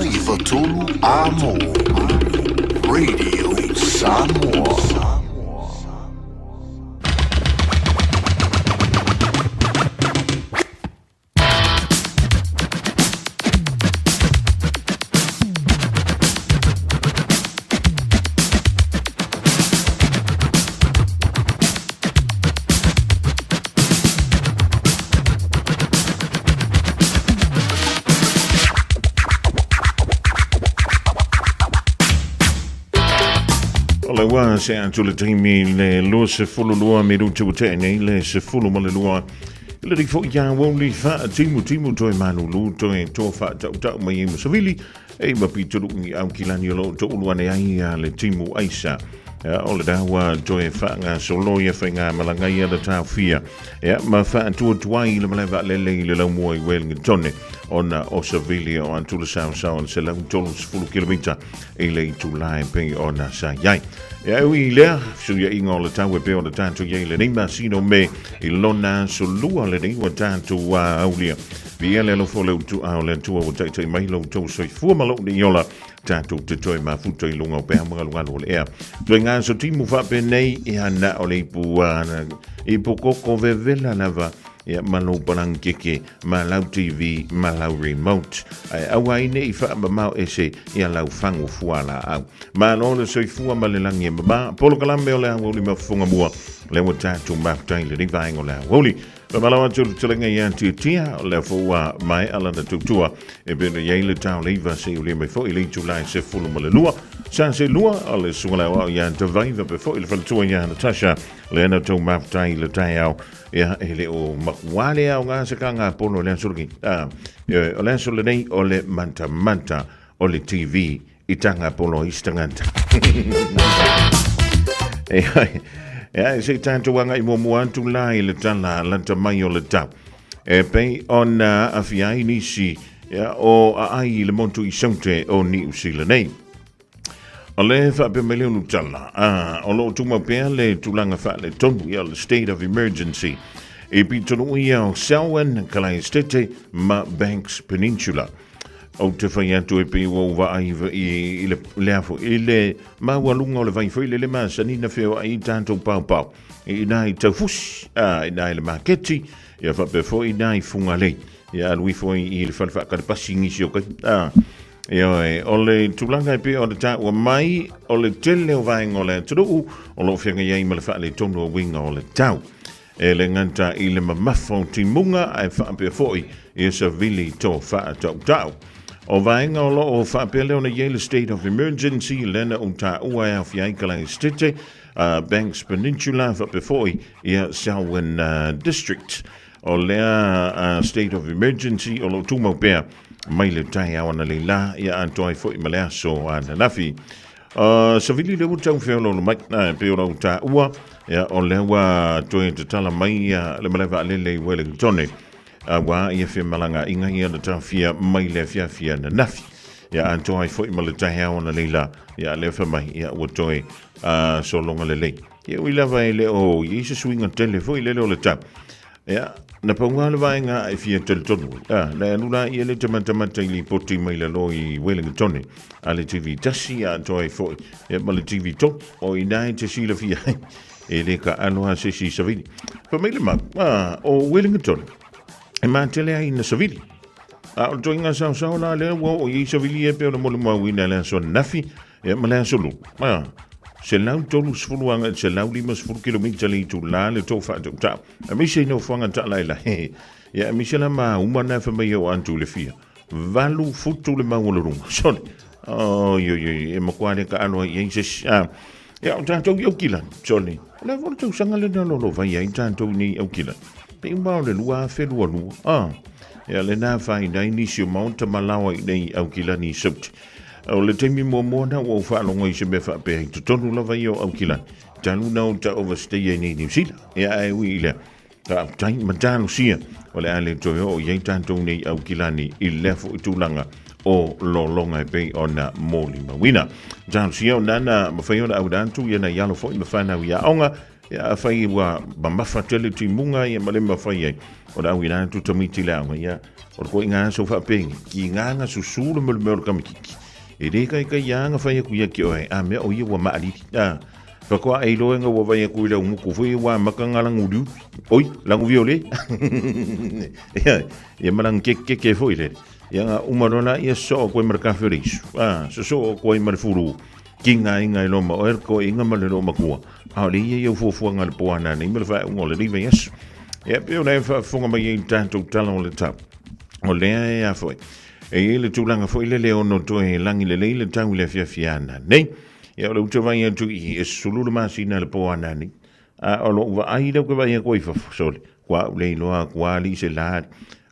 Ifatulu Amo Radio Samoa. Wa se antule trimi le lo se fulu lua me rutu tene le se fulu male lua le di fo ya wonli fa timu toi manu lu toi to fa ta mai mo savili e ma pitulu ni am kilani lo to luane ai le timu aisa o le dawa toi fa nga solo ya fa nga malanga ya le ta fia ma fa tu tuai le maleva le lo mo i wel ngitone ona o savili o antule sa se la tolu fulu kilomita e le tu lai pe ona sa yai we le so ya ingo le tawe pe o le tanto ye le nima sino me ilona so lua le ni wa tanto wa aulia via le lo folo tu au tu o tai mai lo to so fu malo ni yola tanto te toi ma futo i lunga pe ma lo le to nga so timu fa pe nei e ana o le puana e poko ko vevela lava malo parang keke malau TV malau remote awai nei fa mau ese ia lau fango fuala au malo le so fu ma le langi ba polo kalambe o le Aoauli ma Fofogamua le wa tatu ma tai le vai o le Aoauli malawa tulenga ia tia le fo mai ala na tutua e be ye le tau le va se le me fo ile July se fulu ma le lua sa se lua ale sula wa ia te vai va be fo ile fa tua ia Natasha le na to ma tai le tai au ia ele o makwale au nga se kanga pono le surgi o le sule nei o le manta o le TV itanga pono istanganta se tanto wanga i momu antu lai le tala lanta mai o le tau pe ona afiai nisi o ai le montu i saute o ni usila nei o le fa pe mele unu tala o lo tuma pe le tulanga fa le tonu ia le state of emergency e pitonu ia o Samoa kalai stete ma Banks Peninsula o te whai atu e pe o wa ai i le leafo i le mawalunga o le vai fwile le masa ni na whio ai tanto pau i nai tau fusi i nai le maketi ia whape fo i nai funga lei ia lui fo i le whalwha kare pasi ngisi o kai ia o le tulanga e pe o le ta ua mai o le tele o vaenga o le turu o lo whianga iai ma le wha le tonu o winga o le tau e le nganta i le mamafo timunga ai whape fo i sa vili to wha tau o vaenga o lo o whapele o na Yale State of Emergency lena ta ua e awhiai kalai stete Banks Peninsula whapefoi ia Samoa District o lea State of Emergency o lo tumau pea mai le tai awana le la ia antoi foi malea so ana nafi savili le utau whiolo lo mai pe o ta ua ia o lewa toi te tala mai le maleva lele Wellingtone wa ia fe malanga inga ia le tafia mai le fia na nafi ia anto ai foi mal ta ha ona leila ia le fa mai ia o toi so longa le lei ia wi lava ele o ia se swinga tele foi le le ta ia na ponga le vainga ai fia tel tonu na luna ia le tamata li poti mai le loi Wellington ale TV tasi anto ai foi ia mal TV to o ina te sila fia e le ka aloha se si savini fa mai le ma o Wellington e mantele ai na savili o toinga sa la le o i savili e pe o mo wina le so nafi e ma le so lu se lau tolu sfuluanga se lau 5 km li tu la le to fa ta a mi se no fanga ta la ya mi se la ma uma na fa me o antu le fia valu futu le mangolo so yo e mo kwale ka alo ye se ya tanto yo kila soli la volta usanga le no lo va ya tanto ni o kila pe ma le lua fe lua ya le na fa ina inisio monta malawa nei au kila ni subt o le temi mo na o fa lo ngoi se me fa pe to tonu la va yo au kila tanu na ta overstay ni ni sila ya ai wi le ta tai matanu sia o le ale to yo ye tanto nei au kila ni i le fo tulanga o lo longa pe ona moli mawina jan sia nana ma fa yo na au dantu ye na yalo fo i ma fa na wi aonga ia fai wa mamafa tele tu munga ia male mafai ai o da wina tu tamiti la ia o ko inga so fa pengi ki nganga susulu mel kamiki e re kai yanga fai ku ia ki o a me o ia wa maali fa ko ai lo nga wa vai ku ila mu ku foi wa makanga lang udu oi lang viole ia malang ke foi le ia umarona ia so ko merka feris so ko i marfuru kinga inga lo ma er ko inga male lo makua Aouli ia fofu ngal poana ni mel fa ngol ni yes ia pe ona fa fonga mai tanto talon le tap o le ia foi e le tulanga foi le ono to e langi le tangu le fiafiana nei ia lo tu vai tu e sulu ma sina le poana ni o lo va ai le ko vai ko fa sol qua le lo qua li se la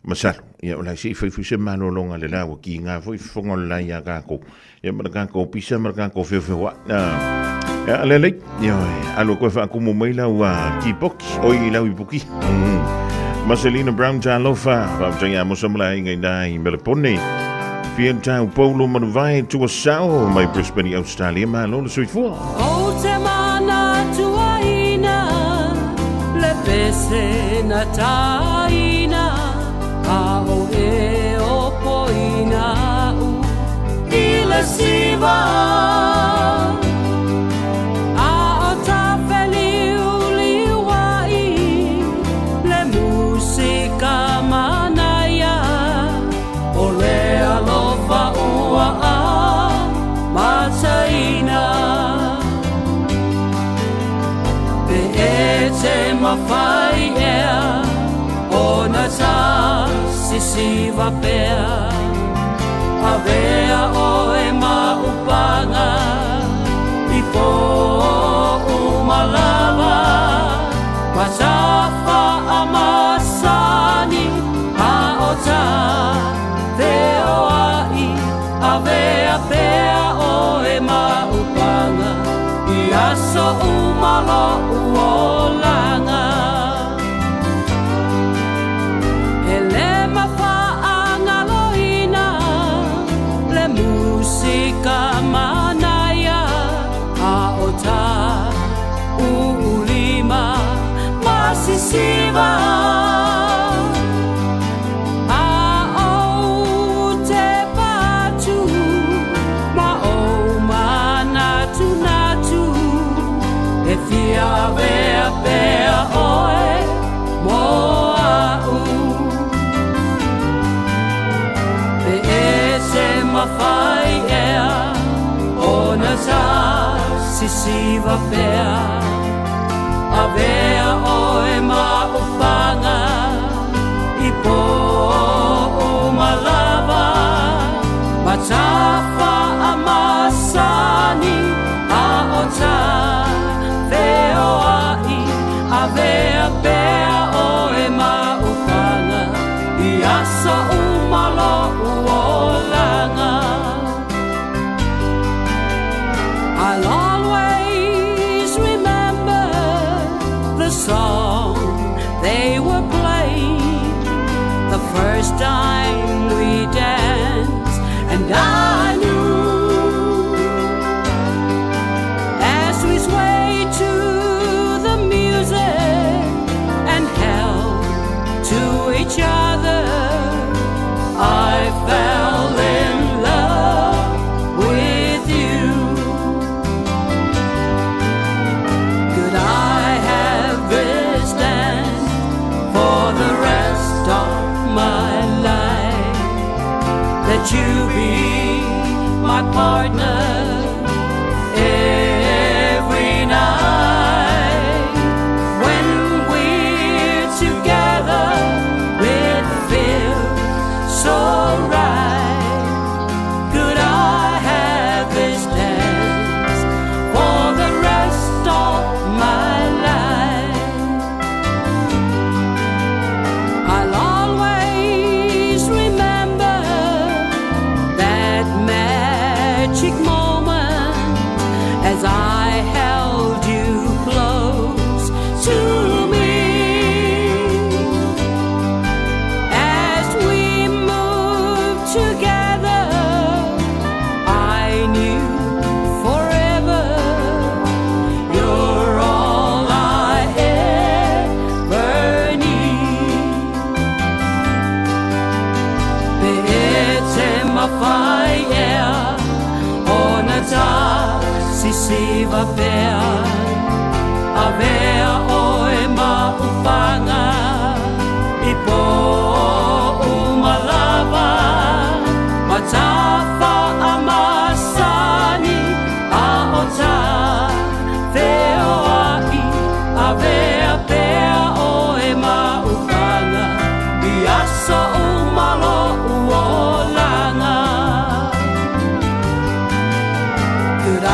masal ia ola si foi se malo longa le la ki nga foi fonga la ia ka ko ia marka ko pisa marka ko fe wa ya lele yo alo ko fa kumu mai la wa ki box oi la wi buki Marcelina Brown Jalofa va tanya mo samla inga dai melepone fien tau polo man vai tu sao mai Brisbane Australia ma lo sui fu o te mana tuaina le pese na taina a o e o poina u ile siva mafai ea ona sa sisiva pea avea o e maupanga i po umalava masafa amasani a ota veo ai avea pea o e maupanga i aso umalo uolanga manaya aota ulima masisiva ao te patu ma o manatu natu e fia vea pea oe moa u pe ese mafai sa sisiva pea avea oe maupanga i po umalava matafa amasani a ota veo ai avea pea oe maupanga i asa umalo uolanga I'll always remember the song they were playing the first time we danced, and I knew as we swayed to the music and held to each other, I fell in love with you. That you be my partner every night. When we're together, it feels so right. Could I have this dance for the rest of my life? I'll always remember magic moment. whai ea o na tā sisiva pea a vea oe maupanga i po umalava ma tāwha a masani a o tā veo ai a vea pea oe maupanga i aso umalo uolanga. Could I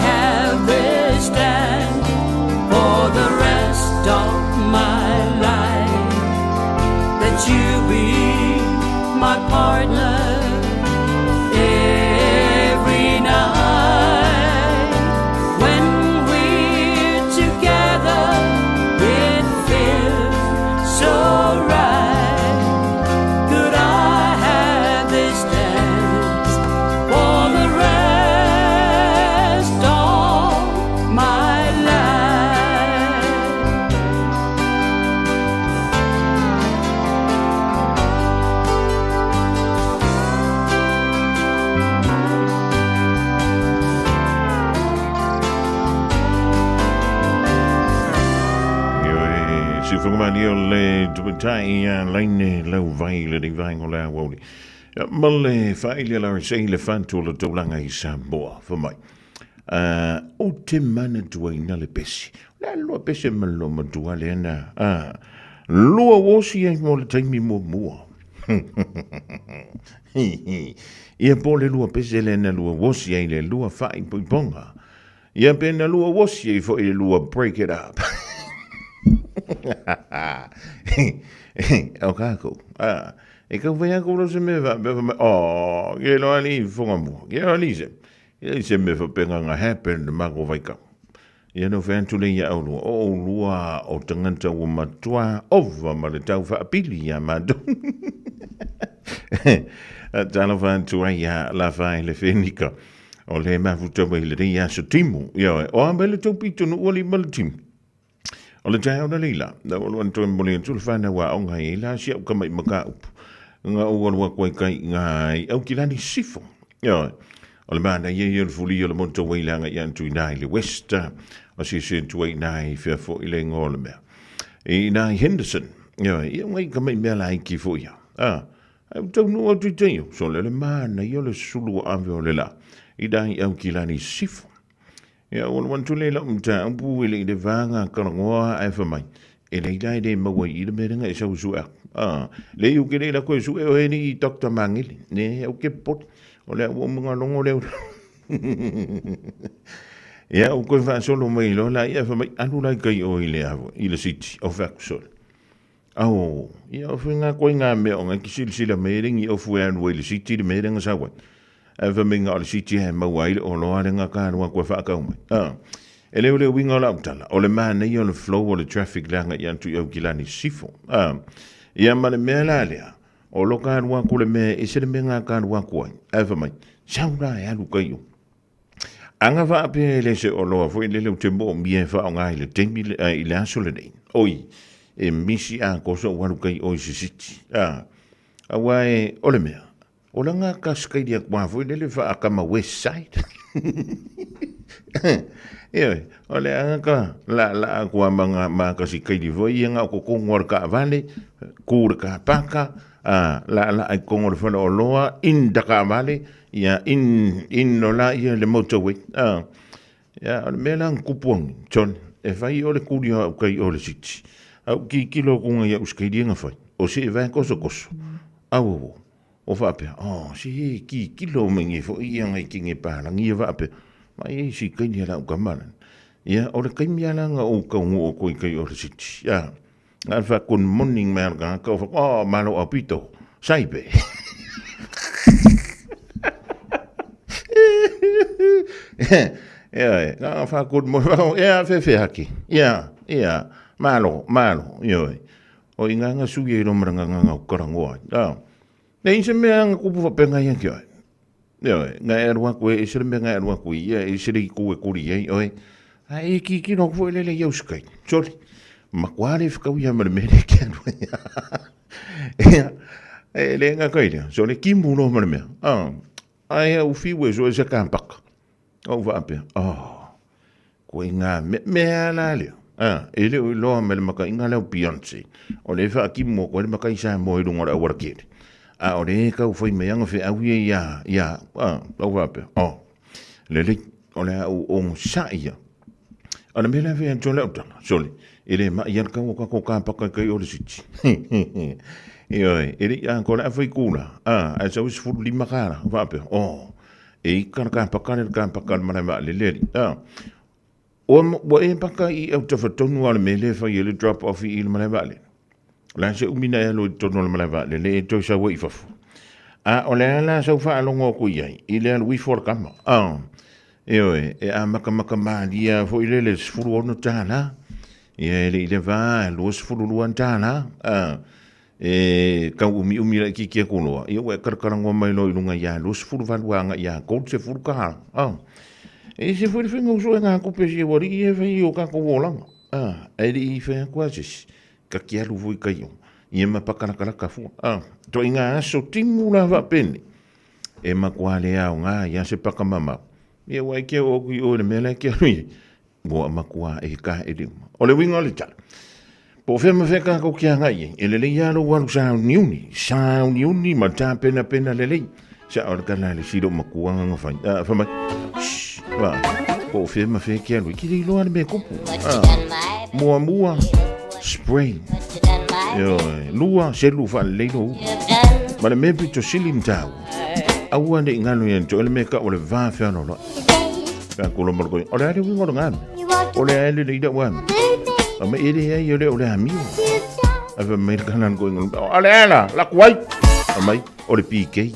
have this stand for the rest of my life, that you be my partner every night? When we're together it feels so right. Could I have this dance for the rest of my life? Si Fofogamua o le tuatai a laine lau vai le di vai ngole Aoauli. Ma le whaile la sei le whantua le taulanga i Samoa, whamai. O te mana tuaina le pesi. La lua pesi malo matua le ana. Lua wosi ai mo le taimi mua mua. Ia po le lua pesi le ana lua wosi ai le lua whai puiponga. Ia pena lua wosi ai fo i le lua break it up. O kako. E ka whai ako lo se me va. Oh, ke lo ali Fofogamua. Ke lo ali se. Ke se me fa penga nga happen de mako vai ka. Ia no whaen tule ia au lua. O lua o tanganta o matua. Ova ma le tau wha apili ia mado. Tala whaen tua ia la whae le whenika. O le mafuta mai le rea sa timu. Ia o ambele tau pito no uli ma le timu. O le tai o na leila, na o luan toi mole an tulu whana wa onga e la si au kamai maka upu. Nga o alua koe kai ngai au ki lani sifo. O le mana ie le fuli o le monta wailanga i antu i nai le Westa. O si se tuai nai fea fo i le ngō le mea. I nai Henderson. Ia ngai kamai mea la iki fo ia. Au tau nua tui teio. So le mana i o le sulu o ave o le la. I nai au ki lani sifo. Ia o le wantule la umta ampu i le vanga karangoa ai whamai. E le idai de maua i le merenga e sau sua. Le iu ke le la koe sua o heni i Dr. Mangili. Ne au ke pot. O le au mga longo leo. Ia o koe wha solo mai lo la ia whamai anu lai kai o i le avo. I le siti o whakusol. Au, ia o whinga koe ngā mea o ngā kisili sila meringi o fue anu i le siti le merenga sawa. Ava minga o le siti he mauaile o loa le ngā kārua koe whaakau mai. E leo leo winga o la utala. O le mana i o le flow o le traffic langa i antu i au kilani sifo. Ia ma le mea la lea. O lo kārua ko le mea e se le mea ngā kārua koe. Ava mai. Saura e alu kai o. Anga wha ape le se o loa fwoi le leo te mo mie wha o ngā i le temi i le aso le nei. Oi. E misi a koso o alu kai o i se siti. Awa e o le mea. O la ngā kaskai dia kua fwoi le wha akama west side. Ie, o le anga la kua mga kasi kai di fwoi ia ngā o kongor ka vale, kūra ka paka, la ai kongor whana o loa, in daka vale, ia in no la ia le motorway. Ia, o le mea lang kupuang, chon, e whai o le kuri au kai o le siti. Au ki kilo kunga ia uskai dia ngā whai, o si e vai koso. Au, o whapea, si ki kilo mengi fo ia ngai ki nge pārangi e whapea, mai si kai ni lau kamaran. Ia, o le kai mea langa o kaungu o koi kai o le siti. Ia, ngā whakun morning mea ngā kau whak, malo a pito, saipe. Ia, ngā whakun morning, ia, whewhe haki. Ia, malo, ia, o i ngā sui e romaranga ngā karangoa. Ia, nei se mea ngā kupu whapenga ia ki oi. Ia, ngā erua koe, e sere mea ngā erua koe, ia, e sere i koe kuri ei, oi. Ai, ki no koe lele iau skai. Sori, makware whakau ia mara mene ki anua. Ia, le nga kaile so le kimu no mane ai u fi we so se kampak o va pe ko inga me ala le ele o lo me maka inga le Beyonce o le fa kimu ko le maka isa mo i lunga wa kete o le ka u foi me anga fe au ya o va pe le o le o saia ana me le fe jo le utana soli ele ma ia ka ko kampak ka o le siti ele ia ko la foi kula a so is fu lima kara va pe e kan mana le o e paka i au tawhatonu ala mele fa i le drop off i le mana vale la se umina e lo tonu le mana vale le to sa wa i fafu o le ala sa fa alongo ku i le al wi for kama e a maka malia fo i le sfuru ono tana le va lo sfuru luan tana ka umi la ki kuno i we karkarango mai lo lunga ya lo sfuru valuanga ya ko se furu ka e se foi fingo so nga ko pesi wori e fe o ka ko wola e di fe quasi ka ki alu voi ka yo e ma pakana kala ka fu to inga so timula va peni e ma kwale a nga ya se paka mama e wa ke o ki o le mele ke ri mo ma kwa e ka e di o le winga le tal po fe ma fe ka ko ki nga ye e le ya lo wa sa niuni ma ta pena le le sa o ka na le siro ma kwa nga fa ma va po fe ma fe ke lu ki lo an me ko mua spring yo lua se lu fa le no ma le me pito silim tau au ane ngalo yen to le me ka o le va fe no lo ka ko lo mo ko o le ri ngo ngam o le ele le da wan o me ele ye le o le ami ave me kanan ko ngo o le la kwai o mai o le pike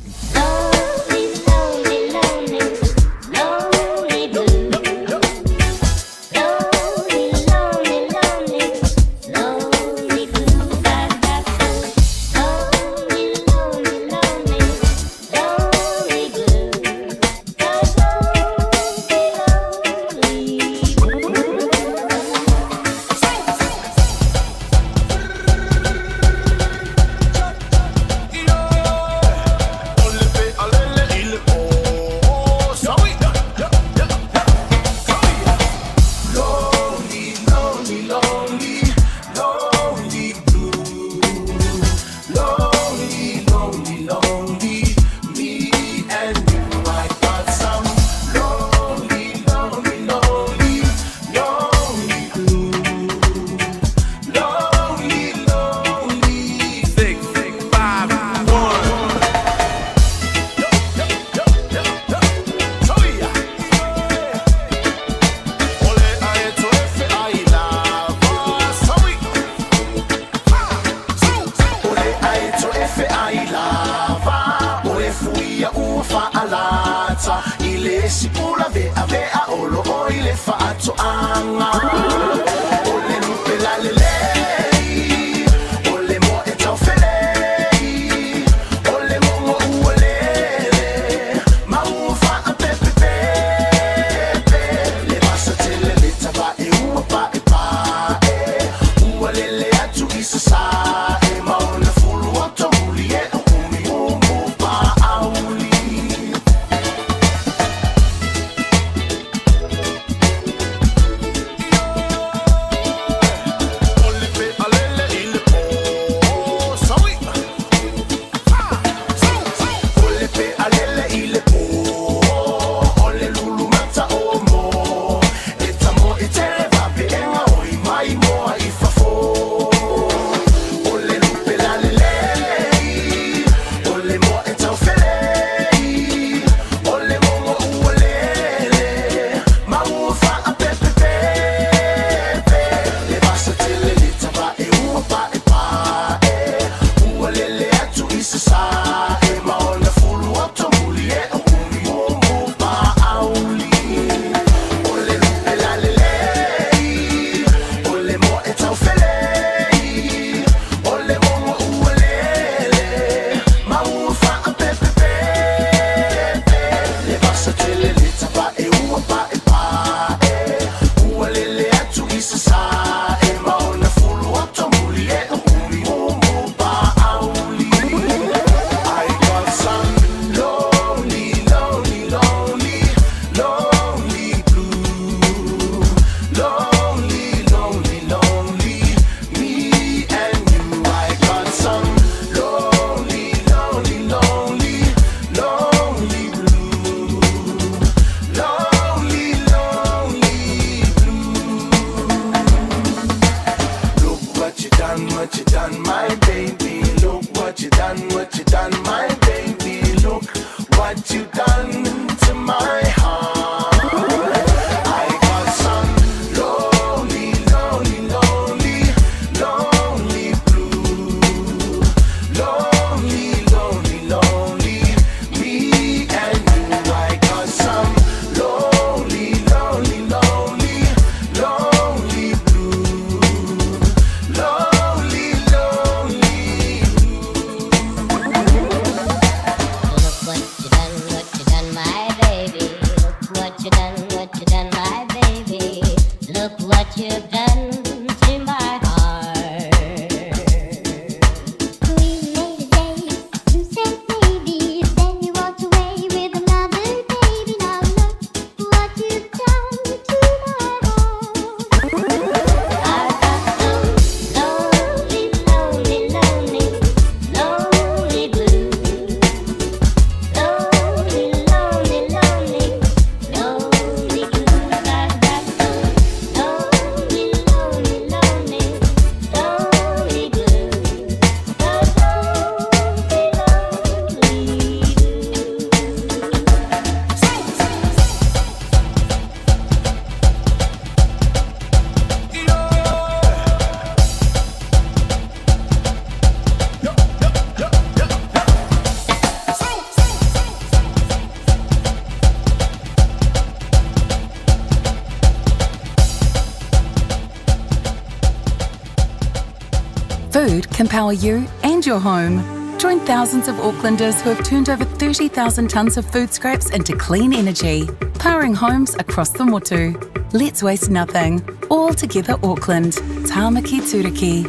Food can power you and your home. Join thousands of Aucklanders who have turned over 30,000 tonnes of food scraps into clean energy, powering homes across the motu. Let's waste nothing. All together Auckland. Tāmaki Turiki.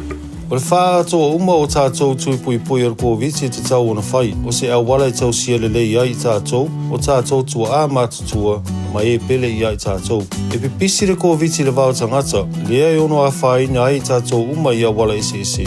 O le whātoa uma o tātou tui pui pui ar COVID te tau ona whai. O se awala I tau sia lelei ai tātou, o tātou tua a mātutua, mai e pele I ai tātou. E pipisi le COVID le vau tangata, lea e ono a whaina ai tātou uma I awala ese.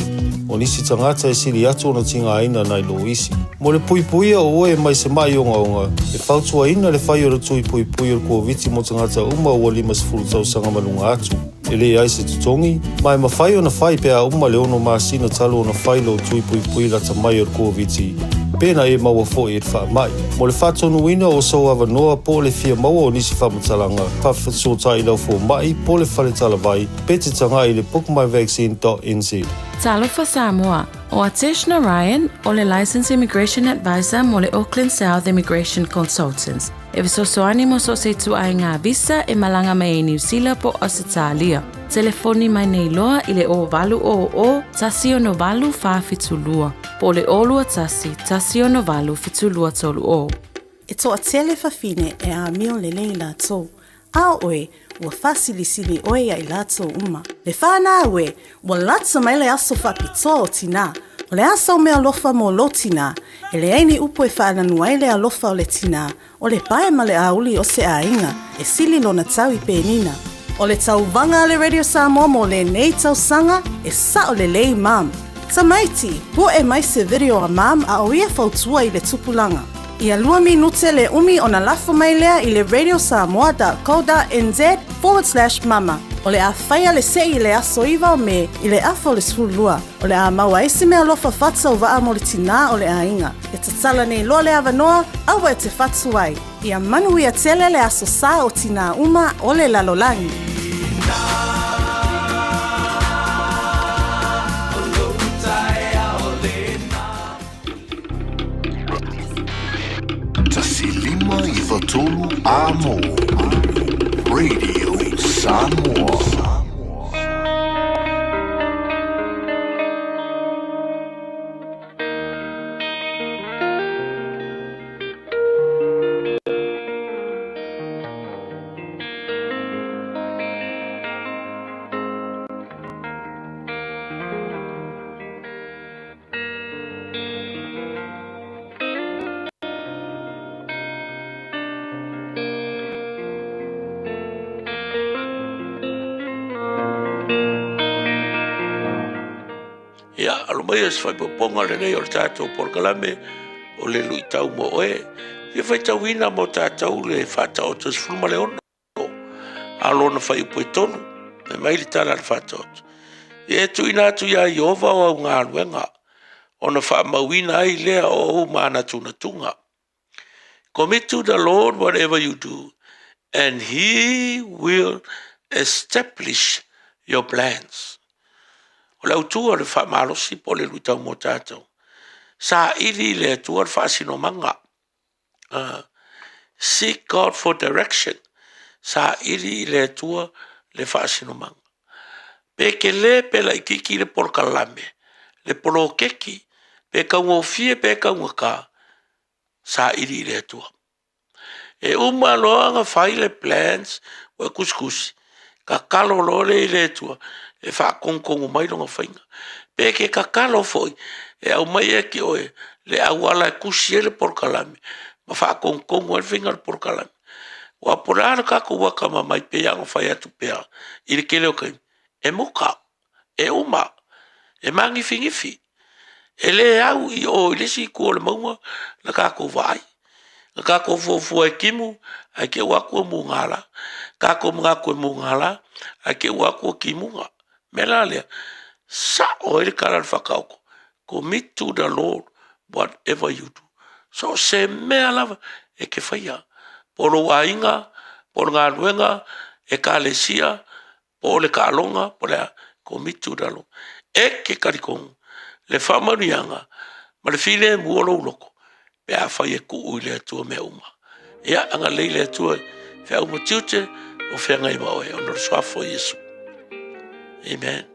O nisi tangata e siri atu ona tinga aina nai lo isi. Mo le pui pui o oe mai se mai onga. E whautua ina le whai o le tui pui pui ar COVID mo tangata uma o 5 tau sanga malunga atu. E le ai se tutongi, mai mawhai o na whai pea uma le ono masina talo o na whai lo tui pui pui la tamai ar COVID. Pena e maua fo e wha mai. Mo le whatonu ina o sau awa noa po le fia maua o nisi whamatalanga. Whawhasotai lau fo mai po le whale talavai, pete tanga I le bookmyvaccine.nz. Talofa Samoa, o Atesh Narayan, o le Licensed Immigration Advisor mo le Auckland South Immigration Consultants. E visosoani mo so se tuai ngā visa e malanga mai e New Zealand po Australia. Telefoni mai nei loa I le o valu o tasi o no valu whawhitulua. Po le olua tasi o no valu fitulua tolu o. E toa tele whawhine e a mio le nei la tō. A oe, ua whasilisili oe ai lato uma. Le whāna oe, ua lata mai le aso whapito o tina. O le asa o mea lofa mo lo tina. E le aini upo e whaananu ai le alofa o le tina. O le pae ma le Aouli o se ainga. E sili lona tau I pēnina. O le tau vanga le Radio Samoa mo le nei tau sanga. E sa o le lei mam. Tamaiti, po e mai se video a mam a o ia fautua I le tupulanga. Ia 2 minute le umi o na lafo mai lea I le radiosamoa.co.nz/mama. O le a whaia le se I le aso iwa o me I le afo le sulua. O le a maua isi mea lofa whatsa o waa mo le tina o le ainga. E tatala nei loa le awanoa, awa e te whatsu ai. Ia manu ia tele le aso sa o tina uma o le lalolangi. Tasilima I Fatulu Amo. Radio Samoa. Ia, alumai e sfai poponga le nei o le tātou porkalame o le lui tau mo oe. Ia fai tau ina mo tātou le whātau tos fulma le ono. Alona fai upo I tonu, me mai li tāna le whātau. Ia tu ina atu ia I ova o au ngā luenga. Ona wha mawina ai lea o au mana tuna tunga. Commit to the Lord whatever you do, and He will establish your plans. O le autua le whamalosi po le luitau mo tātou. Sa ili le atua le whaasino manga. Seek God for direction. Sa ili le atua le whaasino manga. Peke le pe la ikiki le porkalame. Le polo keki. Pe kaunga ofie pe kaunga ka. Sa ili le atua. E uma loanga whai le plans o kuskusi. Ka kalo lole le atua. E wha kongkongo mai longa whainga. Peke ka kalo foi, e au mai e ki oe, le awala e kusi e le porkalame, ma wha kongkongo e whinga le porkalame. Wa porara ka waka ma mai pe anga whai atu pea, I le kele o kai, e muka, e uma, e mangi fingifi, e le au I o ilisi kua le maunga, na ka vai. Na ka fua e kimu, a ke wakua mungala, ka mga kua mungala, a ke wakua kimunga. Mela lea, sa o ele kara whakauko. Commit to the Lord whatever you do. So se mea lava e ke whaia. Poro wainga, poro ngā ruenga, e ka lesia, poro le ka alonga, poro lea, commit to the Lord. E ke karikongu, le whamarianga, ma le while muolo uloko, pe a whai e kuu I le atua mea uma. Ia, anga lei le atua, whea uma tiute, o whea ngai maoe, o nore swafo Yesu. Amen.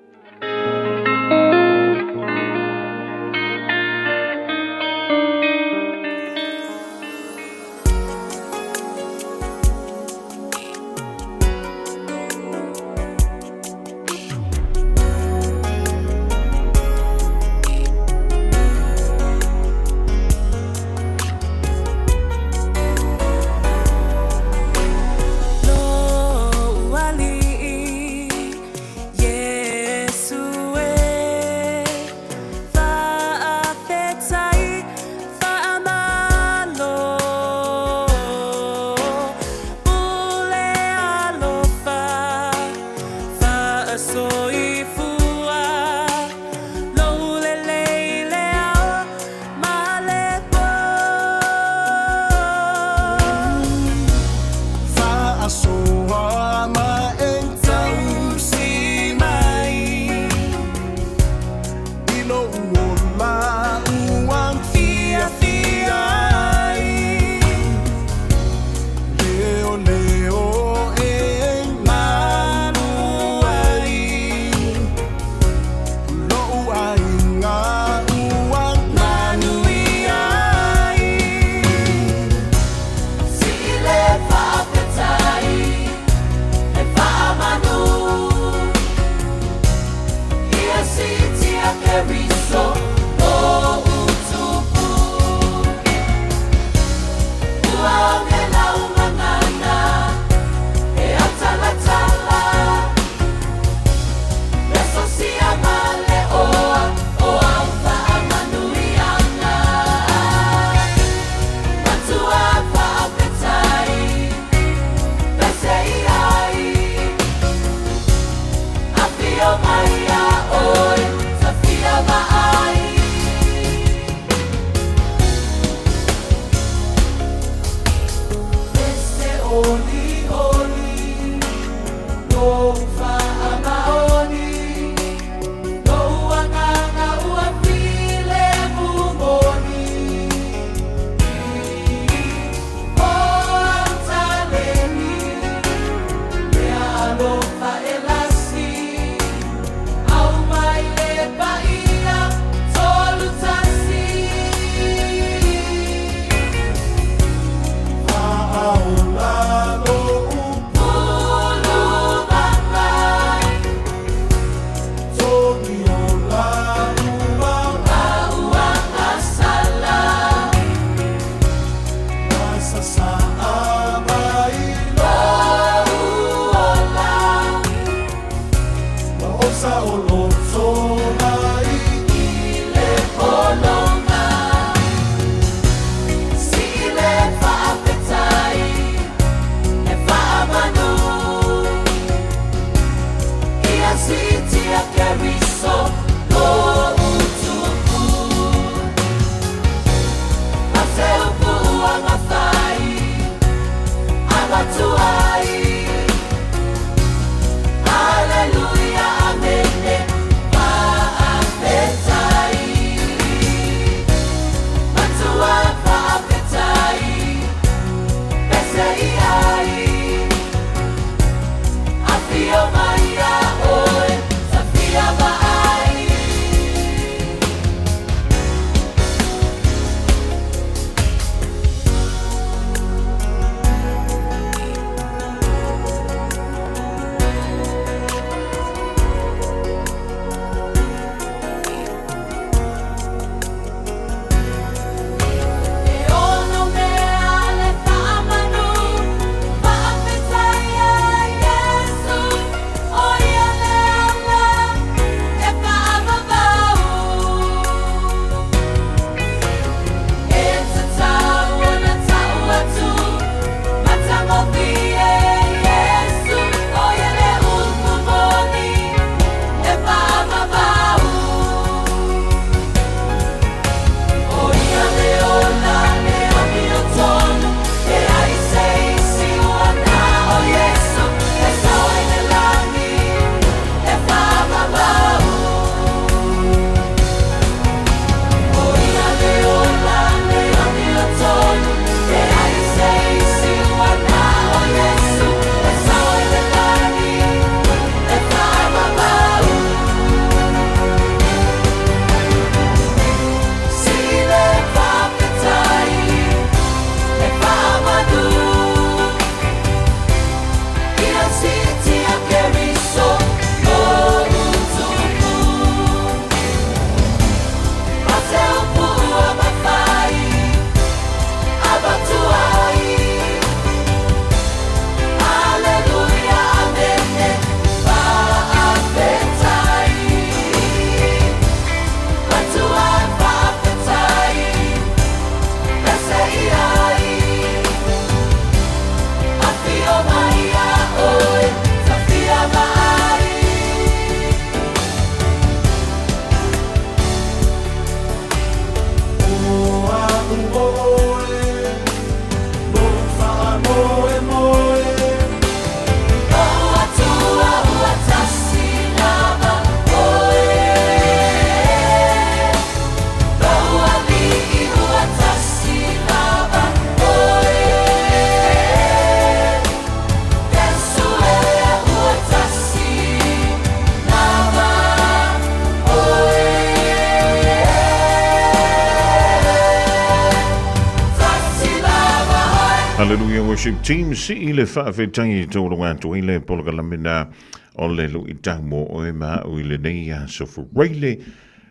Hallelujah worship team si le fa fe tangi to lo wan to ile polo kala mina o le lu itamo o e ma o ile nei ya so fu reile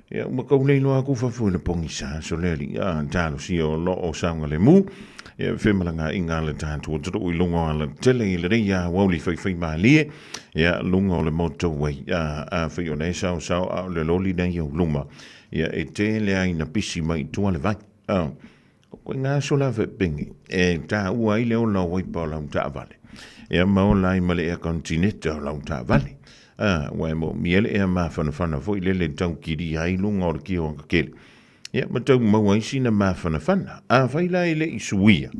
ya ma ko le no aku fa fu le pongisa so le ya talo si o lo o sanga le mu ya fe malanga inga le tanto to o lungo le tele ile ya woli fe fe ma li ya lungo le motorway ya a fe yo nei sa le loli dan yo luma ya e tele ai na pisi mai to le vai ko nga so la ve pingi e ta ua ile o la wai pa la ta vale e ma o lai male e continente la ta vale wa mo miele e ma fa na fo ile le tau ki di ai lunga o ki o ke ya ma tau ma wai sina ma fa na a fa ila ile isuia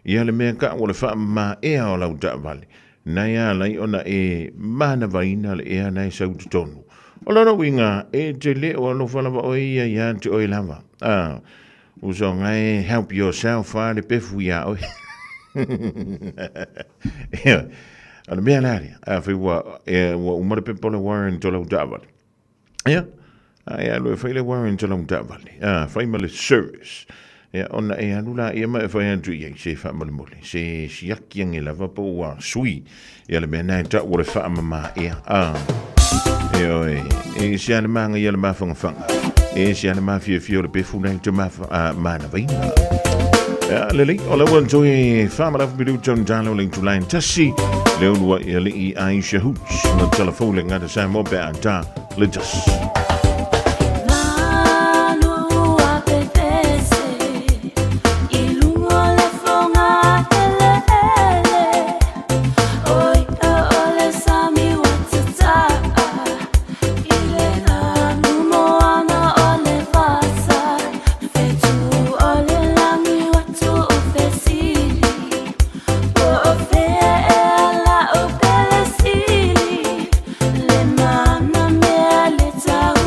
ia le me ka o le fa ma e o la ta vale na ya lai ona e ma na vaina le e na sa utonu o la no winga e te le o no fa la o ia ya te o ilava uso ngai help yourself le pefu ya o ana me ala a fe wa umar pe pole warren to lo daval ya ai lo fe le warren to lo daval fa mal service ya ona e alula e ma fa entry ye se fa mal mole se siakiang e lava po wa sui ya le mena ta wo fa mama e si ana manga ya le mafanga e si ana mafia le pefu na to mana vaina lele ola wan to e fama la bidu ton dalo link to line tasi le ulwa ele I Aisha Hooch na telefone ngata Samoa be anta le just It's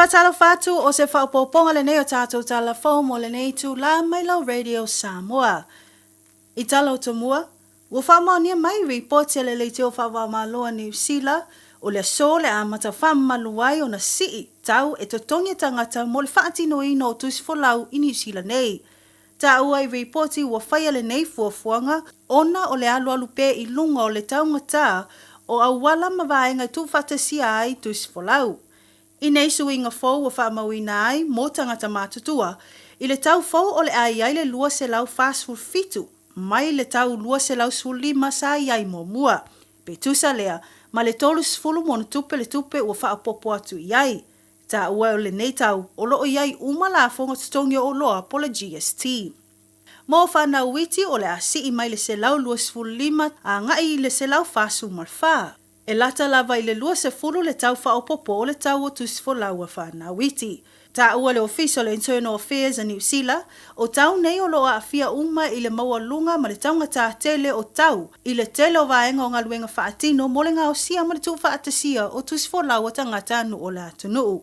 whatalo fatu o se whaopoponga le nei o tātou tala whau mo le nei tū la mai lau Radio Samoa. I tala o tamua, ua whamaunia mai reporti le le teo whawamaloa New Zealand o le so le amata whamaluai o na sii tau e totongi tangata mo le whaatino ino o tusifolau i New Zealand nei. Ta ua i reporti ua whaia le nei fuafuanga ona o le alu pe i lunga o le taunga tā o awala mawaenga tu whatasia ai tusifolau. I nei suinga fau ua whamauina ai mo tangata mātutua i le tau fau o le ai le lua se lau fast food fitu mai le tau lua se lau sulima sa iai mo mua. Pe tusa lea, ma le tolu sfulu mo na tupe le tupe ua whaapopo atu iai. Ta ua o le nei tau, o loo iai umala fonga tutongi o loa po le GST. Mo whana witi o le asi i mai le se lau lua sfulu lima a ngai le se lau fasu marfa. E lata lava i le lua se fulu le tau whaapopo o le tau o tusfo lau a whana witi. Ta ua le official Internal Affairs a New Zealand, o tau nei o loa afia uma i le maua lunga ma le taunga tā tele o tau, i le tele o vaenga o ngaluenga whaatino mo le ngā o sia ma le tu whaatasia o tusfo lau a tangata anu o le atunuu.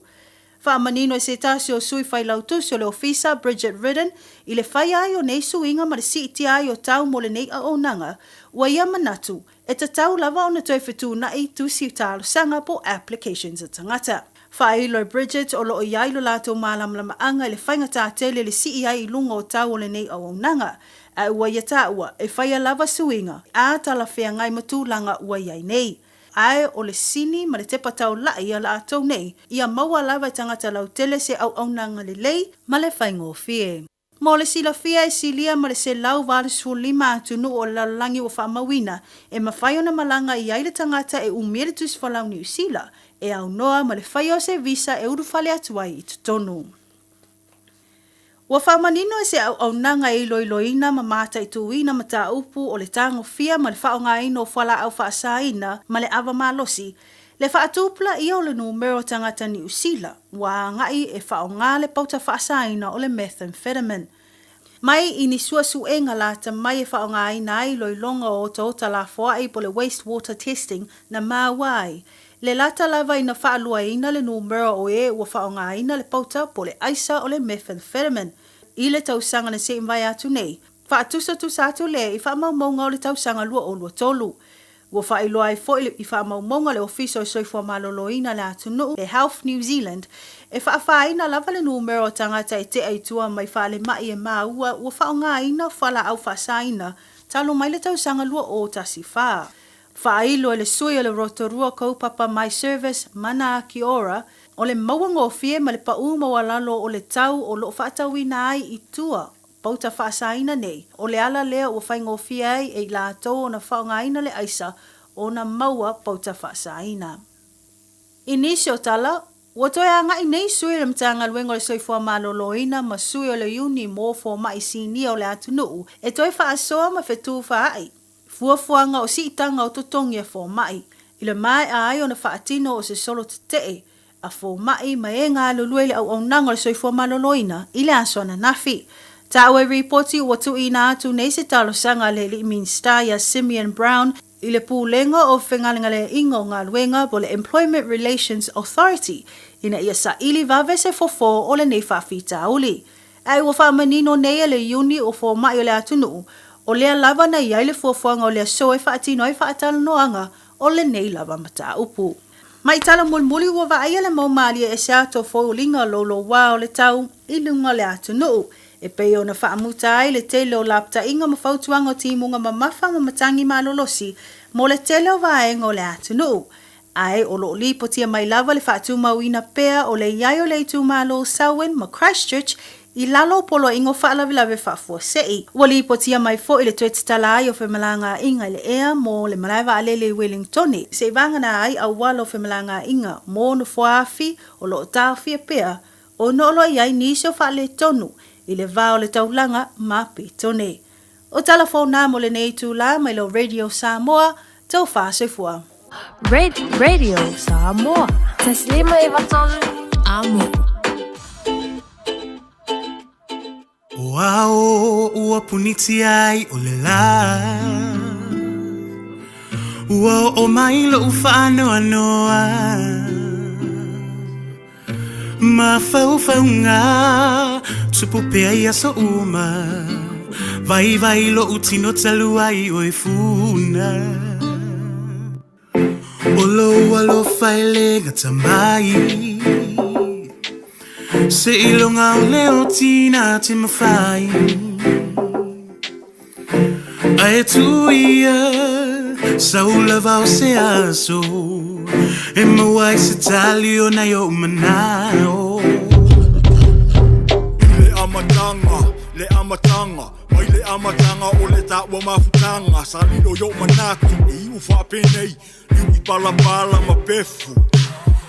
Whaamanino e se tasi o sui whai lau tusi o le ofisa Bridget Ridden, i le whai ai o nei suinga ma le siiti ai o tau mo le nei a o nanga, ua ia manatu, e ta tau lava o na toi whetu na i tusi talo sanga po applications a tangata. Whailo Bridget o loo iai lo lato malamlama anga i le whainga tā tele le si iai i lunga o tau o le nei au nanga. A ua ia tā ua e whaia lava suinga a tala whea ngai matulanga ua iai nei. Ai o le sini ma le tepa tau lai a la atau nei ia maua lava i tangata lau tele se au nanga le lei ma le whainga o fie. Mo le sila fia e silia ma le se lau vale su lima atunu o la langi o whamawina e mawhai ona malanga i aile tangata e umere tusfalau New Zealand e au noa ma le whai o se visa e urufale atuai i tutonu. Ua whamanino e se au nanga e loiloina ma mata i tuina ma tā upu o le tango fia ma le whaonga ino o whala au whaasaina ma le awa malosi le whaatupla ia o le numero tangata New Zealand wa ngai e whaonga le pauta whaasaina o le methamphetamine. Mai ini suenga la ta mai e whaonga ina ai loilonga o ta la foai po le wastewater testing na mawai. Le lata lava ina whaalua ina le numero o e ua whaonga ina le pauta po le aisa o le methamphetamine. I le tausanga na se imwai atu nei. Whaatusa atu le i whaamaumonga o le tausanga lua o lua tolu. Ua whaeloa ai fo i whaamaumonga le ofiso i soifua maloloina le atunu e Health New Zealand. E whaafaina lava le numero tangata e te aitua mai whaale mai e maua ua whaonga ina whala au whaasaina. Talo mai le tausanga lua o tasi whaa. Whaeilo le sui o le rotorua kaupapa My Service mana ki ora o le mauango fie ma le pauma walalo o le tau o lo whaatawina ai i tua. Pauta whaasaina nei, o le ala lea ua whaingo fie ai e la tau o na whaongaina le aisa o na maua pauta whaasaina. Inisi o tala, ua toi a ngai nei sui le mtanga luengo le soifua maloloina ma sui o le uni mo fo mai sini o le atunuu, e toi whaasoa ma whetu whaai. Fuafuanga o siitanga o totongia fo mai, i le mai a ai o na whaatino o se solo te tee, a fo mai ma e ngā luluele au nanga le soifua maloloina, i le aso na nafi. Ta ue reporti watu ina atu nei se talo sanga le li minsta ya Simeon Brown i le pūlenga o whengalinga le ingo ngā luenga po le Employment Relations Authority ina ia sa ili vave se fofo o le nei whawhita Aouli. Ai ua whamanino nei le uni o fo mai o le atunu o lea lava na iai le fuafuanga o lea soe whaatino ai whaatala noanga o le nei lava mata upu. Mai tala mulmuli ua vaia le maumalia e se ato fo linga lolo wā o le tau i lunga le atunu. E peo na whaamuta ai le tele o lapta inga mawhautuanga o timunga mamafa ma matangi malolosi mo le tele o vaenga o le atunu. Ai o lo li potia mai lava le whaatuma uina pea o le iai o le itu malo Selwyn ma Christchurch i lalo polo ingo whaalavilave whaafua sei. Ua li potia mai fo i le tuetitala ai o whemalanga inga i le ea mo le malaiva alele Wellingtoni. Se vangana ai au walo whemalanga inga mo no fuafi o lo tawhi e pea o no lo iai nisio whaale tonu. I le vao le taulanga ma pitone. O telefona mo le nei tūla mai lo Radio Samoa, tau whaasefua. Radio Samoa. Taslima iwatolu amo. Wao ua puniti ai o le la. Ua o mai lo ufano anoa. Mafaufaunga Tupupea ia so uma Vai vai lo utino taluai oi funa Olo alo faile gatambai Se ilonga o leo tina te mawhai Ae tuia Saula vau se aso E mawai se tali o na yo manao Le amatanga Mai le amatanga o le taua mafutanga Salino yo manatu I ufa penei Liu I pala ma pefu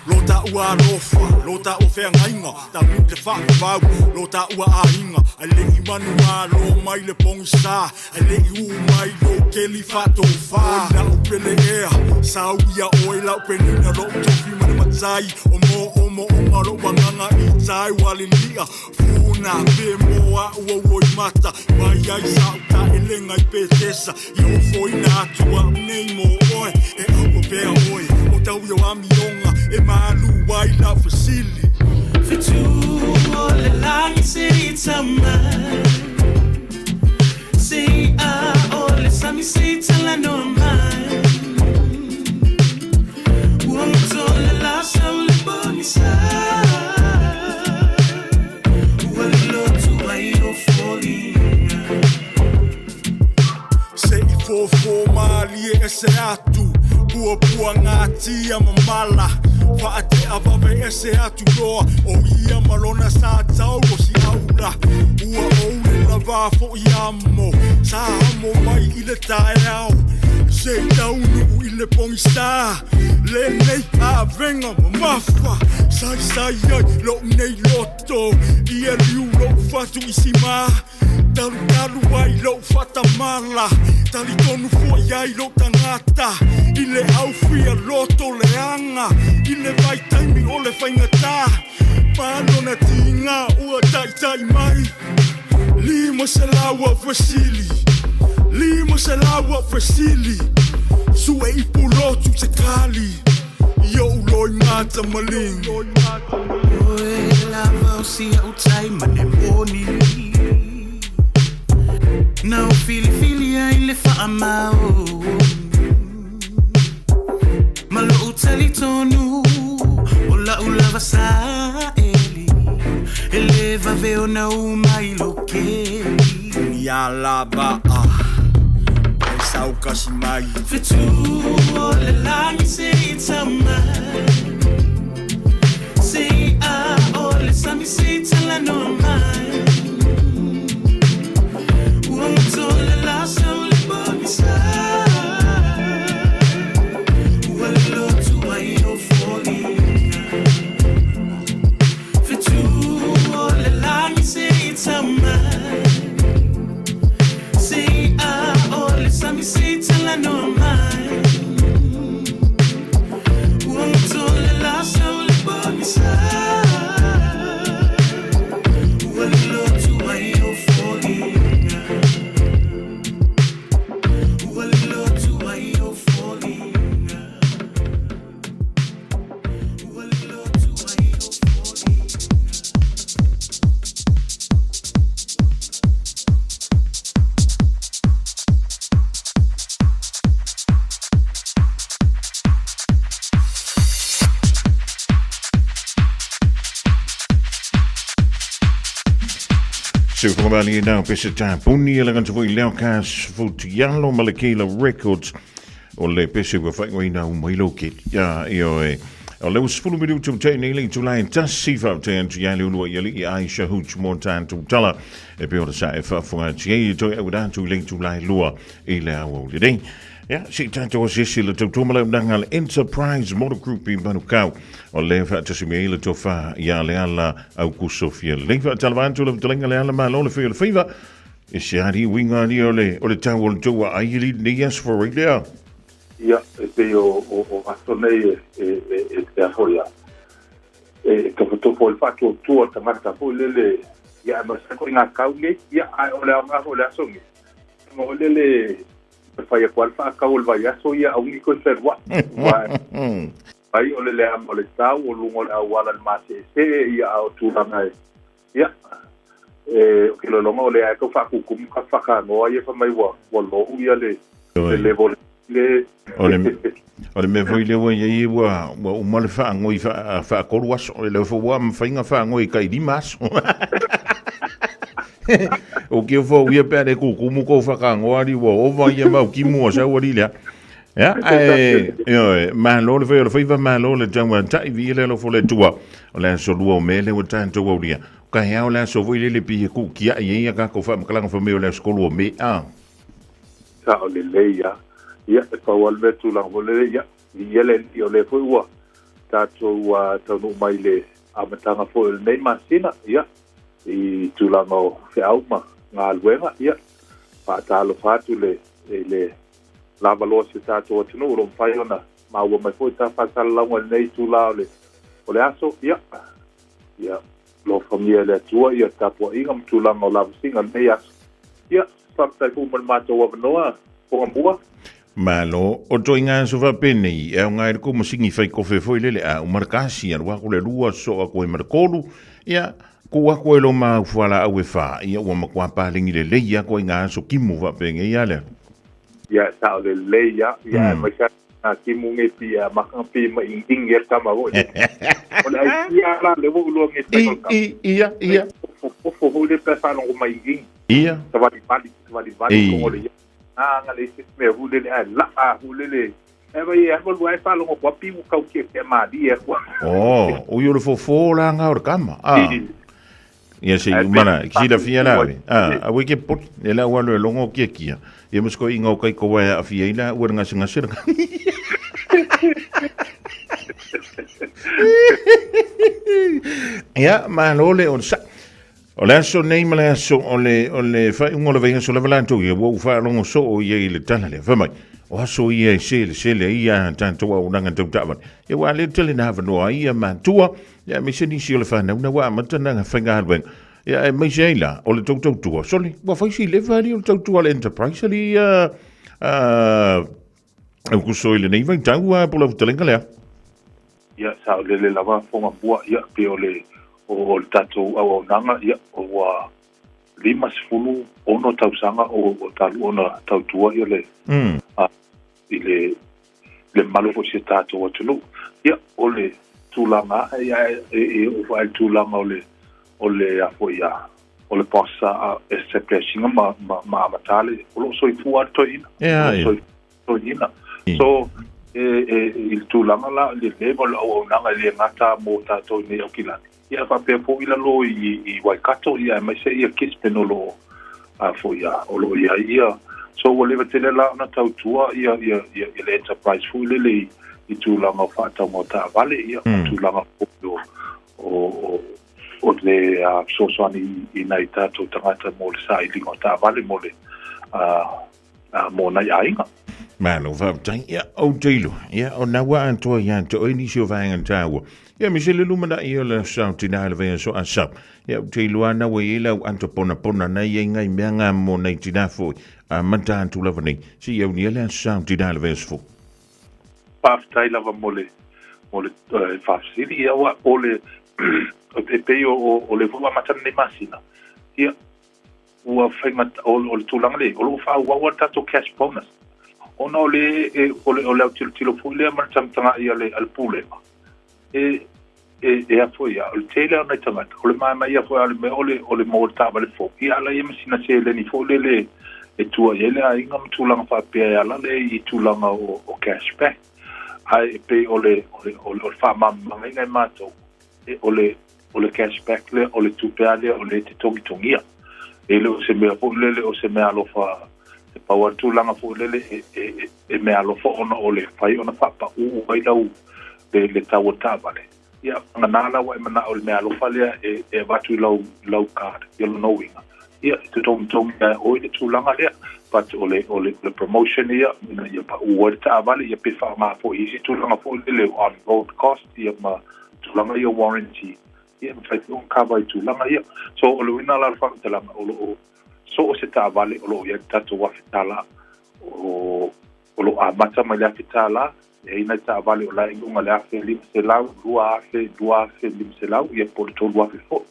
Lota ua alofa, lota o fea ngainga Ta minte whakavau, lota ua ainga Ai le I manu alo mai le pongisa Ai le I u mai lo keli whato wha Na upele ea, sa uia oi lau penina Lo tofi mani matai, o mo ngaro wanganga I tai wale lia Funa pe moa ua oi mata Mai ai sa uta elenga I petesa I o foi na atua nei mo oe E au pea oe, o tau yo amionga E malu wai la fasili Fitu o le langi se itama Se a o le sami se itala no mai Uomuto le lasa o le bonisa Ua le lotu ai o folia Se I fofo mali e se atu Pua ngati a mamala Whaate awawe ese atu roa O ia malona sa tau o si aula Ua oule la wafo I amo Sa amo mai I le tae au Se taunu I le pongisa Le nei a venga mamafa Sai ai lo nei loto Ia liu lo fatu I si ma Taru ai lo fata mala Tali tonu foi ai lo tangata I le au fia loto le anga I le vai taimi o le whaingata Pano na tinga ua tai mai Lima se laua fasili Lima se laua fasili Sue I pulotu te kali Yo loi mata maling Oe lava o si au tai mane moni Now fili ai le whaamau Malo utali tonu O la ulava sa eli Ele va veo na umai lo ke Ni ala ba Ai sau kasi mai Fitu o le langi se itama Se a o le sami se itala no mai Uomuto le lasa o le bonisa Ua le lotu ai o folia Fitu o le langi se itama Se a o le sami se itala no mai Uomuto le lasa o le bonisa Ua le lotu ai o folia Fofogamua now pesa ta puni ala gantu foi leo kas futialo malakila records o le pesa wa fai wai na umailo kit ya io o le usfulu midu tu te nili tu lai tasifa te antu yali ulua yali I Aisha huch montan tu tala e pe ora sa e fafunga tie to e udan tu link tu lai lua I le Aoauli dei ja, si tanto o sisi le tau tumala ngal Enterprise Motor Group I Manukau o lefa tasi me le tofa ya le ala au kusofia lefa talavantu le talenga le ala ma lo le fiva e siari winga ni o le tau o tua aili ni yes for radio ia e pe o astonei e te afoia e ka foto po il fatto tu o tamata po le ia ma sa ko nga kaunge ia o le ama o le asonge mo le fai qual fa ka ol vai aso ia a unico serva ai o le am o le tau o lungo le awala le mase ia o tūranga ia o ke lo longa o le ai ko whakukum ka whakangoa ia whamai wa lo ia le level le o le me foi le wa ia wa o male whaangoi whaakoru aso o le whaua mwhainga whaangoi kai di maso o ke fo ia pere kukumu ko whakangoa ri wa o va ia mau ki mua sa wari lea ya malo le fai malo le tangwa tai vi le lo fo le tua o le so lua o mele o tanto o dia ka hea o le so voi le pi ku kia ia ka ko fa kala fa me o le skolo o me a ka o le leia ia e pa wal vetu la o le ia ia le o le foi wa tato wa tonu mai le amatanga fo le nei masina ia I tulanga fe auma nga luenga ia pa talo fatu le lava lo se tato tunu ro fai ona ma wo mai foi ta fa sala ngo nei tula o le aso ia lo famia le tua ia tapo inga tulanga o lava singa nei aso ia fa ta ku man mato wa noa Fofogamua malo o to inga so va peni e nga ko mo singi fai ko fe foi le a o markasi ar wa ko le lua so ko e markolu ia ko ko lo ma fala au fa ia o ma kwa pa lingi le ia ko inga so kimu va penge ia le ia sa le ia ma sa kimu nge pia ma kan pi ma ingir kama wo o le ia la le wo lo nge ia fo le pe fa no ma ingin ia sa va di bali ko le nga le se me hu le la hu le e va ia mo vai fa lo ko pi mu ka ke ma di e ko o yo le fo la nga or kama ia se mana ki la fia la a we ke pot e la wa lo longo ke kia e mo sko inga kai ko wa a fia ila ur nga singa sir ia ma lo le on sa o le so nei mala so o le fa un o le venga so le valanto ye wo fa longo so o ye le tana le fa mai o so ye se le ia tanto wa unanga tau e wa le tele na va no ia ma tua ya me se ni si le fa na wa ma tana nga fa nga ben ya e me se la o le tau tua so le wa fa si le va le tau tua le enterprise li ku so le nei va tau wa po le telenga le ia sa le lava Fofogamua ia pe o tato au nanga ia o wa limas fulu ono tausanga o talu ona tautua ia le le malo fo se tato o tulu ia o le tulanga ia o vai tulanga o le afo ia o le passa se presinga ma matale o lo soi fu alto ina so ina so il tulanga la le level o nanga le ngata mo tato ne o kilani ia fa pe fo ila lo I Waikato ia mai se ia kispe no lo a fo ia o lo ia so o le tele la na tautua ia le enterprise fu le I tulanga fa ta mo ta vale ia tulanga o le so ani ina tato tangata mo le sai lingo ta vale mo le mo na ia Malo va tai ia o teilu ia o na wa anto ia to ini sio va ngantawa ia mi se le lumana ia le sauti na le ve so asap ia o teilu ana we ila anto pona na ia ngai menga mo nei tina fo a manta antu la vani si ia ni le sauti na le ve so pa tai lava mole fa sili ia wa ole o te pe o le fu mata nei masina ia o fa mata o tulanga le o fa wa tato cash bonus ona ole o tilo fule ma tanga ia le alpule e foi ia o tele ona tanga ole mai ia foi me ole mo ta vale fo ia la ia masina se le ni fo le tua ele a inga mtulanga fa pe ala le I tulanga o cashback ai pe ole fa mamma ngai mato e ole cashback le ole tupeale ole te tongia ele o se me fo le o se me alo fa pa wa tulanga fo lele e me alo fo ona ole fai ona papa u vai lau le tawota vale ia ngana wa mana ole me alo fa le e vatu lau card you knowing ia to tong o le tulanga le but ole promotion ia pa u ta vale ia pe fa ma fo easy tulanga fo le on road cost ia ma tulanga ia warranty ia fai un cover tulanga ia so ole wina la fa tulanga o so o se ta vale o lo ia tato wa fitala o lo amata mai la fitala e ina ta vale o lai lunga le afe lim se lau dua afe lim se lau ia por tolu afe fo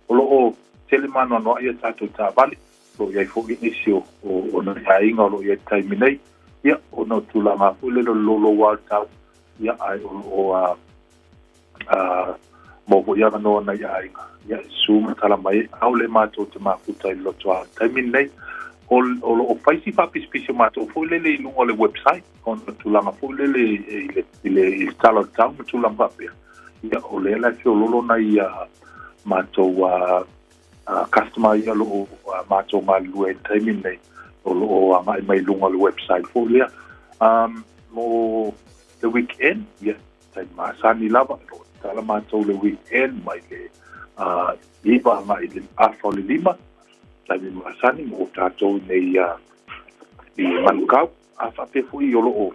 o lo o telemano no ia tatou ta vale lo ia fo inisio o na inga lo ia taiminei ia o no tulanga o le lo wa tau ia ai o mo bo ia no na ia suma kala mai au le mato te mafuta i loto a taiminei o faisi fa pispisi mato fo le lungo le website on tulanga fo le installer down tulanga pe ia o le la fio lolo na ia mato customer ia lo mato malu e taiminei o mai lungo le website fo le mo the weekend ia tai masani lava tala mato le weekend mai le iba mai le afo le lima tai masani mo tato nei i mankau a fa pe fu i o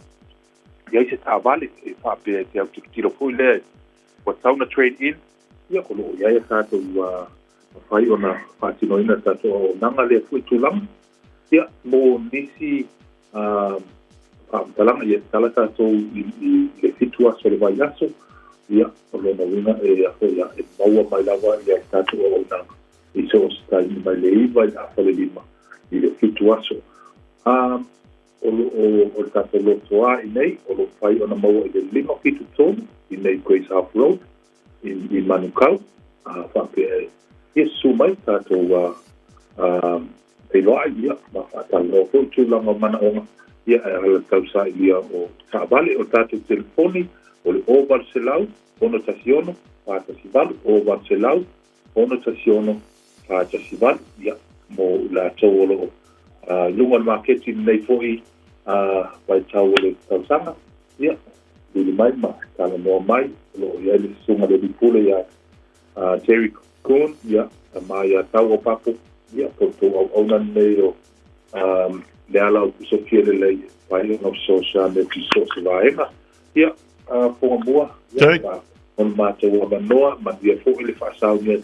ia se ta vale e fa pe te au tiro fu le o sauna trade in ia ko lo ia tato fai ona fatino ina tato nanga le fu tulang ia mo nisi talanga ia tala tato i le fitua so le vaiaso ia o lo na e a ia e maua mai lava ia tato o nanga i so sta in mai le iva i a le lima i le fituaso o tato lo toa i nei o lo fai ona maua i le lima fitu tonu i nei Grace Half Road i Manukau whape e sumai tato e loa ia ma whatalo o tu langa mana onga ia e ala tausa ia o taavale o tato telefoni o le o Barcelau ono tasiono whatasivalu o Barcelau ono tasiono whatasivalu ia mo la tauolo lunga marketi nei foi vai tauolo tausanga ia Dili mai ma tala noa mai lo ia le sunga le dipule ia Jerry Coon ia ma ia tau o papo ia poto au nei o le ala o kusofia le lei pai o social le piso se vaenga ia Fofogamua ia on mata ua manoa ma ia fo ele fasau nia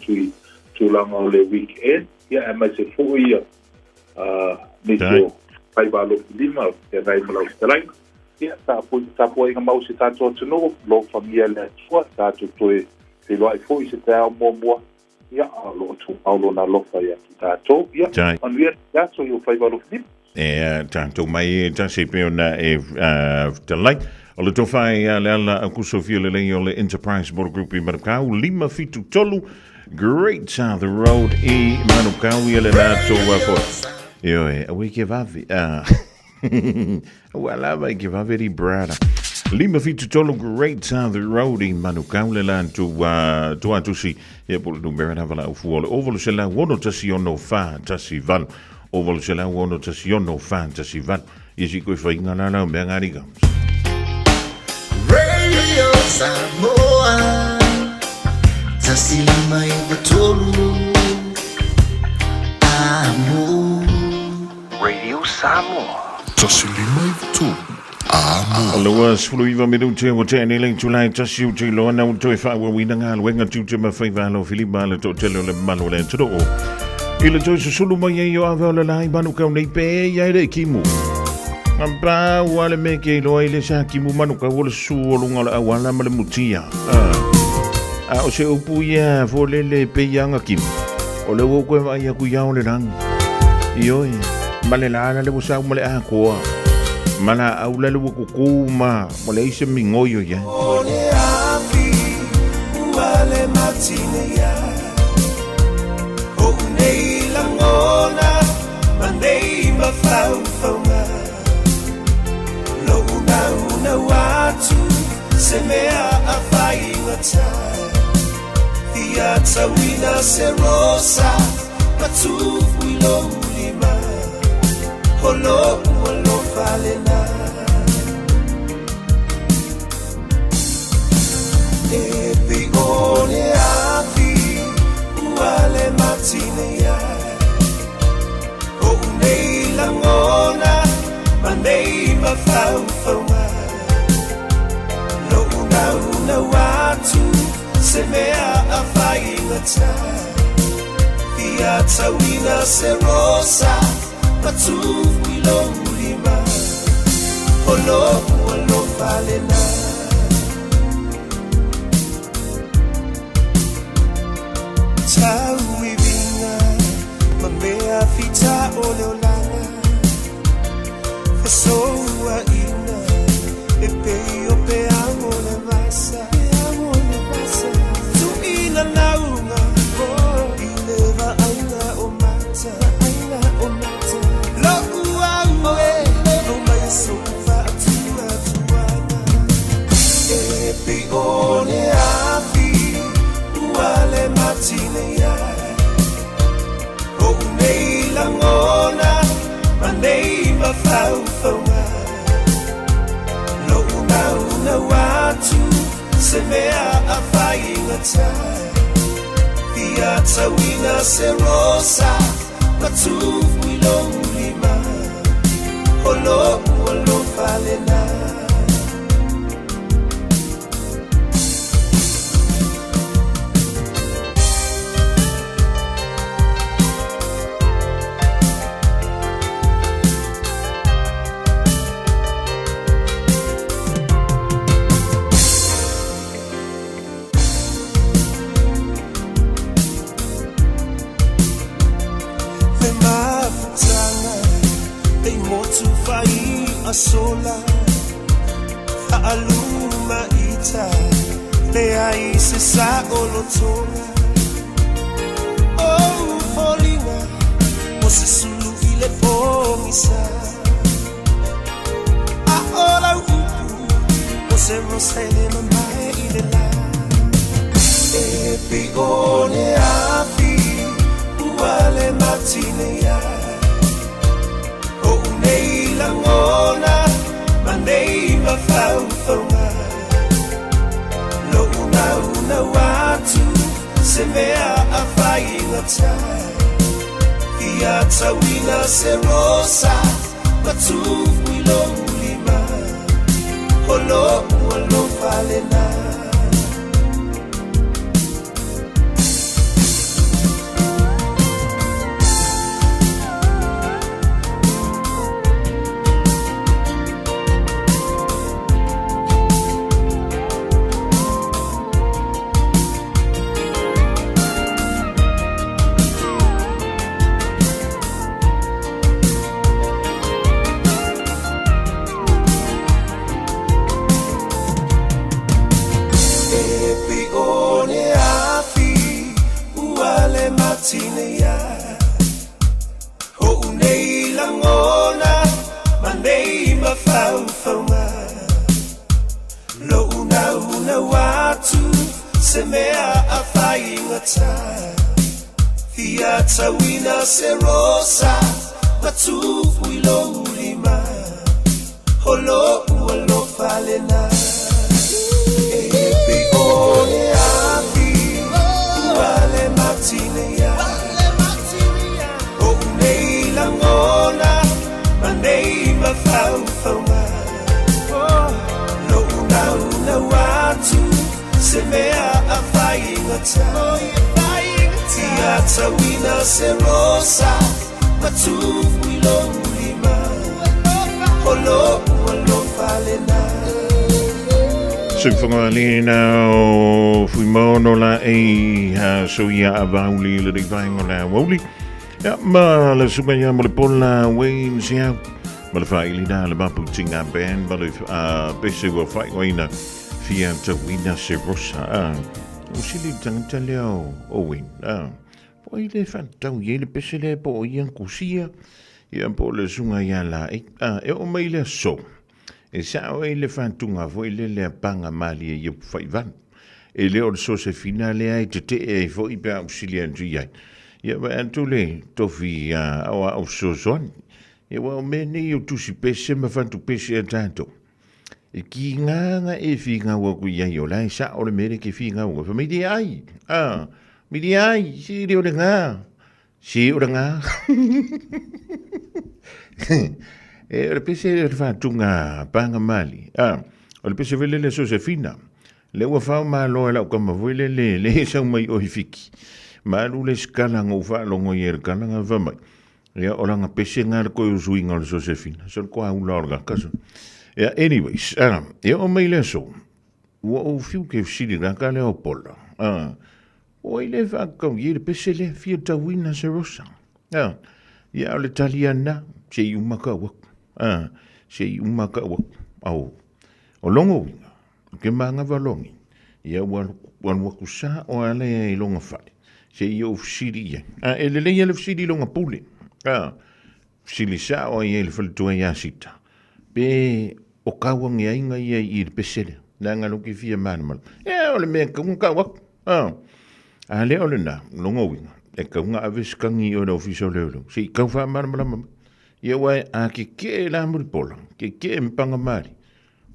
tu langa o le weekend ia e mai se fo ia nisio pai valo lima e nai malau stelaina ia tapu inga mau se tato atuno lo familia le atua tato toe te loa i fo i se te ao mua ia aulo na lofa ia ki tato ia anuia tato i o pai valo lima tato mai tasi pe ona e talai o le tofai le ala a kusofia le lei o le Enterprise Board Group i Manukau lima fitu tolu Great South Road i Manukau ia le nato fo io e awe ke vavi wala vai ke vavi brada lima fitu tolu Great South Road i Manukau le lanto tu atusi e polo numero na vala ufuole ovolo se la wono tasi ono fa tasi van ovolo se la wono tasi ono fa tasi van isi ko fa ingana na ngari ga Radio Samoa tasi mai batolu amo Radio Samoa tasi mai batolu Aloha sfuluiva minuti o te ane leng tulai tasi u te loa na uto e whaua wina ngā luenga tu te mawhaiva alo Filipa le to tele o le mano le tiro o I le toi susulu mai e o awe o le lai Manukau nei pe iai re kimu Ngā wale me ke loa I le sa kimu Manukau o le su o lunga le awala ma le mutia A o se upu ia fo le pe ianga kimu O le woko e vai aku iau le rangi Ioi ma le lana le wasau ma le akoa Mana aula le wukukuma Mole ise mingoyo ya Ole afi Uale matine ya O nei langona Manei mafaufaunga Lo una watu Semea afai wata Fia tawina se rosa Matufu ilo ulima Holo ualo falena Epi ole afi Uale matine ya O unei langona Manei mafaufaunga Lo una watu Semea afai ngata Fia tawina se rosa Matufu ilo ulima Olo falena Tau I vinga Ma mea fita o leolanga Fesoa ina E peo pe amo le vasa Tu ina naunga I leva aina o mata Lo ua ue O mai sofa atua tuana E pe one afi Uale matine ia O nei langona Ma nei mafau faunga Lo una watu Se mea a whainga tai Ia tawina se rosa Matufu I lo ulima Holo falena Sola Aluma ita Leai se sa olotola Oh folinga O se sulu ile pomisa A ola upu O se rosele mamae ile la E pi one api Uale matine ya O nei langona Nei mafaufaunga Lo una watu Se mea a whainga tai Ia tawina se rosa Matufu I lo ulima Holo falena Tawina se rosa Matufu I lo ulima Holo falena Epi one api Uale matine ya O nei langona Ma nei mafaufaunga Lo una watu Se mea a whainga tai Ia tawina se rosa Matufu I lo ulima Holo falena Fofogamua o Fuimono la e So ia Aoauli Le rivaingo la Aoauli Ja ma le sumaya mo le pola Wayne sia Ma le whaili na le mapu tinga band Ma le bese wa whaingoina Fia tawina se rosa O sili tangata leo Owen Po i le whantau i le pese le po o ian kusia Ia po le sunga ia la E o mai le so E sa o e le whantunga Fo i le panga mali e iup whaivan E le o le so se fina le ai Te te e fo i pia usili antu iai Ia wa antu le tofi awa au so zon Ia wa o mene i o tusi pese Ma whantu pese a tanto E ki nganga e whinga ua kui ai o lai Sa o le mere ke whinga ua Fa midi ai Midi ai Si ri o le ngā Si o le ngā E o le pese e le whantunga Panga mali O le pese vele le so se fina Le ua whao maa loa lau kama vile le sau mai o hifiki Maa lu le skala ngau wha longo i e kala ngā whamai Ia o langa pese ngā le koe usui ngā le so se fina So le koa ula o le kaso Yeah, anyways, o mai le so. Ua o fiu ke fsiri la ka le o pola. O i le whakau i le pese le fia tawina se rosa. Ia o le taliana, se i umaka wak. Se i umaka wak. Au. O longo winga, ke manga valongi. Ia wan wakusa o ale e longa whare. Se i o fsiri ia. E le le fsiri longa pule. Fsiri sa o i le whalitua ia sita. Pe o kawang ia inga ia i le pese le. Nanga luki fia mana. O le mea kaunga wak. Ale o le na, longa winga. E kaunga aves kangi o le ofiso leo. Se i kau wha mana. Ia wai a ke la muri pola. Ke mpanga mari.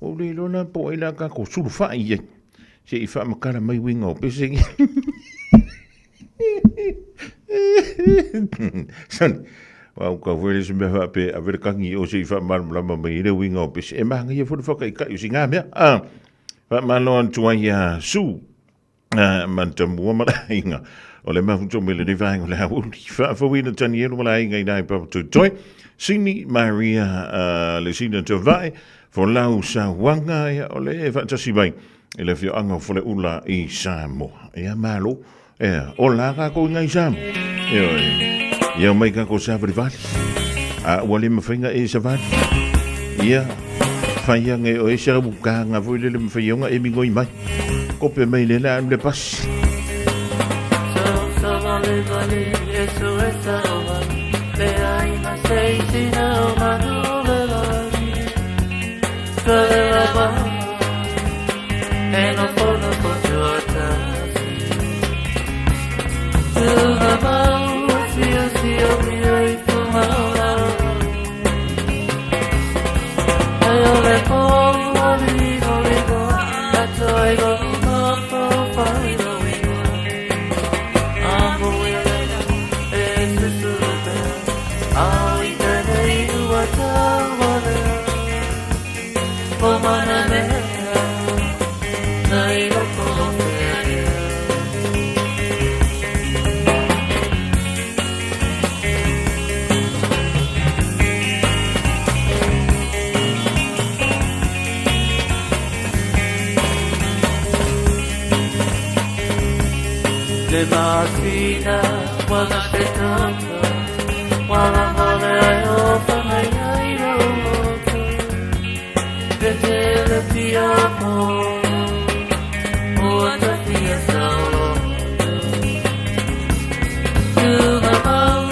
O le lona po e la ka ko suru wha i ei. Se i wha makara mai winga o pese. San, wau ka wele se mea wha pe a vere kangi o se i wha mana mai le winga o pese. E maanga ia furu whaka i ka usi ngā mea. Wha malo an tua ia su. Manta mua mara inga. O le mafuto me le nevainga le Aoauli. Wha wina tani ero mara inga i nai papatu toi. Sini Maria le sina te vai. For lau sa wanga ia o le whatasi mai. E le fio anga fo le ula i Samoa. Ia malo. O la ka ko inga i Samoa. Ia mai ka ko sa privali. Wale mawhainga e sa vali. Ia. Whaia nge o e sa buka nga fo le mawhaionga e mingoi mai. Kope mai le la le pas. Le masina wana te tata wana mole ai o whanai ai roto Te te le pia mo o ata pia sao Tu na mau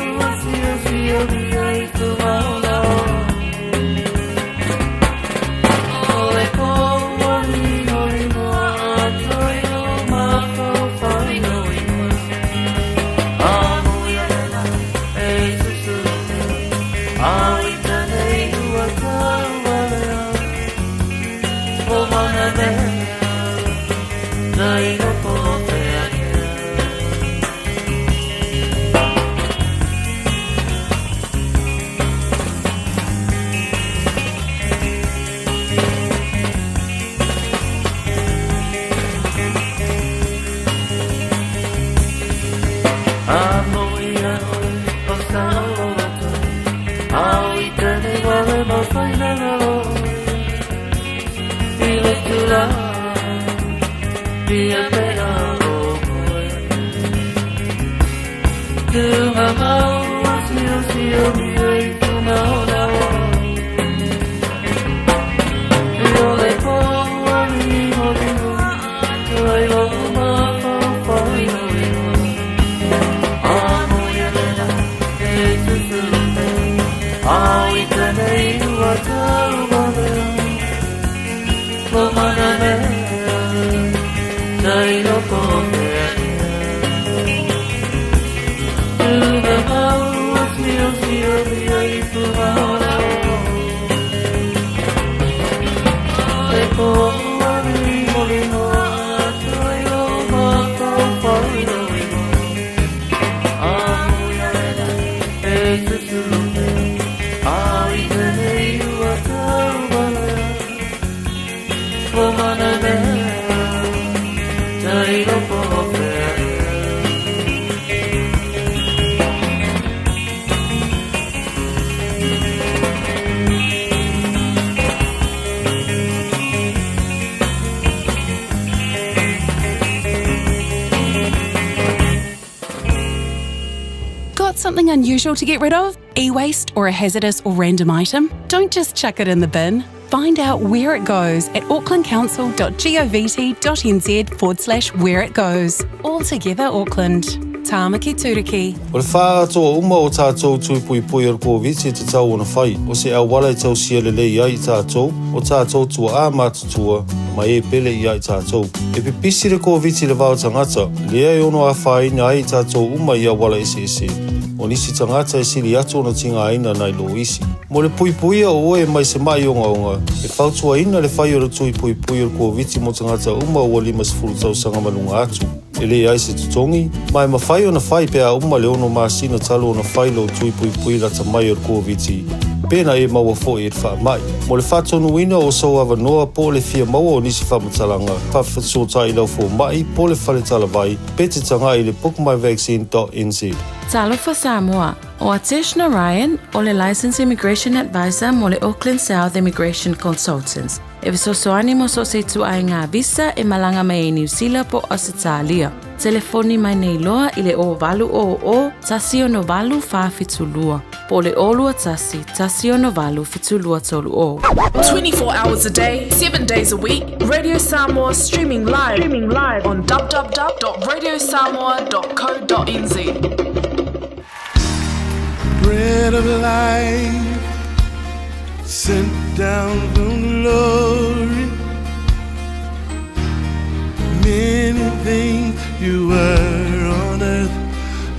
si o mi ai tu mau na O e ko wani mo ato i o mako whai no You something unusual to get rid of? E-waste or a hazardous or random item? Don't just chuck it in the bin. Find out where it goes at aucklandcouncil.govt.nz/where it goes. All together Auckland. Tāmaki Turiki. O le wha atoa uma o tātou tui pui pui ar COVID te tau ona whai. O se Aoauli tau sia le lei ai tātou, o tātou tua a mātutua, mai e pele i ai tātou. E pipisi le COVID le vau tangata, lea e ono a whai na ai tātou uma i Aoauli ese. O nisi tangata e sili atu ona tinga aina nai lo isi. Mo le pui pui o oe mai se mai onga. E whautua ina le whai o le tui pui pui ar COVID mo tangata uma o 5 tau sanga malunga atu. E le ai se tutongi, mai mawhai o na whai pea uma le ono maasina talo o na whai lo tui pui pui lata mai ar COVID. Pena e maua fo e wha mai. Mo le whatonu ina o sau awa noa po le fia maua o nisi whamatalanga. Whawhatsota i lau fo mai po le whale talavai. Pete tanga i le bookmyvaccine.nz. Talofa Samoa, o Ateshna Ryan, o le Licensed Immigration Advisor mo le Auckland South Immigration Consultants. E visosoani mo so se tu ai ngā visa e malanga mai e New Zealand po Australia. Telefoni mai nei loa i le o valu o tasio no valu wha fitulua. Po le olua tasio no valu fitulua tolu o. 24 hours a day, 7 days a week. Radio Samoa streaming live on www.radiosamoa.co.nz. Bread of life sent down from glory. Many things you were on earth,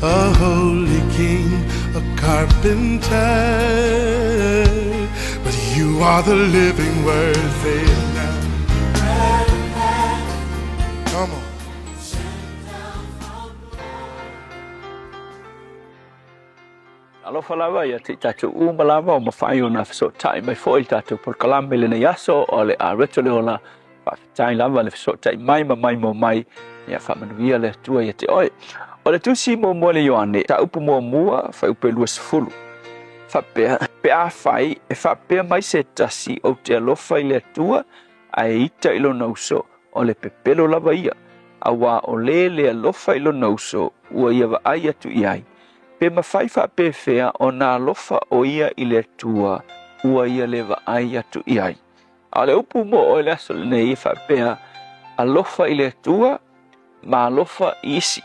a holy king, a carpenter, but you are the living word. Say it now. Come on. Alofa lava ia te tatu uma lava o mawhai o na whasotai mai fo i tatu por kalame le nei aso o le a reto le ola whawhitai lava le whasotai mai mo mai ia whamanuia le tua ia te oi. O le tusi mo mua le Ioane, ta upu mua whai upe lua sifulu. Whapea, pea whai e whapea mai se tasi o te alofa i le tua a e ita ilo nauso o le pepelo lava ia. A wā o le alofa ilo nauso ua ia wa ai atu i ai. Pe mawhaifa pe fea o nā lofa o ia i le tua ua ia lewa ai atu i ai. A le upu mo o le aso le nei whapea a lofa i le tua ma lofa isi.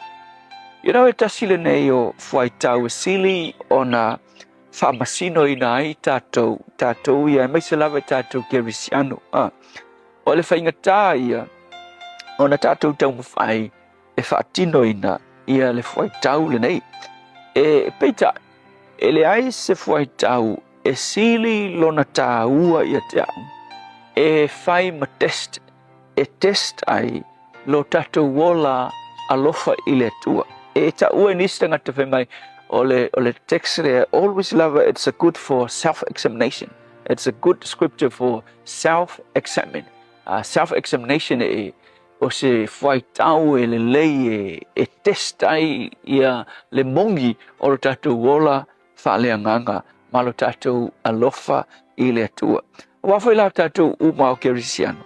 You know, e tasi le nei o whaitau e sili o nā whamasino i nā ai tātou ia, mai se lawa tātou kerisiano. O le whaingatā ia, o nā tātou tau mawhai e whaatino i nā ia le whaitau le nei. E peita, e le ai se whaitau e sili lona tā ua ia te au. E whai ma test, e test ai lo tātou wola alofa i le tua. E ta ua nistanga te whai mai o le text there, always love it, it's a good for self-examination. It's a good scripture for self-examine. Self-examination e o se whaitau e le lei e testai ia le mongi o lo tātou wola whaleanganga ma lo tātou alofa i le atua. Wawhai la tātou uma o kerisiano.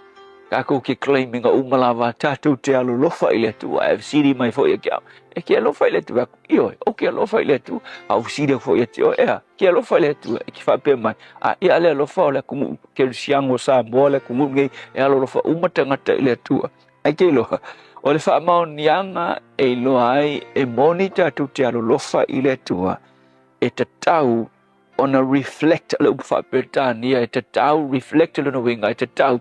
Kako ke claiming a umalawa tātou te alo lofa i le atua. E siri mai fo ia kiao. E ke alofa i le atua. Ioi, o ke alofa i le atua. Au siri fo ia te o ea. Ke alofa i le atua. E ki whape mai. Ia le alofa o le kumu kerisiano Samoa le kumu ngei. E alo lofa umatangata i le atua. Ai ke loha, o le whaamao nianga e loa ai e moni tātou te alo lofa i le tua e te tau ona reflect le upu whaperetania e te tau reflect le no winga e te tau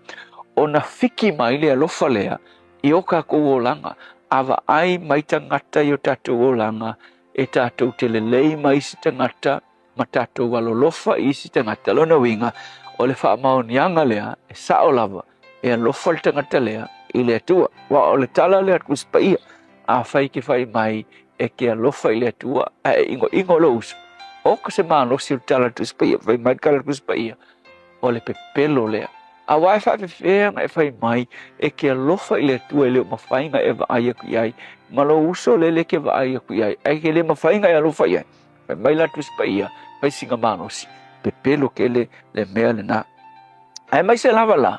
ona whiki mai le alofa lea i oka ko o langa awa ai mai tangata i o tātou o langa e tātou te lelei mai si tangata ma tātou alo lofa i si tangata le no winga o le whaamao nianga lea e sao lava e alofa le tangata lea i le atua. Wa o le tala le atu spaia. A whai ki whai mai e ke alofa i le atua. A e ingo lo usu. O ka se maa losi o tala atu spaia. Whai mai kala atu spaia. O le pepelo lea. A wai whai whewhenga e whai mai e ke alofa i le atua e leo mawhainga e wa ai aku iai. Ma lo uso le le ke wa ai aku iai. E ke le mawhainga e alofa iai. Whai mai la atu spaia. Whai singa maa losi. Pepelo ke le mea le na. A mai se lava la.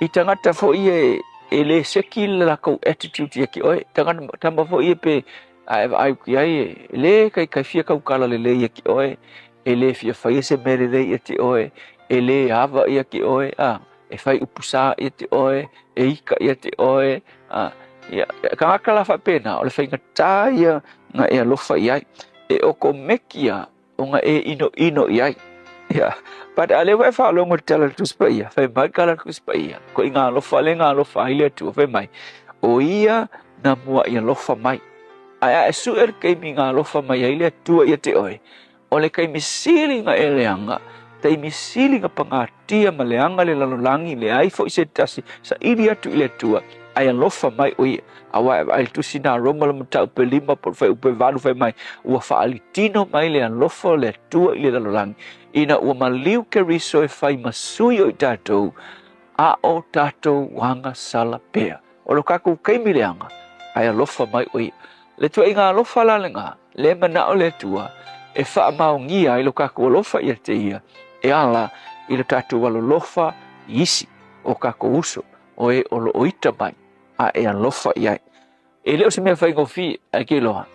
I tangata fo i e le seki la ko attitude ya ki oi tanga tamba fo ie pe ai ki ai le kai fia kau kala le ia ki oe e le fia fai se mere le ia te oe e le ava ia ki oe e fai upusa ia te oe e ika ia te oe ia ka kala fa pena o le fai ngata ia nga e alofa ia e o ko mekia o nga e ino ia ia but ale wa fa lo mo tala tu spa ia fai mai kala tu spa ia ko inga alofa ile tu fai mai o ia na mua ia lofa mai ai su kai mi nga lofa mai ile tu ia te oe o le kai misili nga eleanga te misili nga pangatia maleanga le lalolangi le ai fo se tasi sa ili atu ile tua ai lofa mai o ia awa ai tu sina roma le mata pe lima por fai pe valu fai mai ua fa alitino mai le lofa le tua ile lalolangi ina ua maliu ke riso e fai masui o tatou a o tatou wanga sala pea o lo kaku kai mileanga ai lofa mai o ia le tua inga lofa la lenga le mana o le tua e fa maungi ai lo kaku lofa ia te ia e ala i le tatou walo lofa isi o kaku uso o e o lo oita mai a e lofa ia e leo se mea fai ngofi ai ke loa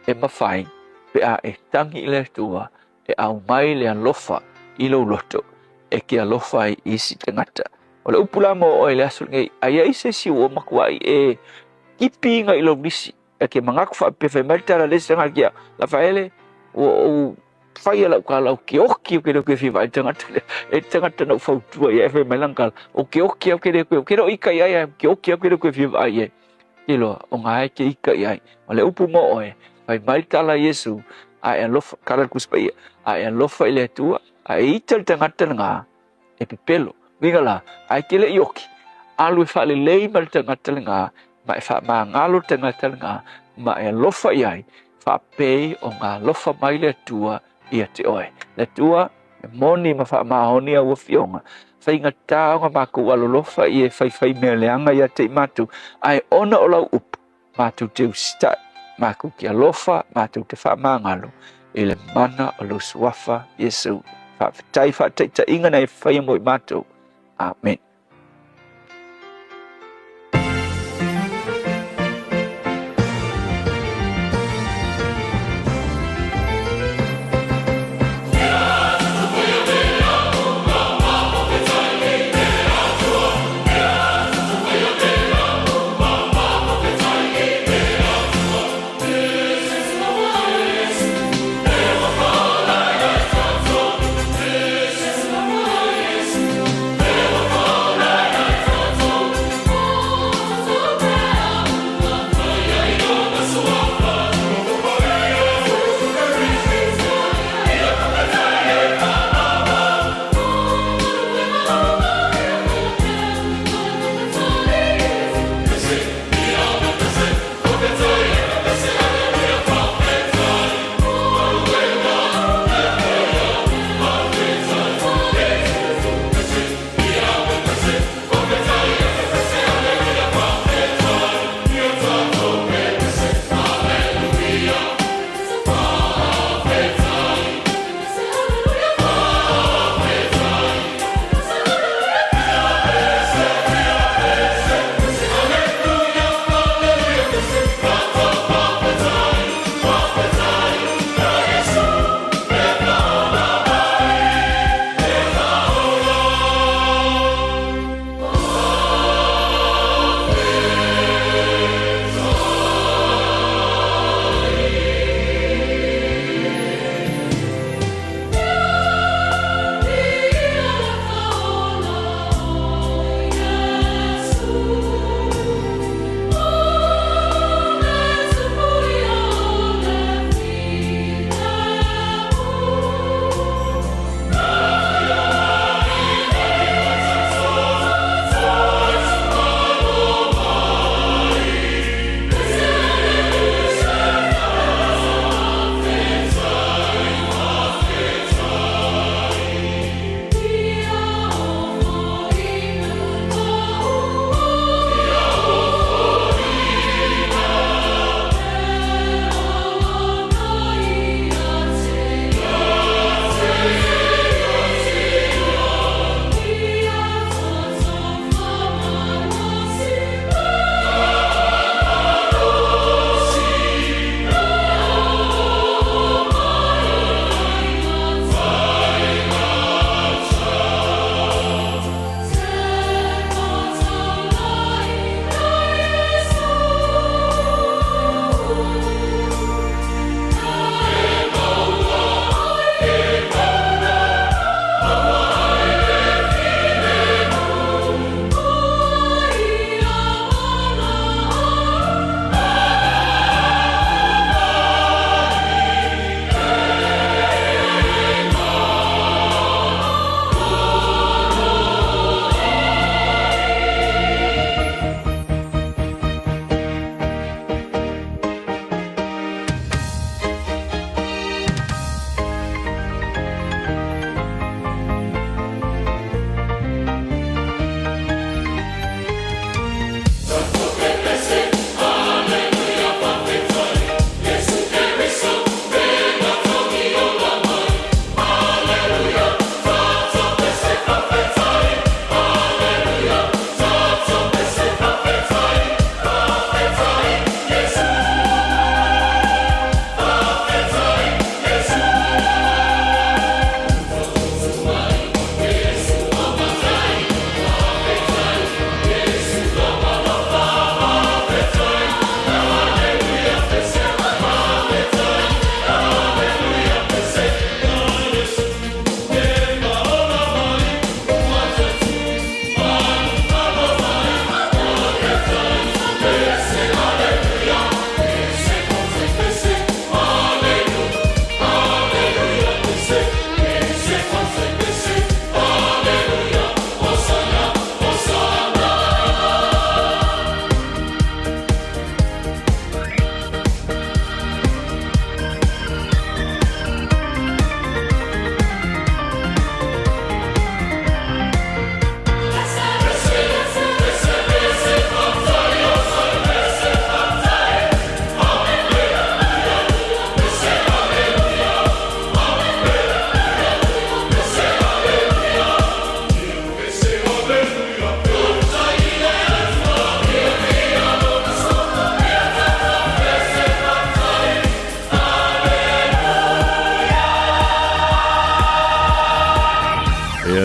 e mawhai pe a e tangi i le tua e au mai le lofa i lo loto e ke lofa ai isi te ngata o le upula mo o le asul ngai ai ai se si o makuai e kipi nga i lo nisi e ke mangaku fa pe fai maltara le sanga kia la faele o fai ala ka la ke oki ke ke fi vai tangata no fau tua e fai malangkal o ke oki ke ro ika ia ke oki ke fi vai e ilo o ngai ke ika ia o le upu mo o e fai maltala Yesu ai lofa kala kuspai ai lofa ile tua ai ital tangata nga e pipelo wingala ai ke le yoki alu fa le lei mal tangata nga ma fa ma ngalo tangata nga ma e lofa iai fa pe o nga lofa mai le tua ia te oe le tua moni ma fa ma honia o fionga fai ngata nga ma ku alo lofa ia fai me leanga ia te matu ai ona o lau up matu te sta ma ku ki lofa matu te fa ma ngalo ele mana o lo suafa Yesu fa tai inga nei fai mo matu amen. Oh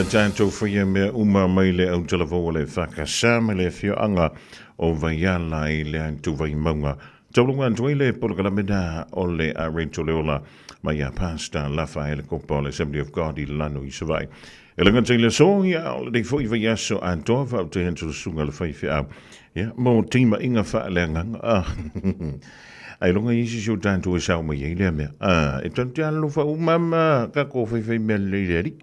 tātou whaia mea uma mai le au telefo le whakasama le whioanga o vaiala i le antu vai maunga. Taulunga antu le polakalamena o le a Rachel Leola mai a pasta lafa e le kopa o le Assembly of God I lano I savai. E langa te le so ia o le dei fo I vai aso antoa whau te hentu sunga le whai whia. Ia, mō tima inga wha le nganga. Ai longa isi siu tātou e sao mai e le mea. E tanti alo wha umama ka ko whai mea le leri.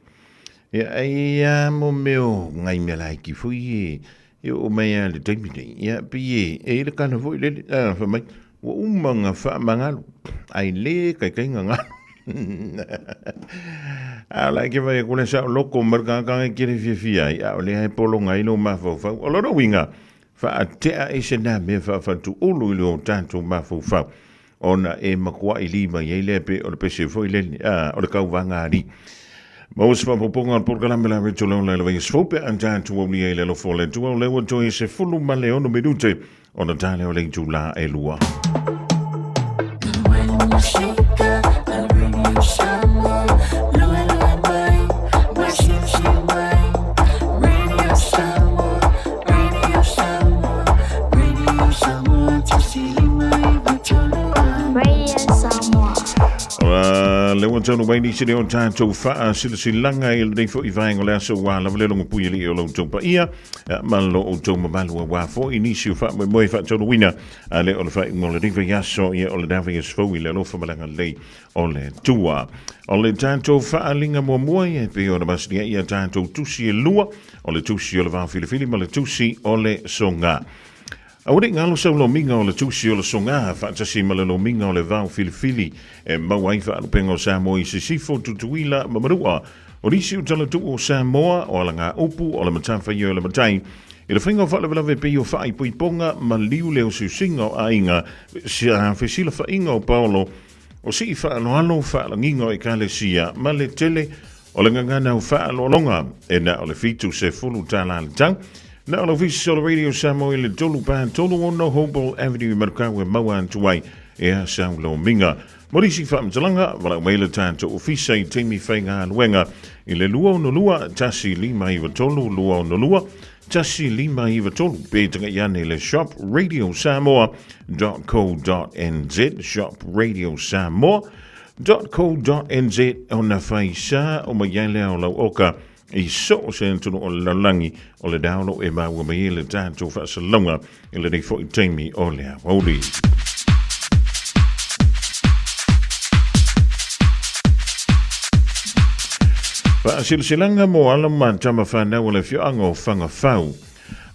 Ia ai mo meo ngai mea lai ki fui e o mea le taimine. Ia pi e le kana fui le whamai. Wa umanga wha mangalu. Ai le kai ngangalo. A lai ke vai kone sa loko markanga kere fia ia o le hai polo ngai no mafau. O loro winga. Fa atea e se na me fa tu ulu I o tanto mafau. Ona e makua I lima I lepe o le pese foi le o le kau vanga ri. Maus fa poponga por kalamela Rachel Leola le vai swope an tanto Aoauli e le lo fole tu o le o toi se fulu male ono minute ona tale o le tula e lua. Le wan tonu mai ni se on tātou wha silanga I le fo I vaenga le aso wā lava le longa pui li o lau tau pa ia malo o tau mabalu a wā fo I nisi o wha moe wha tonu wina le o le wha ingo le riva yaso ia o le dawa yasfo I le lofa malanga lei o le tua o le tātou wha linga mua mua e pe o le masnia ia tātou tusi e lua o le tusi o le wā filifili ma le tusi o le songa. Aure ngalo sa lo minga o le tusi o le songa fa tasi ma le lo minga o le vau filifili e mawai fa lo pengo Samoa I sifo tutuila mamarua o risi o tala tu o Samoa o la ngā upu o le matafa I o le matai I le whainga wha lewelawe pe o wha I puiponga ma liu leo susinga o ainga si a whesila wha inga o Paolo o si I wha alo wha langinga o I kalesia ma le tele o le ngangana o wha alo longa e na o le fitu se fulu tala le tau. Na o visi o Radio Samoa I le tolu pan tolu o no Hopewell Avenue Markawe maua antuai e a sao lo minga. Morisi whamtalanga, wala maila tātou o fisa I teimi whainga aluenga I le lua o no lua, tasi lima iwa tolu, lua o no lua, tasi lima iwa tolu, pētanga iane le shop radiosamoa.co.nz, shop radiosamoa.co.nz, o na whaisa o maiale o lau oka, I so se tunu o lalangi o le daulo e maua mai le tātou whaasalonga I le nei fo I teimi o le Aoauli. Whaasilsilanga mo alama tama whanau le whioanga o whangawhau.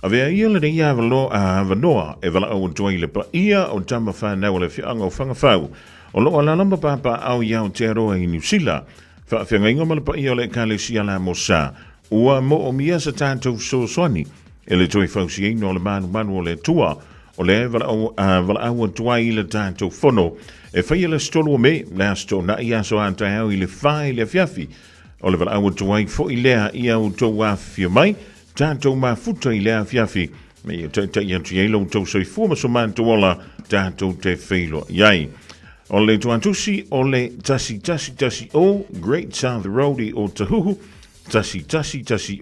A vea ia le nei avalo a avanoa e wala au toi le pa ia o tama whanau le whioanga o whangawhau. O lo alalama papa au iau te aroa I New Zealand. Whawhianga inga malapa I o le kalesia la mo sa. Ua mo o mia sa tātou so swani. E le toi whausi eino o le manu o le tua. O le wala au tuai I le tātou whono. E whai le stolo o me, le asto na I aso antai au I le whai le fiafi. O le wala au tuai fo I lea I au tau wafia mai. Tātou ma futa I lea fiafi. Me I tai atu eilo tau soi fuama so mantu ola tātou te wheilo iai. O le tuantusi o le tasi o Great South Roadie o Tahuhu. Tasi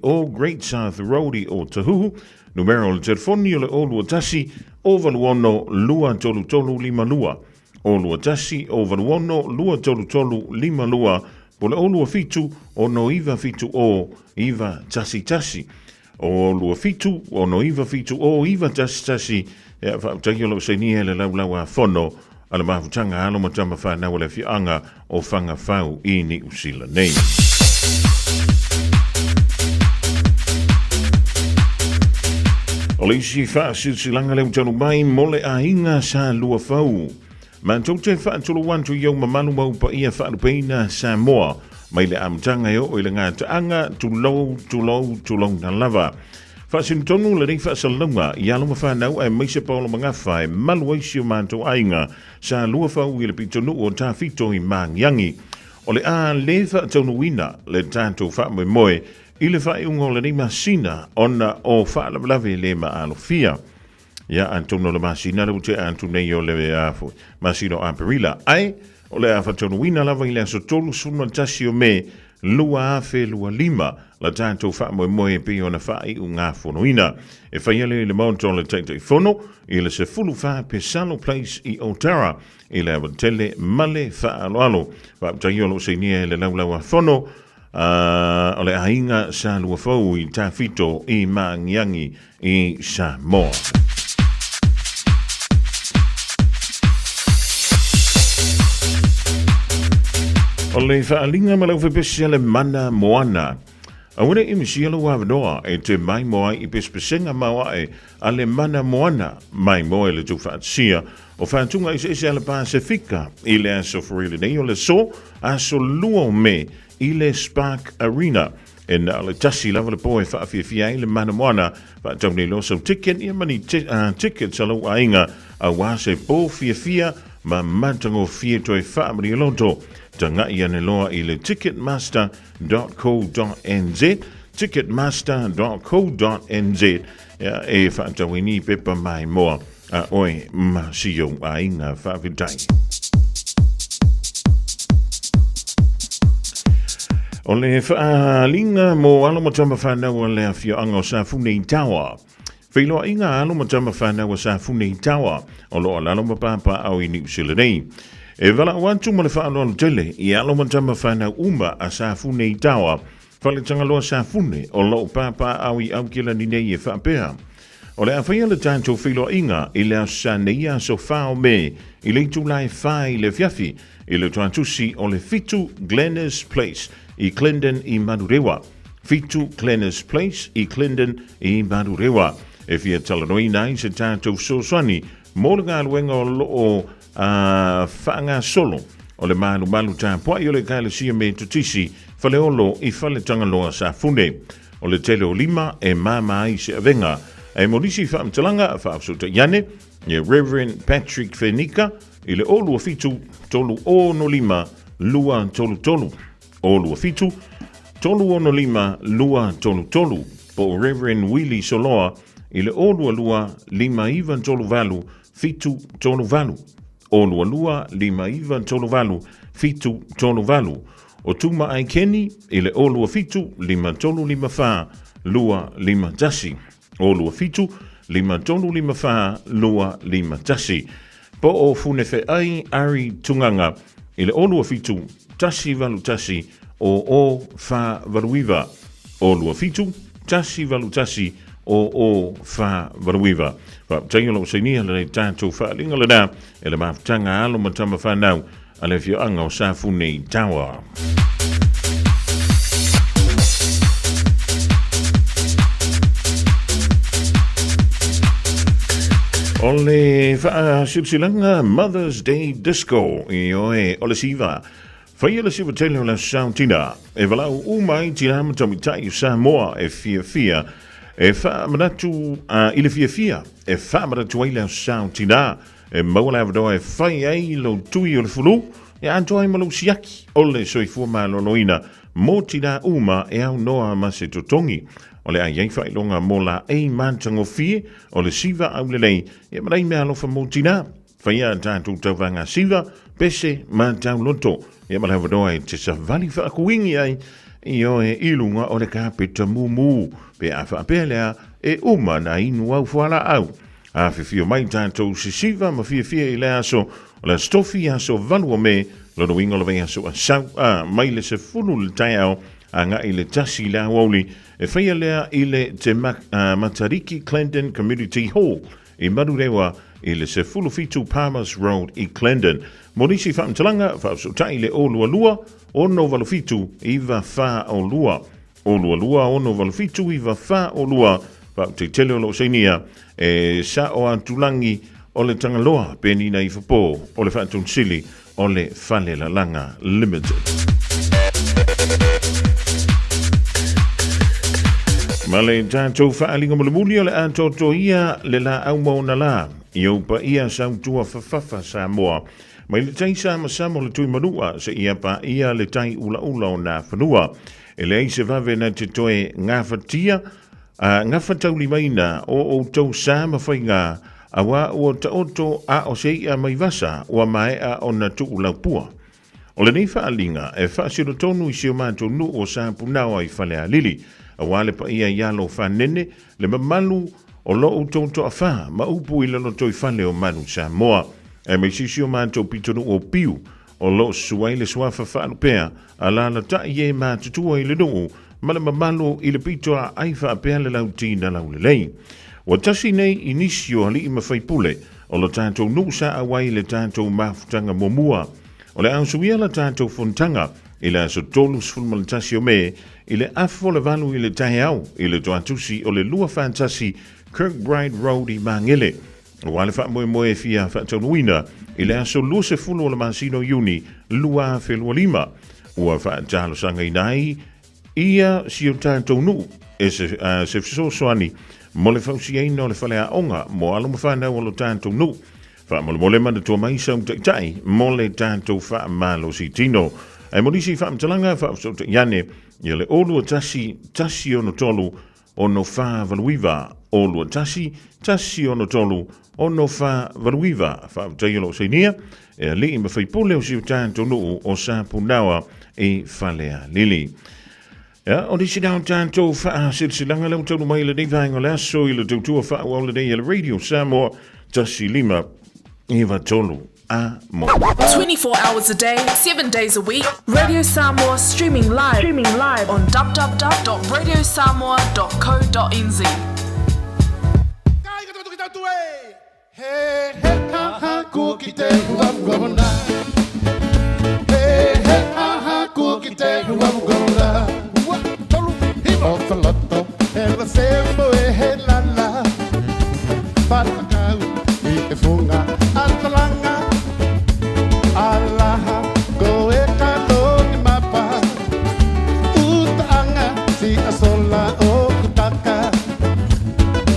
o Great South Roadie o Tahuhu. Numero le telefoni o le olua tasi o valuono lua tolu lima lua. Olua tasi o valuono lua tolu lima lua. Po le olua fitu o no iva fitu o iva tasi. O lua fitu o no iva fitu o iva tasi. E whautaki o lo se ni ele laulaua fono. Ala mafutanga alo matama whanau le whianga o whangawhau I ni usila nei. O le isi whaasilsilanga leo tanu mai mole a inga sa lua whau. Mantou te whaatulu wantu iau mamalu mau pa ia whaarupeina Samoa. Mai le amtanga o I le ngā taanga tulou na lava. Whaasin tonu le rei whaasalunga I aluma whanau e meise paulo mangawha e maluaisi o mantou ainga sa lua whau I le pitonu o tā fito I mangiangi. O le a le whaatonu wina le tātou whaamoe moe I le whaeunga le rei masina ona o whaalawalawe le maalofia. Ia antono le masina le ute antunei o le afo. Masino a perila ai o le a whaatonu wina lava I le aso tolu suna tasi o me lua fe lua lima la tātou wha moe moe pe o na wha i u ngā whonoina. E whaiale le maunton le teitei whono i le se fulu wha pe Salo Place i Otara i le awa tele male wha alo. Wa tai olo se nia le laulaua whono o le ainga sa lua fau i tā fito i maangiangi i Samoa. O le whaalinga malau whepesi le mana moana. A wene i misialo wawanoa e te mai moa i pespesenga maua e a le mana moana mai moa le tu whaatsia o whaatunga i se ale Pasifika i le aso wharile nei o le so aso lua me i le Spark Arena. E na le tasi lava le poe whaafia i le mana moana whaatau nei lo so ticket i mani tickets alo ainga a wase po fia ma matango fia toi whaamari loto. Tanga ia ne loa i le ticketmaster.co.nz ticketmaster.co.nz e whaatawini pepa mai moa a oe ma siyo a inga whaavitai. O le whaalinga mo alomatama whanau le a whioanga o sa funei tawa. Whailoa inga alomatama whanau o sa funei tawa o loa lalomapapa au i New Zealand. E wala wantu ma le whaaloa tele i alomatama whanau uma a sa funei tawa. Whale tangaloa sa fune o lo papa au i aukila ni nei e whaapea. O le awhia le tātou whailoa inga i le sa neia so whao me i le tūlai whai le fiafi i le tuatusi o le Fitu Glennis Place i Clendon i Manurewa. Fitu Glennis Place i Clendon i Manurewa. E fia talanoi nai se tātou soswani mo le ngā luenga o loo whaanga solo o le malu tā pua i o le kaile sia me tutisi whale olo i whale tangaloa sa fune. O le tele o lima e mama i se avenga. E morisi whaamtalanga a whaafsota iane e Reverend Patrick Fenika i le olu a fitu tolu o no lima lua tolu tolu. Olu a fitu tolu o no lima lua tolu tolu. Po Reverend Willie Soloa i le olu a lua lima ivan tolu valu fitu tolu valu. Olu a lua lima ivan tolu valu fitu tolu valu. O tuma ai keni i le olu a fitu lima tolu lima wha lua lima tasi. Olu a fitu lima tolu lima wha lua lima tasi. Po o funefe ai ari tunganga i le olu a fitu tasi valu tasi o wha varuiva. Olu a fitu tasi valu tasi o wha varuiva. Wa tangelo seinia le tātou wha linga le nā e le maftanga alo matama whanau a le whioanga o sa funei tawa. O le wha silsilanga Mother's Day Disco i oe o le siva. Whai le siva tele o la sauntina e walau umai tina matamitai o Samoa e fia e wha manatu i le fia e wha manatu ai la sauntina e maula avado e whai ai lo tui o le fulu e anto ai malu siaki o le soifua maloloina mo tina uma e au noa ma se totongi. O le ai whai longa mo la ei mantango fie o le siva au le lei e marai mea lofa mo tina. Whai a tātou tauwanga siva pese mantau loto e marai avado e te sa vali wha kuingi ai i oe ilunga o le kāpeta mumu pe a whaapelea e uma na inu au whala au. A whiwhio mai tātou se siva ma whiwhia i le aso o la stofi aso valua me lono ingo le vei aso a sau a mai le se funu le tai au a nga i le tasi le Aoauli e whaia lea i le te Matariki Clendon Community Hall i Manurewa i le se fulu fitu Palmers Road i Clendon. Morisi whaamtalanga whaafsotai le o lua lua o no valufitu i va wha o lua. O lua lua o no valufitu i va wha o lua. Te tele o lo seinia e sa o antulangi o le tangaloa penina i whapo o le whaatun sili o le Whale Langa Limited. Ma le tātou whaalinga mulimuli o le atoto ia le la aumau na la i upa ia sautua whawhawha Samoa. Mai le tai sa masamo le tui manua se ia pa ia le tai ula o na whanua. E le eise vave na te toe ngawhatia ngā whatauli maina o tau sā mawhai ngā awa o ta oto a o sei a mai vasa o mai a o na tuu laupua. O le nei whaalinga e whaasiro tonu I sio mātou nu o Sapunawa I whalea lili. A wale pa ia ialo whanene le mamalu o lo utonto a wha ma upu I lalo toi whale o manu Samoa. E me sisio mātou pitonu o piu o lo suai le swafa whanupea a lala ta ie mātutua I le nuu ma le mamalu I le pitoa ai whaapea le lautina lau le lei. Wa tasi nei inisio hali I mawhaipule o lo tātou nuu sa awai le tātou mafutanga momua. O le ansuia la tātou fontanga I le aso tolu sfulmaltasi o me I le afo le valu I le tahe au I le toatusi o le lua fantasi Kirkbride Road I Mangele. O wale wha moe fia whaataunuina I le aso lua se fulu o le masino Iuni lua whelua lima. Ua whaatalo sanga I nai ia si o tātou nu e se fisosoani mo le fausiaina o le whalea onga mo alo mawhanau o lo tātou nu. Wha mole mana tua mai sa tai mo le tātou wha malo si tino. Ai monisi wha mtalanga wha so iane ia le olua tasi ono tolu ono wha valuiva. Olua tasi ono tolu ono wha valuiva. Wha mtaiolo se nia e li ima whaipule o si o tātou nu o Sapunawa e whalea lili. Ja, o disi nao tātou wha silsilanga lau taunu mai le nei vaenga le aso I le tautua wha Aoauli nei le Radio Samoa tasi lima Eva tolu a mo. 24 hours a day, 7 days a week. Radio Samoa streaming live on www.radiosamoa.co.nz. Hey, hey, ha, ha, cookie day, who I'm gonna. Hey, hey, ha, ha, cookie day, who I'm gonna. Off a lotto, and the same boy, hey, la la. Patacau, e funga, atalanga. Allah, go e calo ni mapa. Utanga, si asola o kutaka.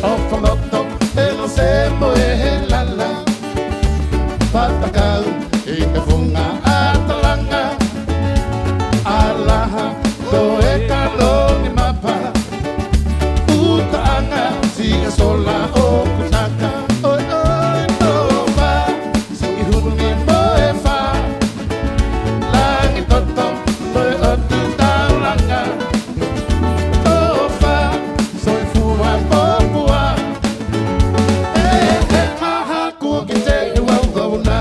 Off a lotto, and the same boy, hey, la la. Patacau, e funga, atalanga. Allah, go e calo ni mapa. Utanga, si asola o kutaka. Oi, oi, tova, si huni moe fa. Langi toto, moe otu taulanga. Tova, soi fua popua. Eh, eh, ha, ha, kukite, wau gauna.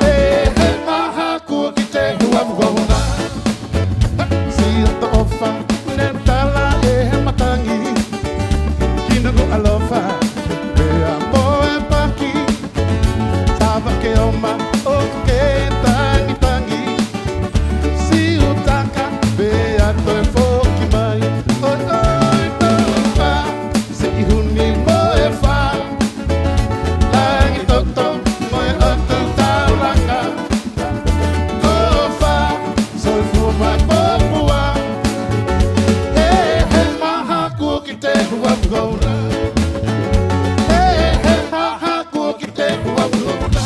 Eh, eh, ha, ha, kukite, wau gauna. Si oto ofa, nentala e matangi. Kinago alofa, e amoe paki. Tava ke oma, o ke tangi tangi. Si utaka, be ato e foki mai. Oi, oi, tofa, si huni moe fa. Langi toto, moe otu taulanga. Tofa, soi fuma popua. Hey, hey, ha, ha, kukite, wam gona. Hey, hey, ha, ha, kukite, wam gona.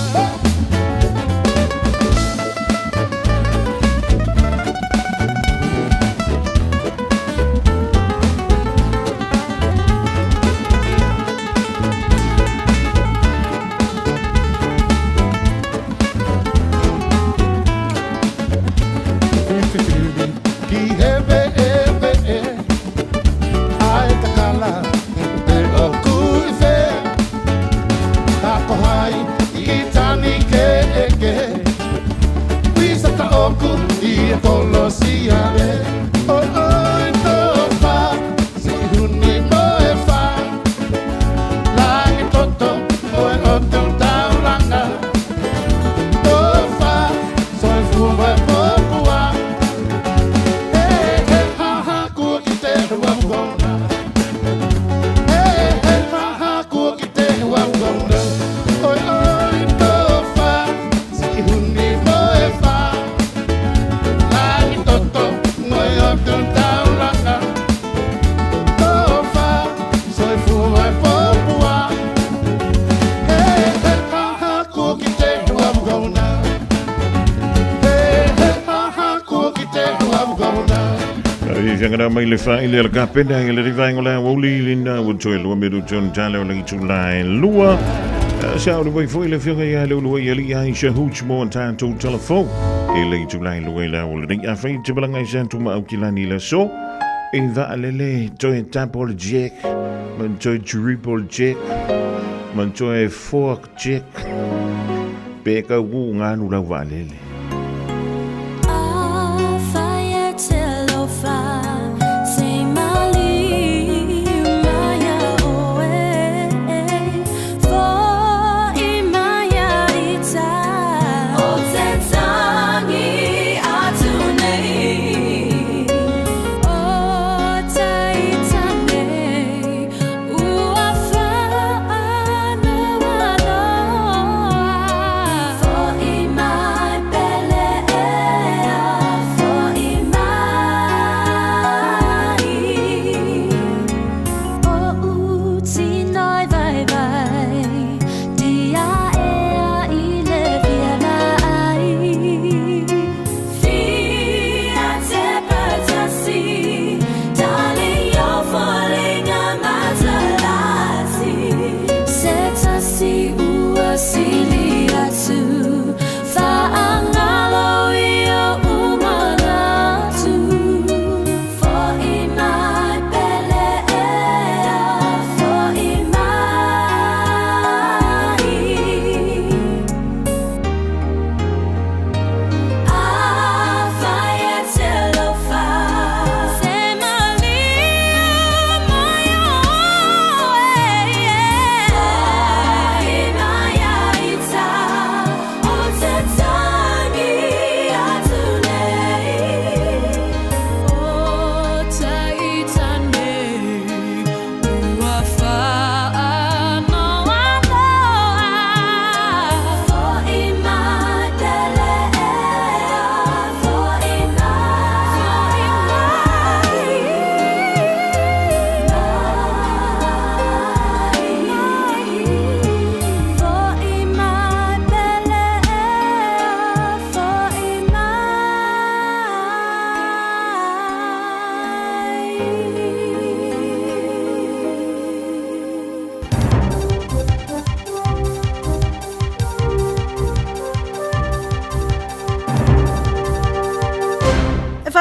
Ki hebe, hebe, ai takala, te oku ife. Tako hai, I tani ke eke. Pisa ta oku, I e kolo siale. Oi, oi, tofa, si huni moe fa. Langi toto, moe otu taulanga. Tofa, soi fuma popua. Hey, hey, ha, ha, kukite, wam gona. Hey, hey, ha, ha, kukite, wam gona. Oi, oi, tofa, si huni moe fa. Langi toto, moe otu taulanga. Tofa, soi fuma popua. Hey, hey, ha, ha, kukite, wam gona. Hey, hey, ha, ha, kukite, wam gona. Ai fangana mai le wha ile ka pena ile rivaingo la Aoauli lina o toi lua meru John Tale o langi tu lai lua Sa le way foi le fianga ya lo lo ya li ai se huts mo tanto telefon. Ele tu lai lo la o le ya frei te belanga santo ma ki la ni la so. E va alele to en temple jack. Man to triple jack. Man to e fork jack. Peka wu nga nu la va lele.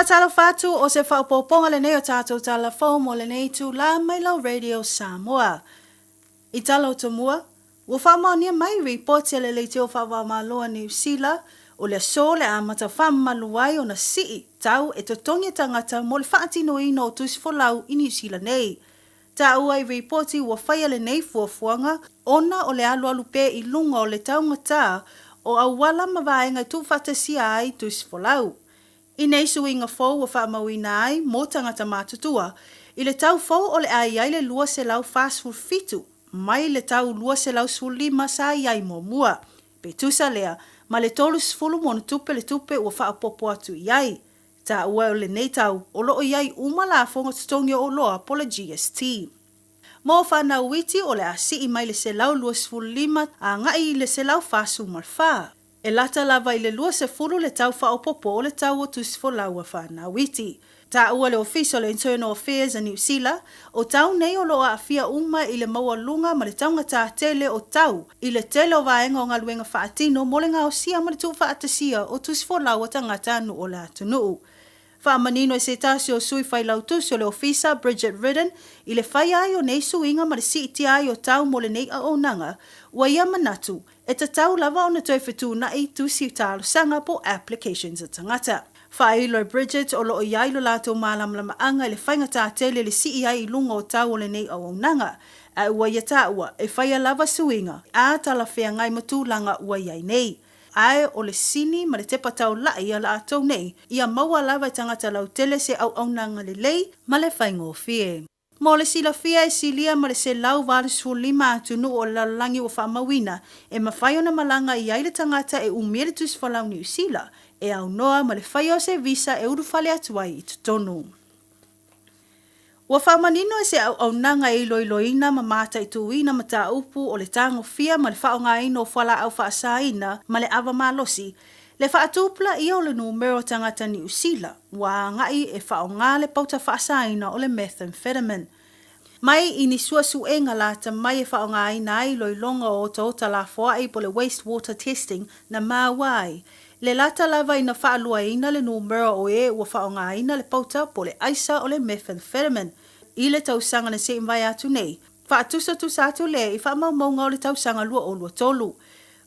Talo fatu o se whaupoponga le nei o tātou tala whau mo le nei tu la mai lau Radio Samoa. I talo to mua, ua whamaunia mai report le le te o whawamaloa New Zealand o le so le amata whamaluai o na sii tau e to tongi tangata mo le whaatino ino o tusi folau i New Zealand nei. Ta ua i reporti ua whaia le nei fuafuanga ona o le alu alu pe i lunga o le taunga tā o awala mawaenga tu whatasia ai tusi folau. I nei suinga fau wa whaamawina ai mō tangata mātutua, i le tau fau o le ai le lua se lau fast food fitu, mai le tau lua se lau sulima sa ai mo mua. Pe tusa lea, ma le tolu sfulu mo na tupe le tupe wa whaapopo atu iai. Ta ua o le nei tau, o loo iai umala fonga tutongi o loa po le GST. Mō whana witi o le asi i mai le se lau lua sfulu lima a ngai le se lau fasu malwha. E lata lava i le lua se fulu le tau whaopopo o le tau o tusifo laua whana witi. Ta ua le official le Internal Affairs a New Zealand, o tau nei o loa a fia uma i le maua lunga ma le taunga tā tele o tau, i le tele o vaenga o ngaluenga whaatino mo le ngā o sia ma le tu whaatasia o tusifo laua tangata anu o le atunuu. Whaamanino e se tasi o sui whai lautus o le ofisa Bridget Ridden, i le whai ai o nei suinga ma le siiti ai o tau mo le nei a o nanga, ua ia manatu, e ta tau lava o na toi whetu na i tusi talo sanga po applications a tangata. Whailo e Bridget o lo o iailo lato malamlama anga i le whainga tā tele le sii ai i lunga o tau o le nei a o nanga, a ua ia tā ua e whaia lava suinga, a tala whea ngai matulanga ua iai nei. Ai o le sini ma le tepa tau lai a la atou nei, ia maua lava tangata lau tele se au nanga le lei ma le whaingo fie. Mo le sila fia e silia ma le se lau valusu lima atunu o lalangi o whamawina, e mawhaio na malanga i aile tangata e umere tus whalau New Zealand, e au noa ma le whaio se visa e urufale atuai i tutonu. Ua whamanino e se au nanga e loiloina ma mata i tuina ma tā upu o le tango fia ma le whaonga ino o whala au whaasaina ma le awa malosi, le whaatupla ia o le numero tangata New Zealand, wa ngai e whaonga le pauta whaasaina o le methamphetamine. Mai ini suasuenga la ta mai e whaonga ai nai loi longa o ta la foa po le wastewater testing na mawai. Le lata lava ina whaalua ina le numera o ua whaonga ina le pauta po le aisa o le methamphetamine. I le tausanga na se invai atu nei. Whaatusa atu le i whaamaumaunga o le tausanga lua o lua tolu.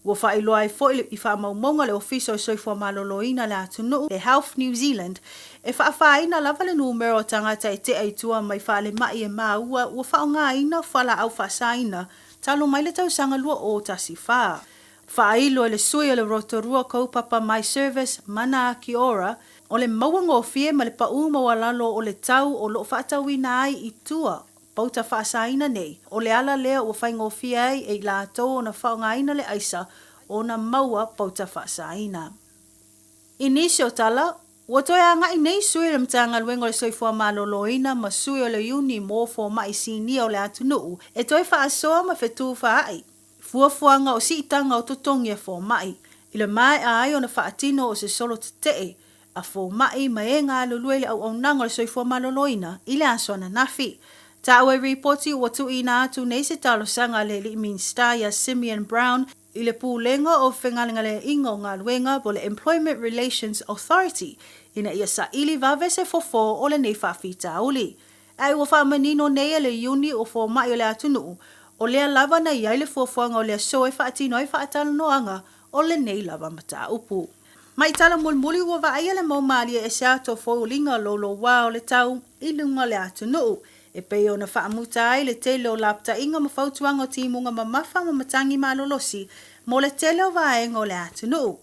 Ua whaeloa ai fo i whaamaumaunga le ofiso o soifua maloloina le atunu le Health New Zealand. E whaafaina lava le numero o tangata e te aitua mai whaale mai e maua ua whaonga ina whala au whaasaina talo mai le tausanga lua o tasi whaa. Whaeilo e le sui o le rotorua kaupapa My Service mana ki ora o le mauango fie ma le pauma walalo o le tau o lo whaatawina ai i tua. Pauta whaasaina nei, o le ala lea ua whaingofia ai e la tau o na whaongaina le aisa o na maua pauta whaasaina. Inisi o tala, ua toi anga i nei sui le mtanga luengo le soifua maloloina ma sui o le uni mōfo mai sini o le atunuu, e toi whaasoa ma whetu whaai. Fuafuanga o si itanga o totongi e fō mai, i le mai ai o na whaatino o se solo te a fō mai ma e ngā lulue le au nanga le soifua maloloina, i le aso na nafi. Ta awe reporti watu ina atu nei se talo sanga le Minster ya Simeon Brown i le pūlenga o whengalinga le ingo ngā luenga po le Employment Relations Authority ina ia sa ili vave se fofo o le nei whawhita Aouli. Ai ua whamanino nei le uni o fō mai o le atunu o lea lava na iai le fuafuanga o lea soe whaatino i whaatala noanga o le nei lava mata upu. Mai tala mulmuli ua vaia le maumalia e se ato fōlinga lolo wā o le tau i lunga le atunu. E pei o na whaamuta ai le tele o lapta inga mawhautuanga o timunga mamafa ma matangi malolosi mo le tele o vaenga o le atunu.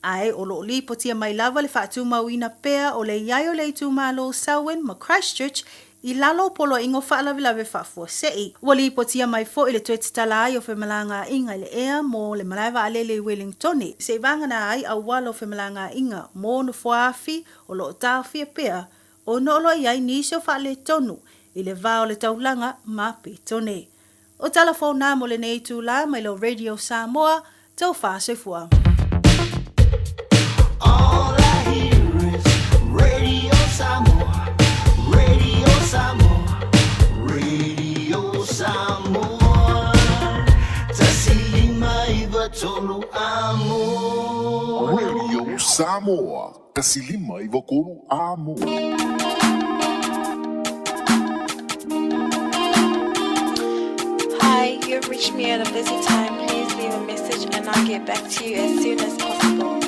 Ai o lo li potia mai lava le whaatuma uina pea o le iai o le itu malo Selwyn ma Christchurch i lalo polo ingo whaalavilave whaafua sei. Ua li potia mai fo i le tuetitala ai o whemalanga inga le ea mo le malaiva alele i Wellingtoni. Se vangana ai a wala o whemalanga inga mo no fuafi o lo tawhia pea o no lo iai nisi o whaale tonu. I le vao le taulanga ma pitone. O telefona mo le nei tu la mai lo Radio Samoa tau whaasefua. All I hear is Radio Samoa, Radio Samoa, Radio Samoa. Tasilima iwa tolu amo. Radio Samoa, tasilima iwa tolu amo. Hi, you've reached me at a busy time. Please leave a message and I'll get back to you as soon as possible.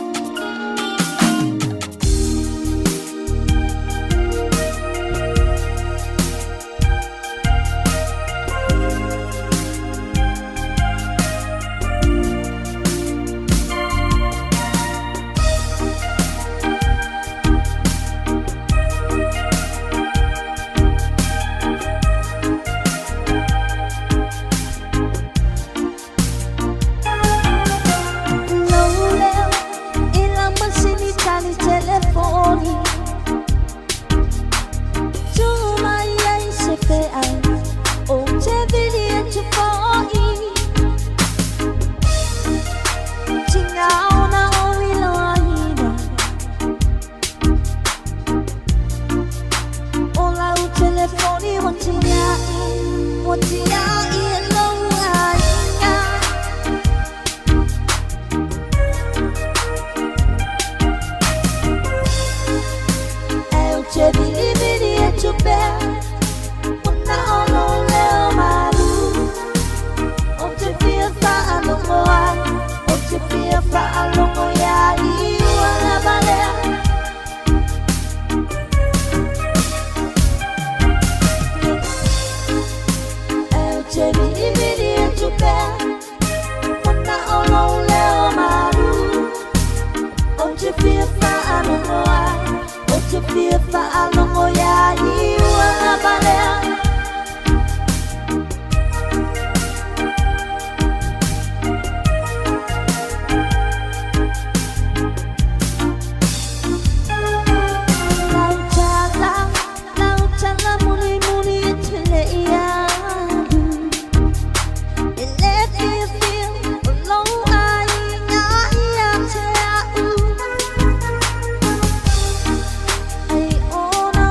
Ona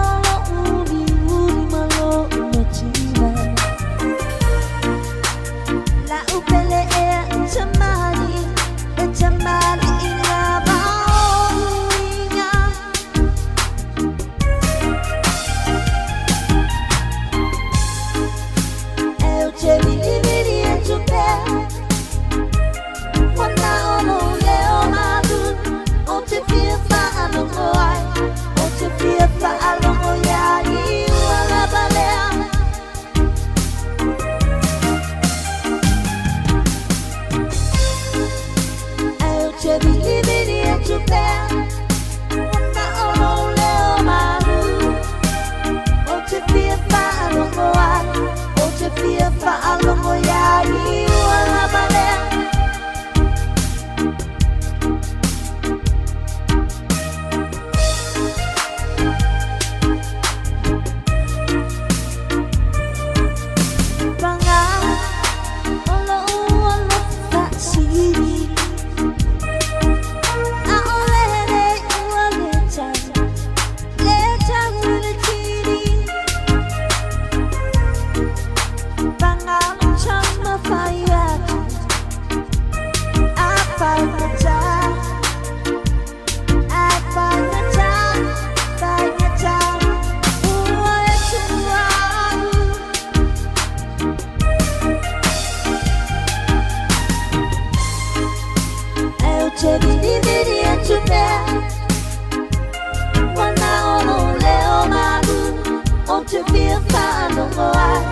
longo ai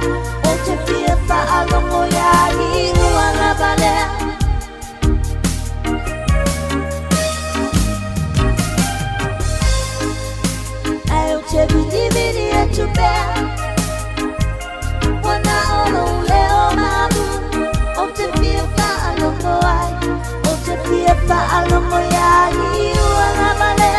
o te fia fa longo ya I uanga bale ai o te bili e tu be wana ono leo malu o te fia fa longo ai o te fia fa longo ya I uanga bale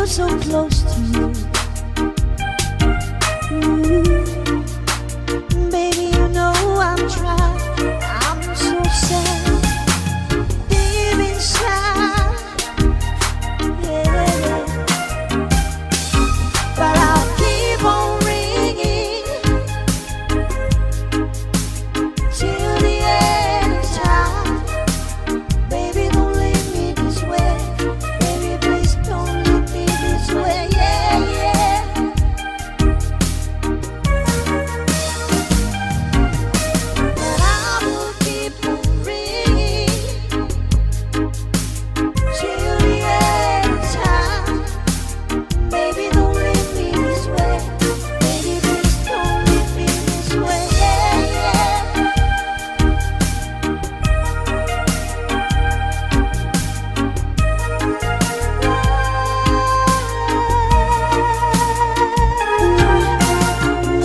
so close to you. Baby, you know I'm trying. I'm so sad, deep inside. Yeah, but I'll keep on ringing till the end of time. Baby, don't leave me this way. Baby, please don't leave me this way. Yeah, yeah. But I will keep on ringing till the end of time. Baby, don't leave me this way. Baby, please don't leave me this way. Yeah, yeah.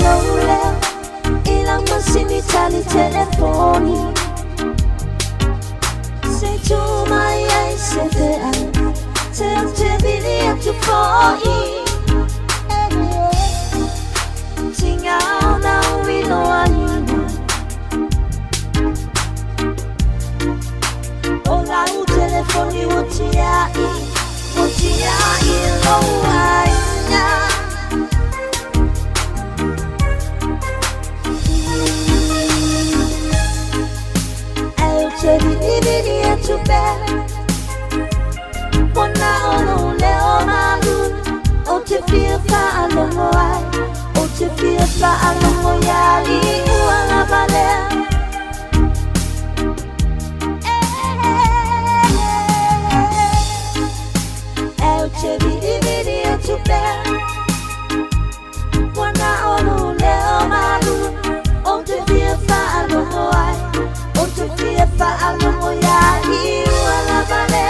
Lola, ilang masinitali telefoni. Say to my eyes, say that tell te bilia tu foi. Tingao na wilo anina. Ola u telefoni wotiai lo aina. Eu te vidi e tu bel. Wana ono leo malu. O te fia fa alongo ai. O te fia fa alongo yali. Uanga bale. Eu te vidi e tu bel. Wana ono leo malu. O te fia fa alongo ai. O te fia fa alongo yali. Uanga bale.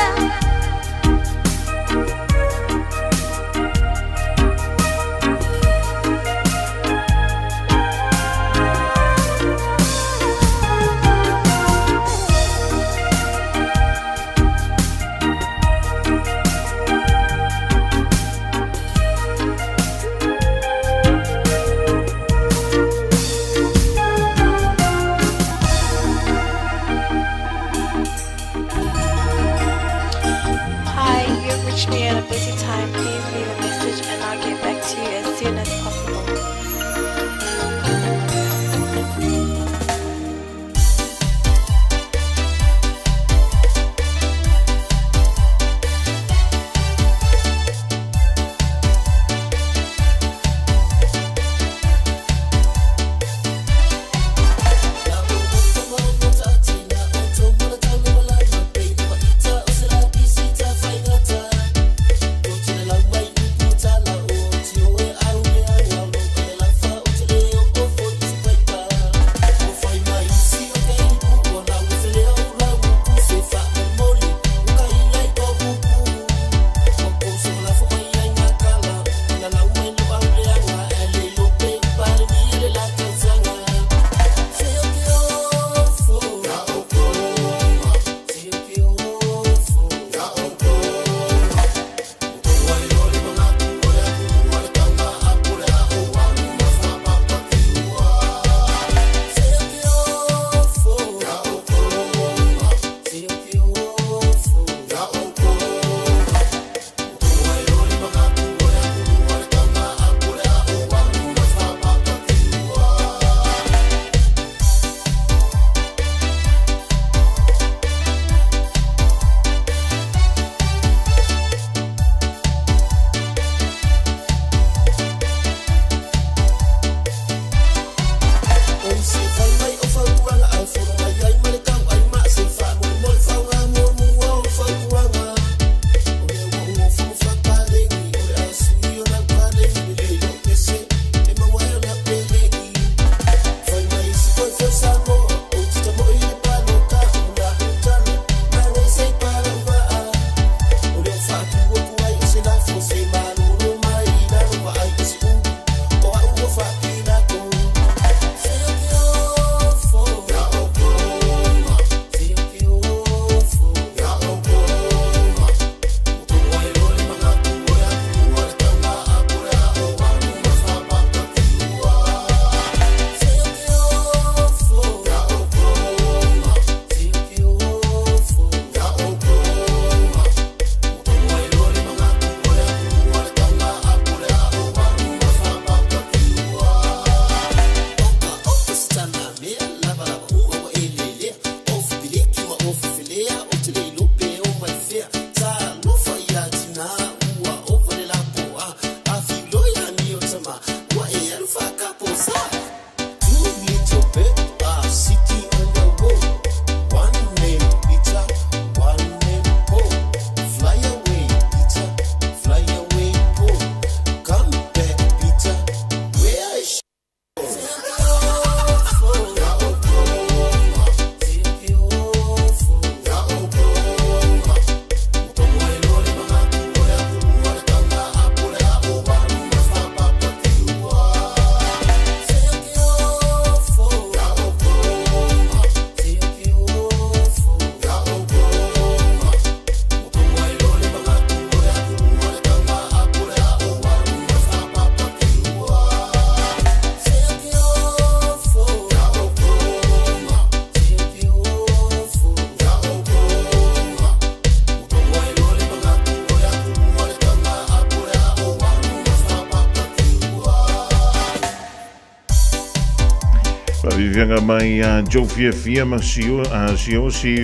venga mai Joe Fia ma si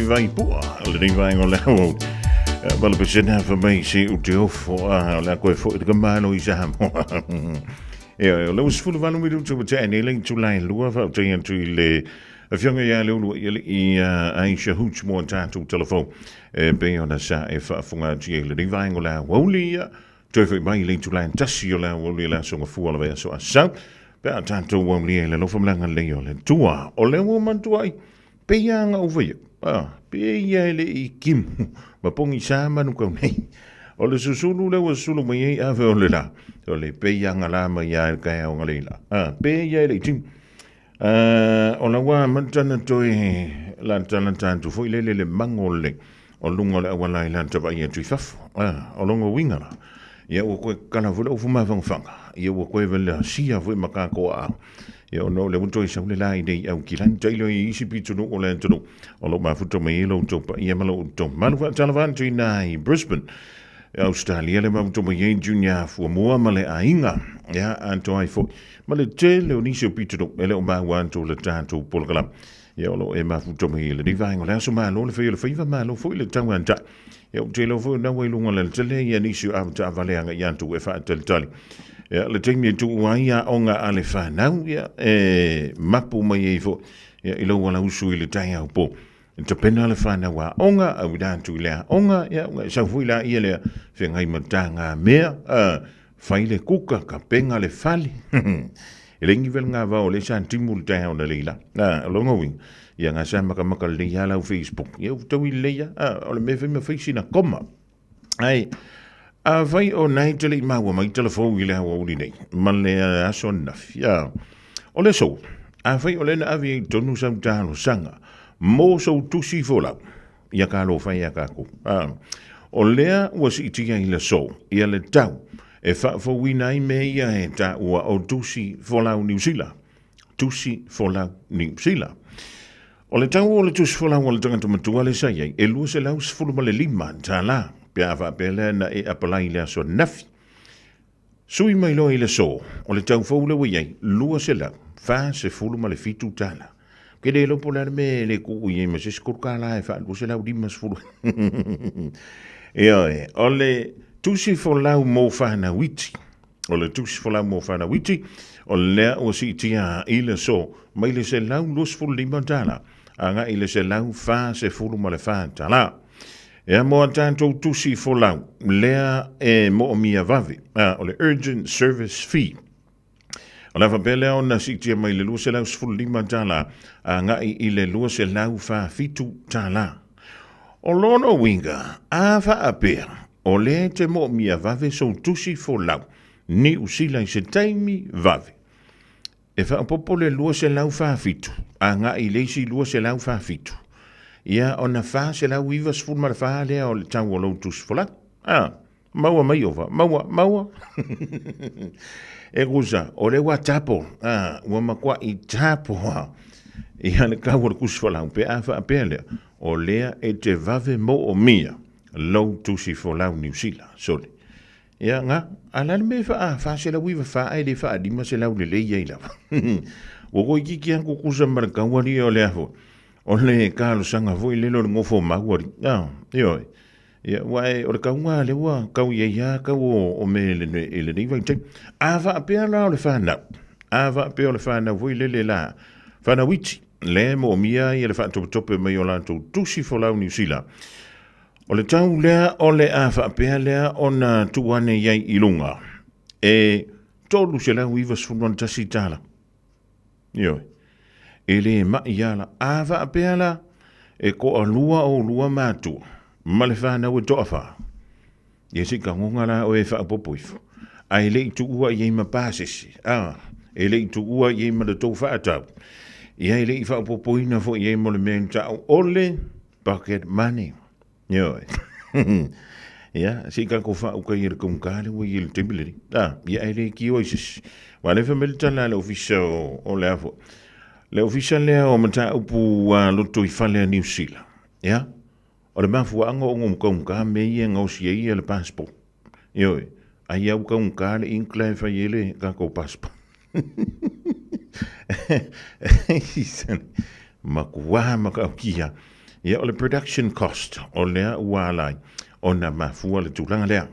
vai pua le ri vai ngola o vale pesena fa mai si u te ofo la koe fo te mano I Samoa le usfulu vanu mi tu te ne le tu lai lua fa te tu le afionga ya le lu I Aisha Hooch mo tatu telefon be ona sa e fa funga ti le ri vai ngola Aoauli te fa mai le tu lai tasi la Aouli la so fu ala so asa Pea tātou wamli e le lofa mlanga leo le tua o le woman tuai pe yanga uwe pe ia le I kimu ma pongi sa manu kau nei o le susulu le wasulu mai e ave o le la o le pe yanga la ma ia kai o ngaleila pe ia le tim o la wa mantana toi la tana tātou foi le mangole o lungo le awala I lanta ba ia tui fafo o longo wingara ia o koe kana vula o fuma whangwhanga. Ia o koe vela sia vwe makako a. Ia o no le unto I saule lai nei au ki lan tailo I isi pitunu o le antunu. O lo mafuto me ilo utopa. Ia malo uto. Manu wa talavantu I nai Brisbane. Australia le mafuto me yen junior Fofogamua ma le ainga. Ia anto ai fo. Ma le te le onisi o pitunu. Ele o mawanto le tātou polkalam. Ia o lo e mafuto me le divaingo. Le aso malo le whai le whaiva malo fo I le tanganta. Ia o te lo fo na wai lunga le tele ia nisi o avata avaleanga I antu e wha tali. Ia le teimi tu uaia onga ale whanau ia mapu mai e fo. Ia ilo wala usu I le tai au po. Te pena le whanau a onga au dantu lea onga ia unga sa fuila ia lea whengai matanga mea whai le kuka ka penga le whali. Rengi vel ngā wao le san timu le tai au na leila. Longa wing. Ia ngā sa maka le ia lau Facebook. Ia utau I leia o le mewe me whaisi na koma. Ai, vai o nai tele I maua mai telefon I le Aoauli nei. Ma le aso nafi. O le so, vai o le na avi tonu sau tālo sanga. Mō sau tusi folau. Ia ka lo whai a kako. O lea ua si itia I le so. Ia le tau. E whawina I me ia he ta ua o tusi folau New Zealand. Tusi folau New Zealand. O le tau o le tusi folau o le tangata matua le sa iei. E lua se lau sifuru ma le lima ta la. Pea whapele na e apalai le aso nafi. Sui mai loa I le so. O le tau fau le waiei. Lua se lau. Wha se fulu ma le fitu tala. Ke le lopo le me le ku iei ma se skurka la e wha. Lua se lau lima sifuru. Ea o le tusi folau mo whana witi. O le tusi folau mo whana witi. O lea o si tia I le so. Mai le se lau lua sifuru lima tala. Anga I le se lau wha se fulu ma le wha tala. Ea moa tātou tusi folau, lea e mo o mia vave, o le urgent service fee. O la whapelea o na sitia mai le lua se lau sifuru lima tala, a ngai I le lua se lau wha fitu tala. O lono winga, a wha apea, o le te mo o mia vave so tusi folau, ni usila I se taimi vave. E wha popo le lua se lau wha fitu, a ngai leisi lua se lau wha fitu. Ia ona wha se lau iwa sifuru mara wha lea o le tau o lau tusi folau. Maua mai ova, maua. E guza, o le wa tapo, ua makua I tapo Ia le kau o le kusi folau, pe a wha apea lea, o lea e te vave mo o mia, lau tusi folau New Zealand, sole. Ia ngā, alale me wha se lau iwa wha ai le wha adima se lau le leia I lawa. Woko I kiki anko kusa mara kauari o le afo. O le kālo sanga voi lelo le ngofo maguari. Ioi. Ia, wae, o le kaunga le ua, kau ia ia, kau o me le niwa te. Awa apea la o le whanau. Awa apea o le whanau voi lele la. Whanau iti. Le mo mia I le whantope mai o lantou tusi folau New Zealand. O le tau lea o le awa apea lea o na tuane iai I lunga. E tolu se lau iwa sfunuan tasi tala. Ioi. E le mai ala awa apeala e ko a lua o lua mātua. Ma le whanau e toa wha. Ia si ka ngonga la o e wha apopoifo. A e le I tu ua I eima pāsesi. E le I tu ua I eima le tau wha atau. Ia e le I wha apopoina fo I eima le mea tau. Ole pocket money. Ioi. Ia, si ka ko wha uka I le kumkale wa I le tembiliri. Ia e le ki oisis. Wa le whamilita la le ofisa o le afo. Le official lea o mata upu loto I whale New Zealand. Ia? O le mafua anga o ngomka me ia ngausi ia le passport. Ioi. Ai au ka unka le inkla e whaiele ka ko passport. Makua makaukia. Ia o le production cost o lea ua alai. O na mafua le tūlanga lea.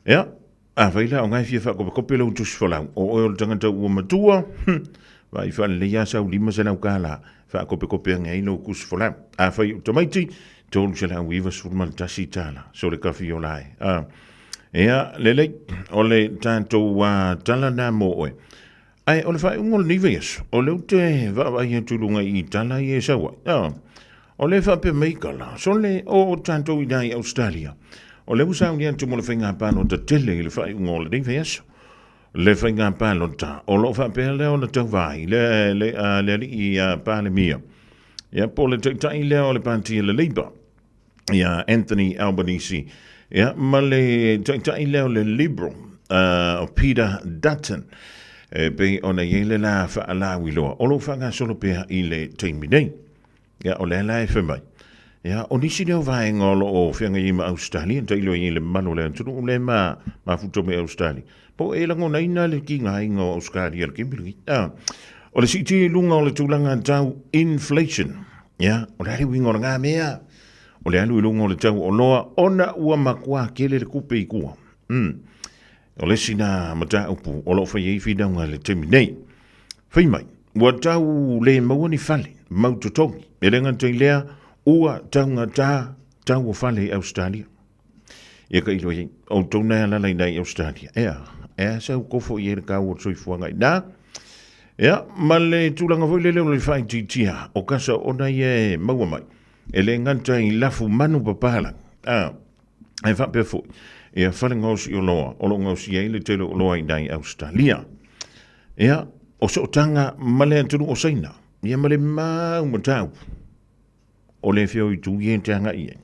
Ia, a waila o ngai fia whakope lau tusi whalau. O oi o le tangata ua matua. Vai whale le ia sau lima sa nau kāla. Whakope ngai no kusi whalau. A whai tamaiti. Tolu se lau iwa surma le tasi tāla. So le kawhi o lai. Ia, lelei, o le tātou tala nā mo oe. Ai, o le whai ungol ni veas. O leu te wawai tulunga I tala I e sawa. O le whape meikala. So le o tātou I nai Australia. O le usau ni antu mo le whainga pāno ta tele I le whai ungol ni veas. Le whainga pāno ta. O lo whape le o le tau vai. Le I pāle mia. Ia, po le tai le o le pānti le Labour. Ia, Anthony Albanese. Ia, ma le tai leo le Liberal o Peter Dutton. Pe ona yele la whaalawi loa. O lo whanga solo pēha I le teimi nei. Ia, o le lai whamai. Ia, o nisi leo vai ngolo o whianga I ma Australia. Tai leo I le mano le antunu le ma futo me Australia. Po e lango na ina le ki ngai ngo Australia le kimbiri. O le siti lunga o le tūlanga tau inflation. Ia, o le hariwi ngora ngā mea. O le alu ilunga o le tau o loa, ona ua makua kele le kupe I kua. O le sina mata upu, o lo whai eifi daunga le temi nei. Whai mai, ua tau le mauani fale, mautotongi, e lenga tei lea, ua taunga tau o fale Australia. Ia ka ilo hei, o tona lalai nei Australia. Ea sau kofo I ere kau o soifuanga I nā. Ea, ma le tūlanga voi le leo le whai titia, o kasa ona I maua mai. E le nganta I lafu manu papala. Ai whape fo. E a whare ngausi o loa. O lo ngausi e le telo o loa I nai Australia. Ea, o so tanga male antunu o saina. Ia male mau matau. O le fio I tu ien te anga I.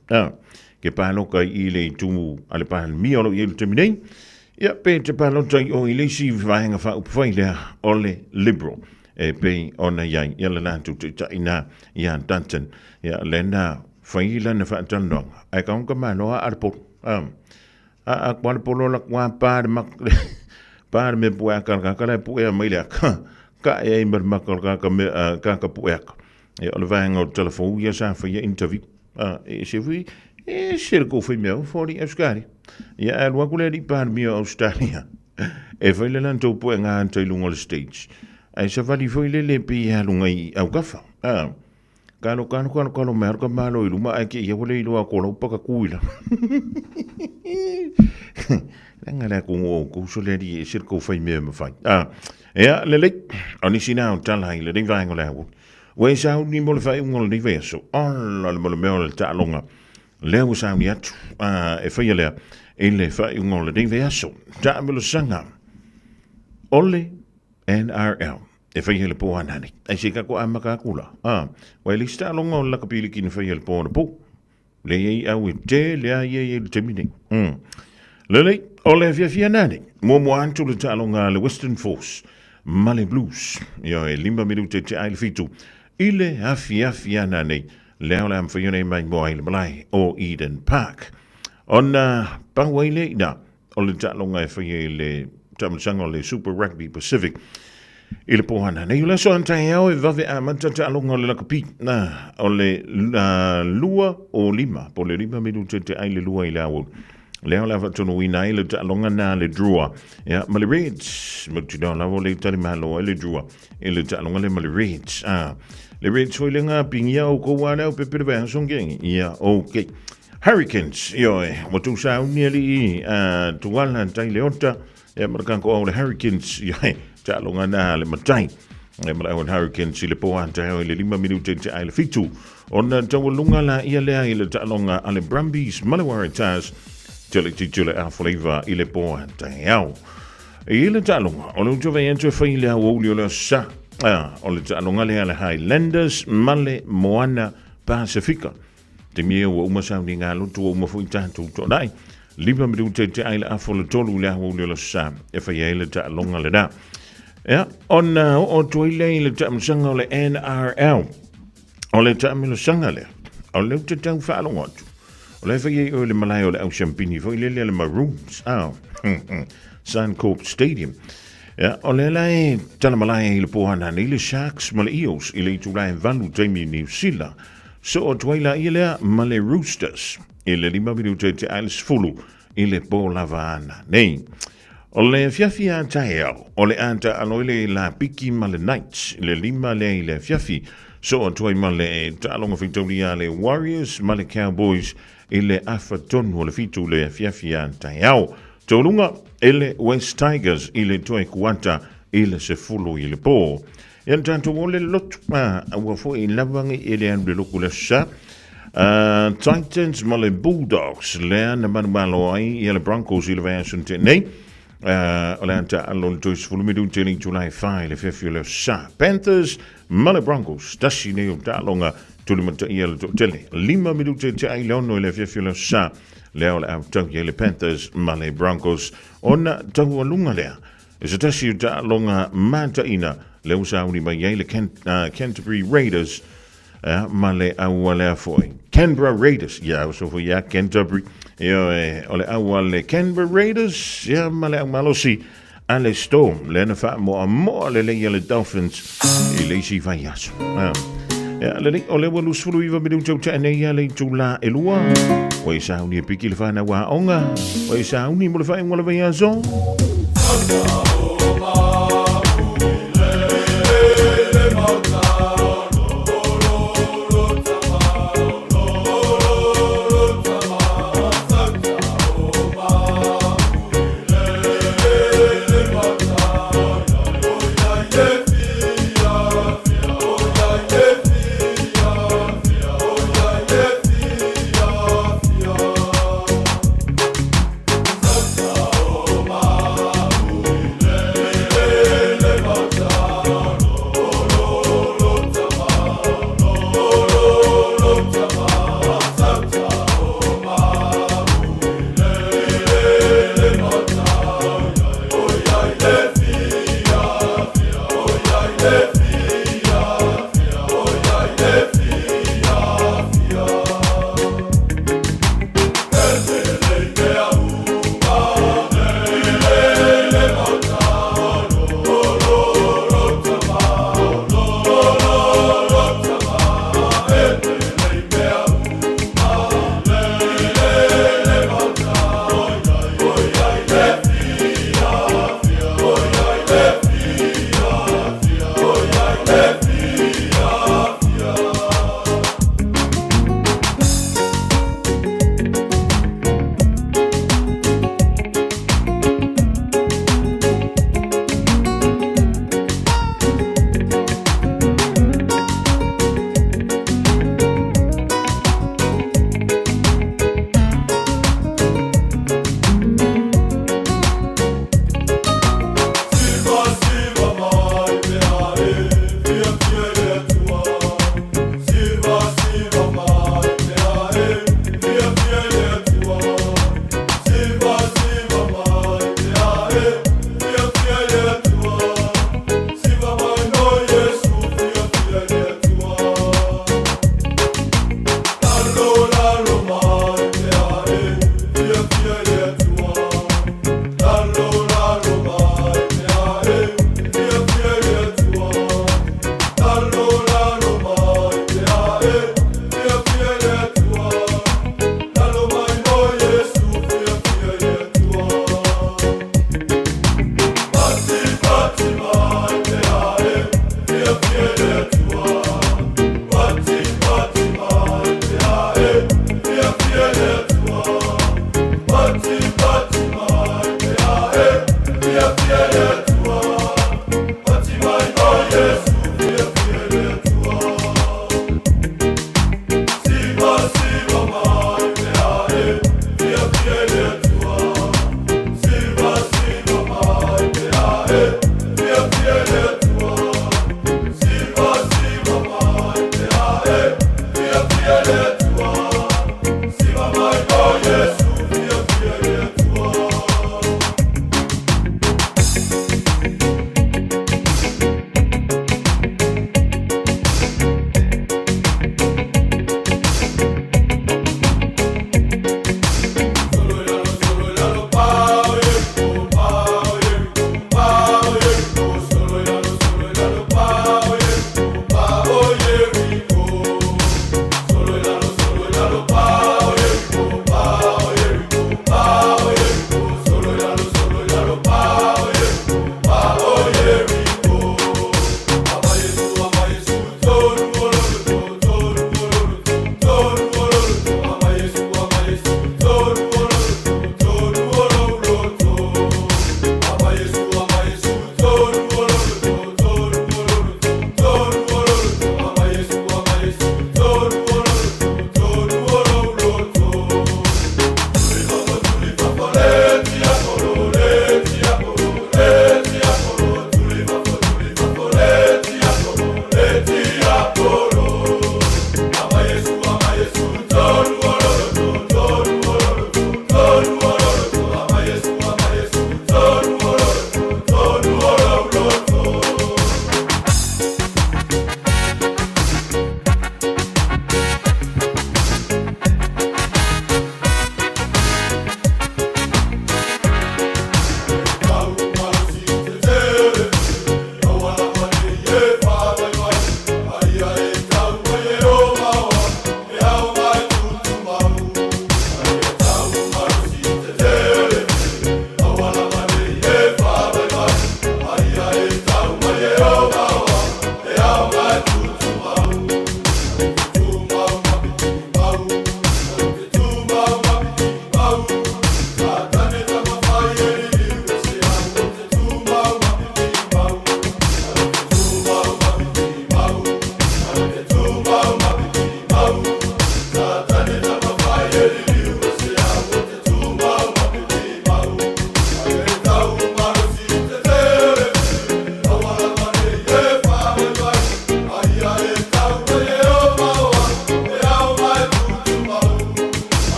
Ke pāloka I le tu ale pāl mi o lo I le teminei. Ia pe te pālota I o I le si vahenga wha upwhai lea o le Liberal. E pe ona iai, ia le lātu te taina ia Danton, ia le nā whaila na whaatanonga. Ai kaunga manoa arpo. A kwale polo la kwa pāre me pueka kala puea mailea. Ka e mar makal ka pueka. Ia le vahenga o telefon ia sa whaia interview. E se hui, e se ko whi mea fori Australia. Ia alua kule di pāre mea Australia. E whaile lantou puea ngā antai lunga le stage. Ai sa vali foi le pi halunga I au kafa. Kalo me arka malo I luma ai ke ia wale I loa kola upaka kuila. Langa le ko so le di sirko fai me fai. Ea le le oni sina o tala I le ding vai ngola. We sa ni mo le fai ngol ni veso. Alla le mo le ta longa. Le o sa ni atu. E fai le e le fai ngol le ding veso. Ta me lo sanga. Ole NRL. E whai hele pō anani. Ai se kako amaka kula. Wai li sta longa o laka pili kini whai hele pō na pō. Le ei au e te, le ai e le temine. Lele, o le fia nani. Mo antu le ta longa le Western Force. Male Blues. Ia e 5 minute te aile fitu. Ile hafia nani. Leo le am whaione mai mo aile malai o Eden Park. Ona pangwaile ina. O le ta longa e whai le tamasanga le Super Rugby Pacific. I le pohana. Nei ula so antai au e vave a matata alonga le lakapi. O le lua o lima. Po le 5 minute te ai le lua I le awol. Leo lava tono wina I le ta alonga na le drua. Ia, ma le Reds. Mutina lavo le tari mahalo e le drua. I le ta alonga le ma le Reds. Le Reds hoi le ngā pingia o kowana o pepere vai hansongengi. Ia, ok. Hurricanes. Ioe, watu sa uniali tuwala tai leota. Ia, marakanko au le Hurricanes. Ioe. Ta longa na le matai. E mala o Hurricanes I le poa ta le 5 minute te ai le fitu. Ona tawalunga la ia lea I le ta longa ale Brumbies Malawaritars. Tele titule a flavor I le poa ta au. E le ta longa. Ona tove entro fa ile Aoauli o le sa. O le ta longa le ale Highlanders Male Moana Pacifica. Te mie o uma sauni ngā lutu o uma fui tātou to nai. 5 minute te ai le afo tolu le Aoauli o le sa. E fa ia le ta longa le da. Ja, ona o toile le tamsanga o le NRL. O le tamilo sanga le. O le te tau whaalonga atu. O le whai o le malai o le au champini. Fai le Maroons. Suncorp Stadium. Ja, o le lai tana malai i le pohana ni le Sharks ma le Eels i le itulai valu taimi New Zealand. So o twaila i lea ma le Roosters i le 5 minuta te ailes fulu i le po lava ana. Nei, o le fiafi a taeao, o le anta aloile la piki ma le Knights i le 5 le i le fiafi. So o twai ma le talonga fitoria le Warriors ma le Cowboys i le afatonu o le fitu le fiafi a taeao. Tolunga ele West Tigers i le toe kuata i le sefulu i le pō. Ian tanto o le lotuma ua fo i lawangi i le anu le loku le sa. Titans ma le Bulldogs le ana manumalo ai i le Broncos i le vaeasun te nei. O le anta alo le toe sefulu midu te ni July 5 le fefio le sa. Panthers ma le Broncos tasi nei o talonga tulimata i le tele. 5 midu te ai leono i le fefio le sa. Leo le au tau le Panthers ma le Broncos ona tau alunga lea. E sa tasi o ta longa mata ina le usauni mai le Canterbury Raiders ma le aua lea foi. Canberra Raiders, ia so foi ia Canterbury. O le aua le Canberra Raiders, ia ma le au malosi a le Storm. Le na wha moa le le Dolphins i le isi vai aso. O le walu sfulu iwa midu tau ta nei le tula e lua. Wai sauni e piki le whana wa onga. Wai sauni mo le whae ngala vai aso.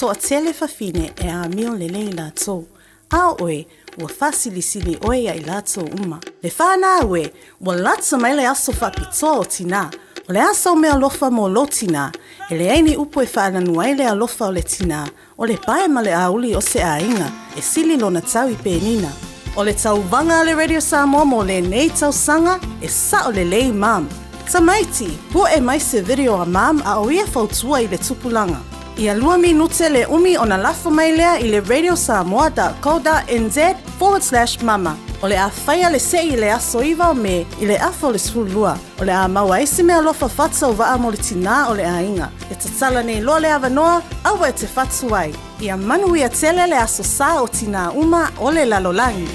So a tele fafine e a mio le lei la tō. Aoe, ua fasilisili oe ia i lato uma. Le whānā ue, ua lata mai le aso whapito o tina. O le aso mea lofa mo lo tina, e le aini upo e whaananu ai le alofa o le tina, o le pae ma le Aouli o se ainga, e sili lona tau i pēnina. O le tau vanga le Radio Samoa mo le nei tau sanga, e sa o le lei mam. Tamaiti, po e mai se video a mam a o ia fautua i le tupulanga. Ia 2 minute le umi o na lafo mai lea i le radiosamoa.co.nz/mama. O le a whaia le sei i le aso iwa o me i le afo le sulua. O le a maua isi mea lofa fatsa o waa mo le tina o le a inga. E tatala nei loa le awanoa, awa e te fatsu ai. Ia manu ia tele le aso sa o tina uma o le lalolangi.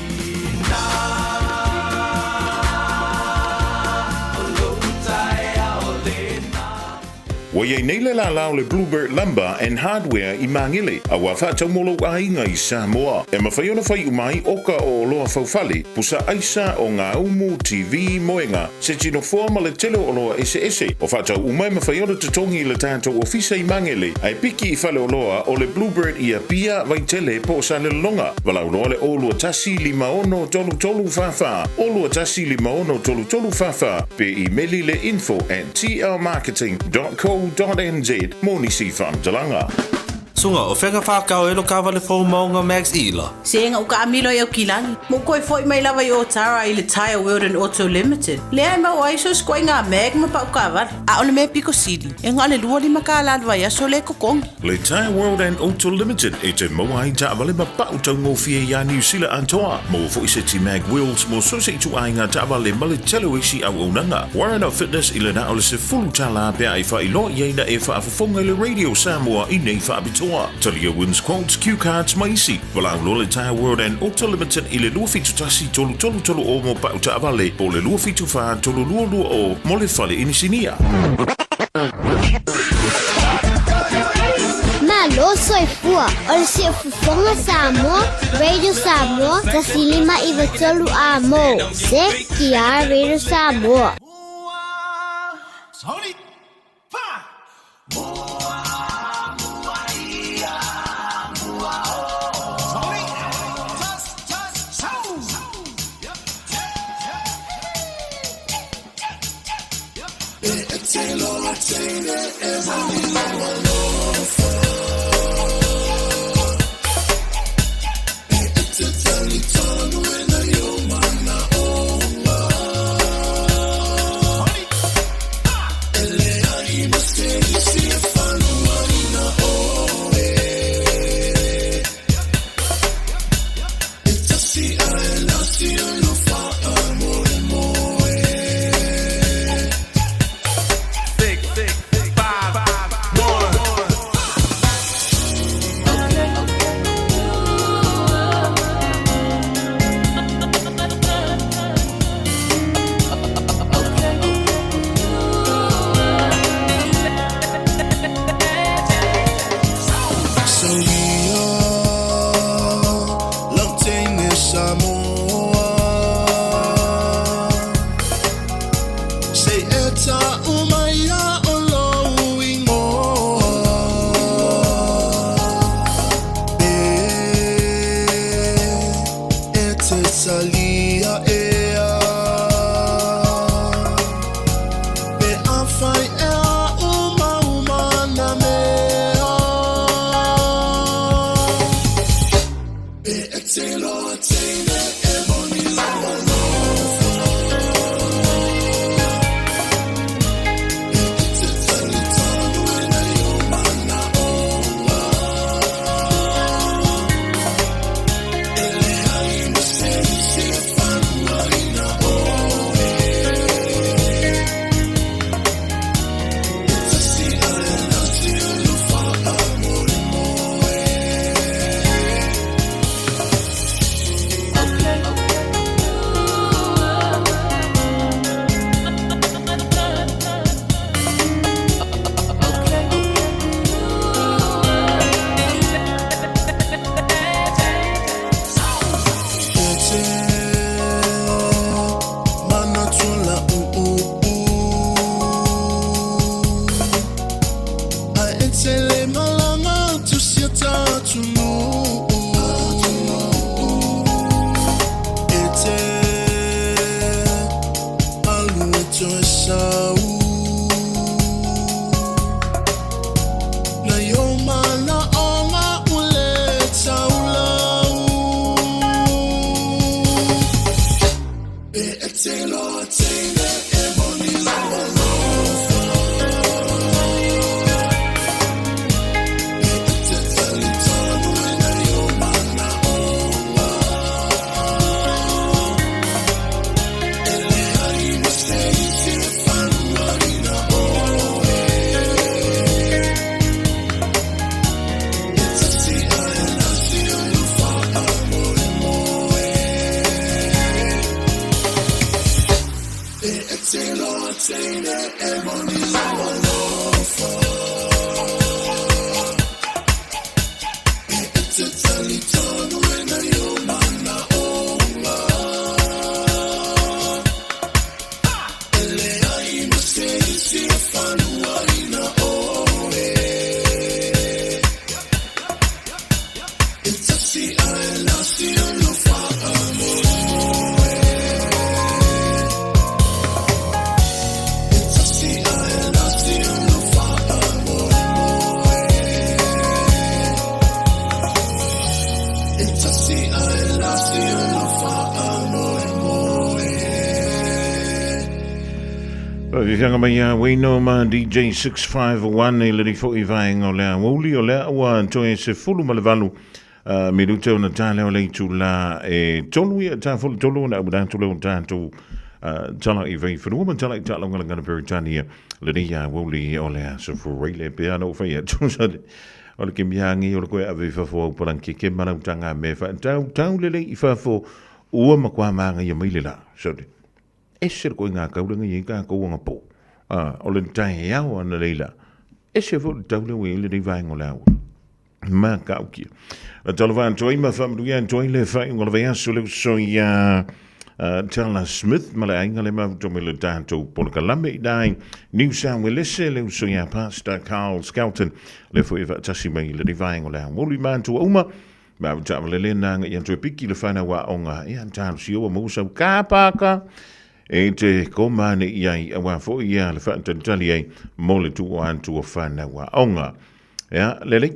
Wa ye nei le la lao le Bluebird Lumber and Hardware i Mangile, a wa wha tau molo a inga i Samoa. E mawhaiona whai umai oka o loa whauwhale, pusa aisa o ngā umu TV moenga, se tino forma le telo o loa ese. O wha tau umai mawhaiona tatongi le tātou ofisa i Mangile, ai piki i whale o loa o le Bluebird i a pia vai tele po sa le longa. Walau loa le o lua tasi 5 tolu whawha, o lua tasi 5 tolu whawha, pe i meli le info@tlmarketing.co.nz moni si whamtalanga. Sunga o whenga whakao e lo kawa le fōu maunga Max Ila. Se nga uka amilo i au kilani. Mo koe foi mai lava i o tara i le Tire World and Auto Limited. Le ai mau aiso skoi ngā meg ma pau kawa. A ole me Pico City. E ngā le lua lima ka aladwa i aso le kokongi. Le Tire World and Auto Limited e te moa i ta'awale ma pau tau ngofia i a New Zealand antoa. Mo fo i se ti mag wheels mo so se tu ai ngā ta'awale ma le telo isi au unanga. Warren of Fitness i le na ole se fulu tala pia i wha i lo i eina e wha afafonga le Radio Samoa i nei wha abitoa. Talia wins quotes, cue cards, maisi. Walau lo le Tire World and Auto Limited i le lua fitu tasi tolu o mo pau ta'awale po le lua fitu wha tolu lua o mo le whale inisinia. Malo soy fua, ol si Fofoga Samoa, Radio Samoa, tasilima i vatolu amo, se kia Radio Samoa. so e sau na yo mana onga ule taulau e te lo teine e moni lawa lofa e te tali tonu e na yo mana onga ele ai misteri te whanua ina oe e te si ae nasi o yo wha moe moe e te lo teine e moni lawa lofa e te tali tonu e na yo mana onga ele ai misteri te whanua ina oe e te si ae nasi o yo wha moe moe e te si ae nasi o yo wha moe moe e te si ae nasi o yo wha moe moe Kanga mai a Waino ma DJ 651 e liri fo i vaenga o lea Aouli o lea ua toe se fulu ma le valu me rute o na tāle o leitu la e tonu ia tā fulu tolu na abudan tulu o tātou tala i vei whanua ma tala i tāla ngana ngana Peritania liri a Aouli o lea sa fureile pe ana o whai atu o le ke mihangi o le koe ave whafo au paranki ke marau tanga me wha tau lele i whafo ua makua maanga i maile la so e ser ko ngā kauranga i ka ko nga po o le tai au ana leila e se vo taule we le vaenga la ma ka uki a talvan toi ma fam du yan toi le fa ngol ve aso le so ya Tala Smith ma le ainga le ma to me le tanto por kalambe dai New South Wales le so ya pastor Carl Skelton le fo eva tasi mai le vaenga la moli man to uma ma ta le le na yan to piki le fana wa onga yan tan sio mo so ka paka e te komane iai a wa fo ia le fa tantali ai mo le tu an tu fana wa onga ya le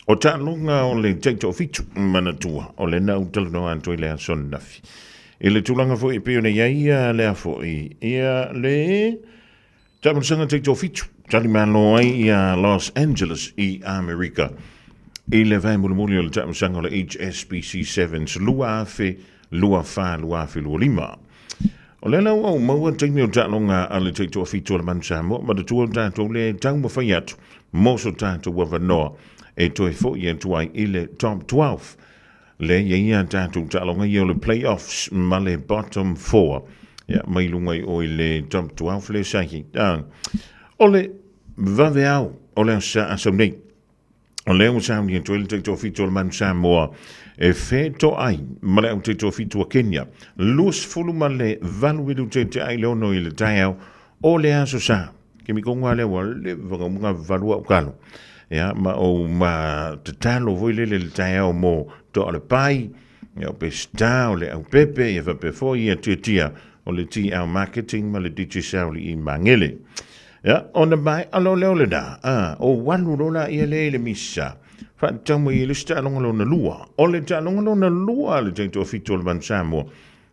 o ta lunga o le teito fitu mana tua o le na utal no an tu le son nafi e le tulanga fo i pe ona ia le fo i ia le ta mo sanga teito fitu tali malo ai ia Los Angeles i America e le vai mo le o ta mo sanga le HSBC 7 lua fe lua lima o le lau au maua taimi o tālonga a le teito a fitu o le mansamo, ma le tua tātou le tau ma whai atu, moso tātou wa wanoa, e toi fo i atuai i le top 12. Le ia tātou tālonga i o le playoffs ma le bottom 4. Ia, mai lunga i o i le top 12 le sahi. O le vave au, o le sa asau nei. O le au sa ni toi le teito a fitu o le mansamoa, e feto ai ma le au te tofitu a Kenya lus fulu ma le valu edu te ai leono i le taiau o le aso sa ke mi konga le wa le vangamunga valu au kalo ya ma o ma te talo voi le taiau mo to le pai ya pe sta o le au pepe e va pe foi e tia o le ti au marketing ma le digital i mangele ya ona mai alo le da o walu rola i le misa fa tamu i le stalonga lona lua o le talonga lona lua le teito fitu le mansamo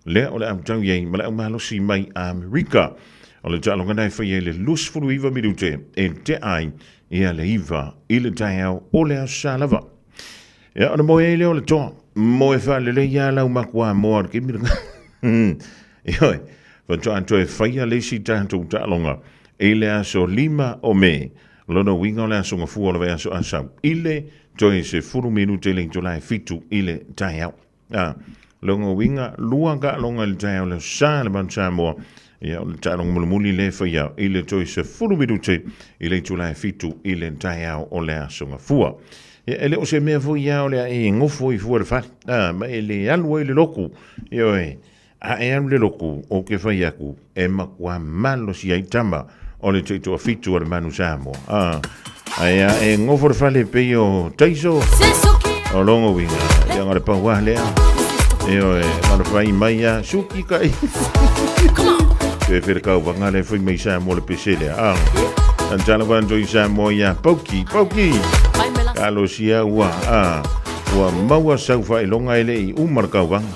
le o le amtau ye ma le malo si mai America o le talonga dai fa ye le lus fulu iva midute e te ai ia le iva i le taiau o le asalava ia ona moe le o le toa moe fa le ia lau makua moa ke mi ioi fa toa anto e faia le si tanto talonga e le aso lima o me lona winga o le aso ngafu o le aso asau ile toi se furu minute le July fitu ile taiau longa winga luanga longa le taiau le sa le mansamo ia le talong mulumuli le faia ile toi se furu minute ile July fitu ile taiau o le aso ngafua ia ele o se mea fo ia o le e ngofo i fuare fa ma ele alu ile loku io e le loku o ke faia ku e makua malo si ai tama o le teito fitu o le manusamo Aia e ngofo le fale pe o taiso o longo winga ia ngare pa wale e o e ngare fai mai a suki kai Pepe kau vangale foi mai Samoa le pesele a. Antala vanto i Samoa ya poki. Kalo sia ua a. Ua maua sau fa ilonga ele I umar kau vang.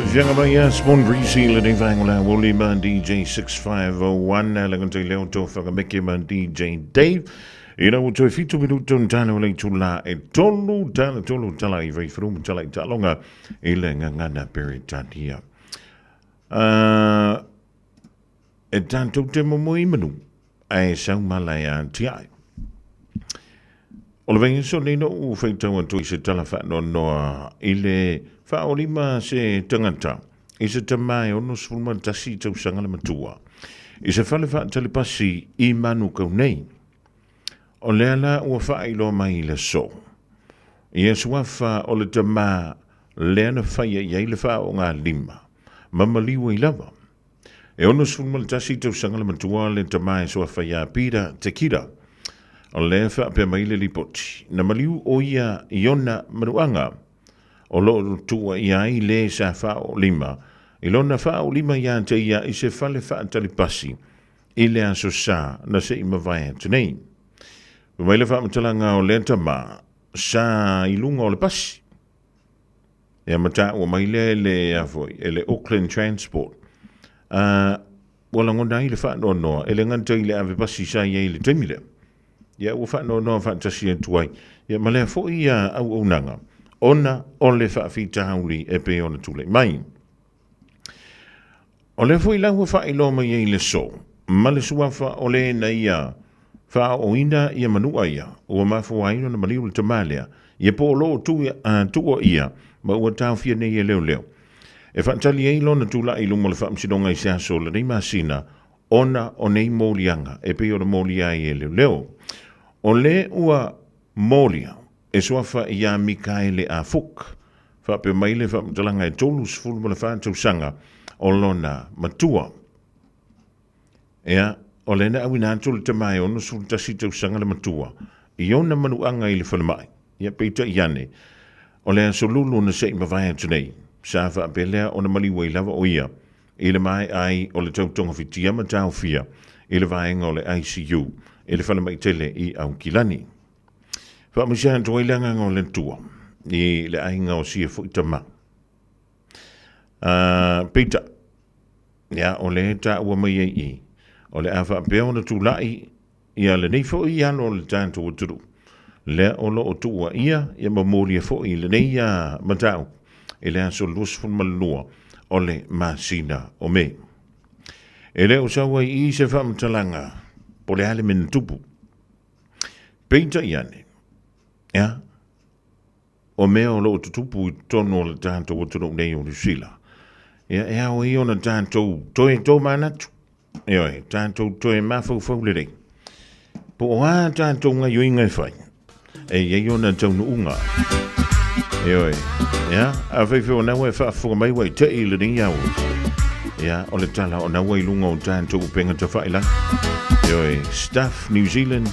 Fianga mai Spawn Greasy le nei vangola Woli man DJ 6501 la gonte leo to whakameke man DJ Dave. Ina o toi fitu minuto ntana o lei tula e tolu tala I vai frum tala I talonga I le ngangana peritatia. E tanto te momo manu ai sau malaya tiai. O le vengi so nino u feitau atu I se tala whano noa I le whaolima se tangata. I se tamai ono sfulma tasi tau sangala matua. I se whale wha talipasi I manu kau nei. O leala ua whailo mai le so. I esu wafa o le tama leana whaia I le wha o ngā lima. Mamaliwa I lava. E ono sfulma tasi tau sangala matua le tamai so whaia pira te kira. O le wha pe mai le lipoti. Na maliu o ia iona maruanga. O lo tua ia I le sa wha o lima. I lona wha o lima ia te ia I se whale wha talipasi. I le aso sa na se ima vai tenei. Mai le wha matalanga o le tama sa I lunga o le pasi. Ea mata o mai le avoi. E le Auckland Transport. Wala ngona I le wha no noa. E le nganta I le ave pasi sa ia I le temile. Ia ua whanau noa whantasi e tuai. Ia ma lea fo ia au nanga. Ona o le whaafita hauri e pe ona tule mai. O le fo I lau whailo mai e le so. Ma le suafa o le na ia. Wha o ina ia manua ia. Ua mafo aino na maliu le tamalea. Ia po lo tua ia. Ma ua tau fia nei e leo leo. E whantali e ilo na tula I lumo le whaamsidonga I sea so le nei masina. Ona o nei molianga. E pe ona molia I e leo leo. O le ua molia, e soafa ia Mikaele a fuk. Fa pe maile fa mtalanga e tolu sfulu mo le whantou sanga o lona matua. Ea, o le na awina antole te mai ono sfulu tasitau sanga le matua. I ona manuanga I le whalemai. Ia peita iane. O le asolulu na se ima vai atunei. Sa fa pe lea ona maliwa I lava o ia. I le mai ai o le tautonga fitia ma tau fia. I le vaenga o le ICU. E le whana mai tele I au kilani. Whaamisia hantua I langa ngau le tua. I le ainga o sia fo I tama. Peita. Ia o le ta ua mai I. O le awha peo na tu lai. Ia le nei fo I ano le tanto o turu. Le o lo o tua ia. Ia mamolia fo I le nei a matau. E le aso lusfun malua. O le masina o me. E le o sawa I se whamtalanga. Po le hale mena tupu. Peita iane. Ia. O mea o loo tutupu I tono le tātou o tono nei o le sila. Ia ea o I ona tātou toe tō manatu. Ia tātou toe mafau fau le rei. Po o a tātou ngā yoinga whai. E ia ona taunu unga. Ia. A whaiwhi o nawa e whaafuga mai wai te I le ni au. Ia o le tala o nawa I lunga o tātou penga ta whaila. Staff New Zealand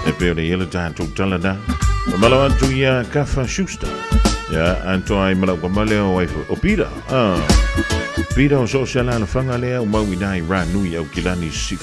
e pe le yele tātou talana malau atu ia Kafa Schuster ia anto ai malau kamale o Pira Pira o sosiala na whanga lea o maui nai rā nui au kilani sif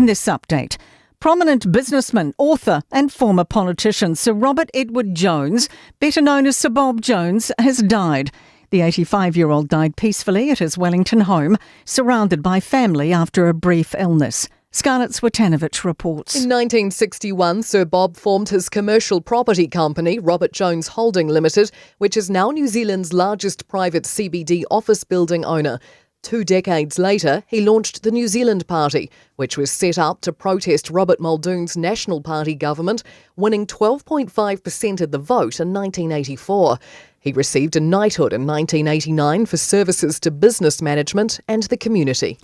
this update, prominent businessman, author and former politician Sir Robert Edward Jones, better known as Sir Bob Jones, has died. The 85-year-old died peacefully at his Wellington home, surrounded by family after a brief illness. Scarlett Swetanovic reports. In 1961, Sir Bob formed his commercial property company, Robert Jones Holding Limited, which is now New Zealand's largest private CBD office building owner. 2 decades later, he launched the New Zealand Party, which was set up to protest Robert Muldoon's National Party government, winning 12.5% of the vote in 1984. He received a knighthood in 1989 for services to business management and the community.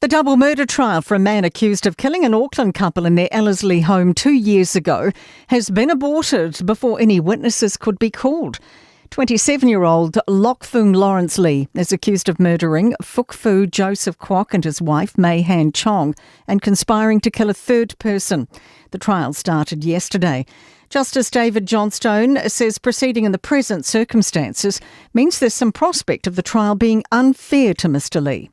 The double murder trial for a man accused of killing an Auckland couple in their Ellerslie home 2 years ago has been aborted before any witnesses could be called. 27-year-old Lokfung Lawrence Lee is accused of murdering Fukfu Joseph Kwok and his wife Mei Han Chong and conspiring to kill a third person. The trial started yesterday. Justice David Johnstone says proceeding in the present circumstances means there's some prospect of the trial being unfair to Mr. Lee.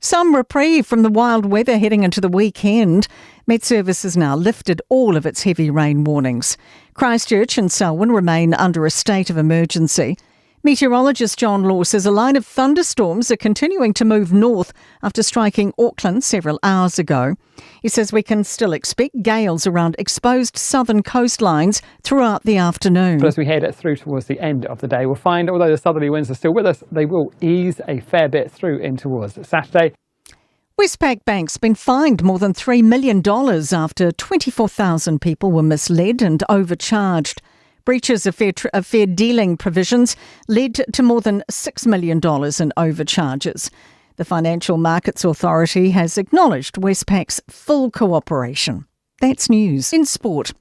Some reprieve from the wild weather heading into the weekend. Met Service has now lifted all of its heavy rain warnings. Christchurch and Selwyn remain under a state of emergency. Meteorologist John Law says a line of thunderstorms are continuing to move north after striking Auckland several hours ago. He says we can still expect gales around exposed southern coastlines throughout the afternoon. But as we head through towards the end of the day, we'll find, although the southerly winds are still with us, they will ease a fair bit through in towards Saturday. Westpac Bank's been fined more than $3 million after 24,000 people were misled and overcharged. Breaches of fair dealing provisions led to more than $6 million in overcharges. The Financial Markets Authority has acknowledged Westpac's full cooperation. That's news. In sport,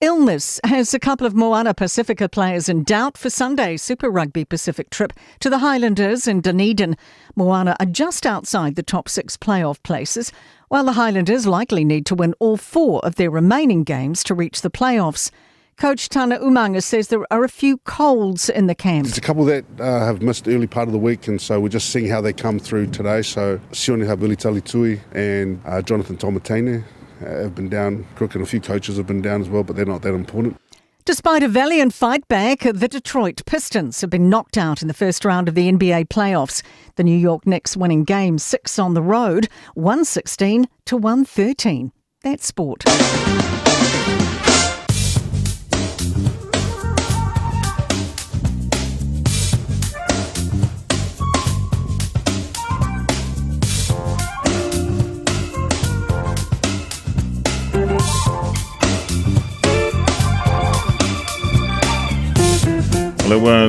illness has a couple of Moana Pacifica players in doubt for Sunday's Super Rugby Pacific trip to the Highlanders in Dunedin. Moana are just outside the top 6 playoff places, while the Highlanders likely need to win all 4 of their remaining games to reach the playoffs. Coach Tana Umanga says there are a few colds in the camp. There's a couple that have missed the early part of the week, and so we're just seeing how they come through today. So Sione Habili Talitui and Jonathan Tomatene have been down. Crook and a few coaches have been down as well, but they're not that important. Despite a valiant fight back, the Detroit Pistons have been knocked out in the first round of the NBA playoffs. The New York Knicks winning Game 6 on the road, 116 to 113. That's sport.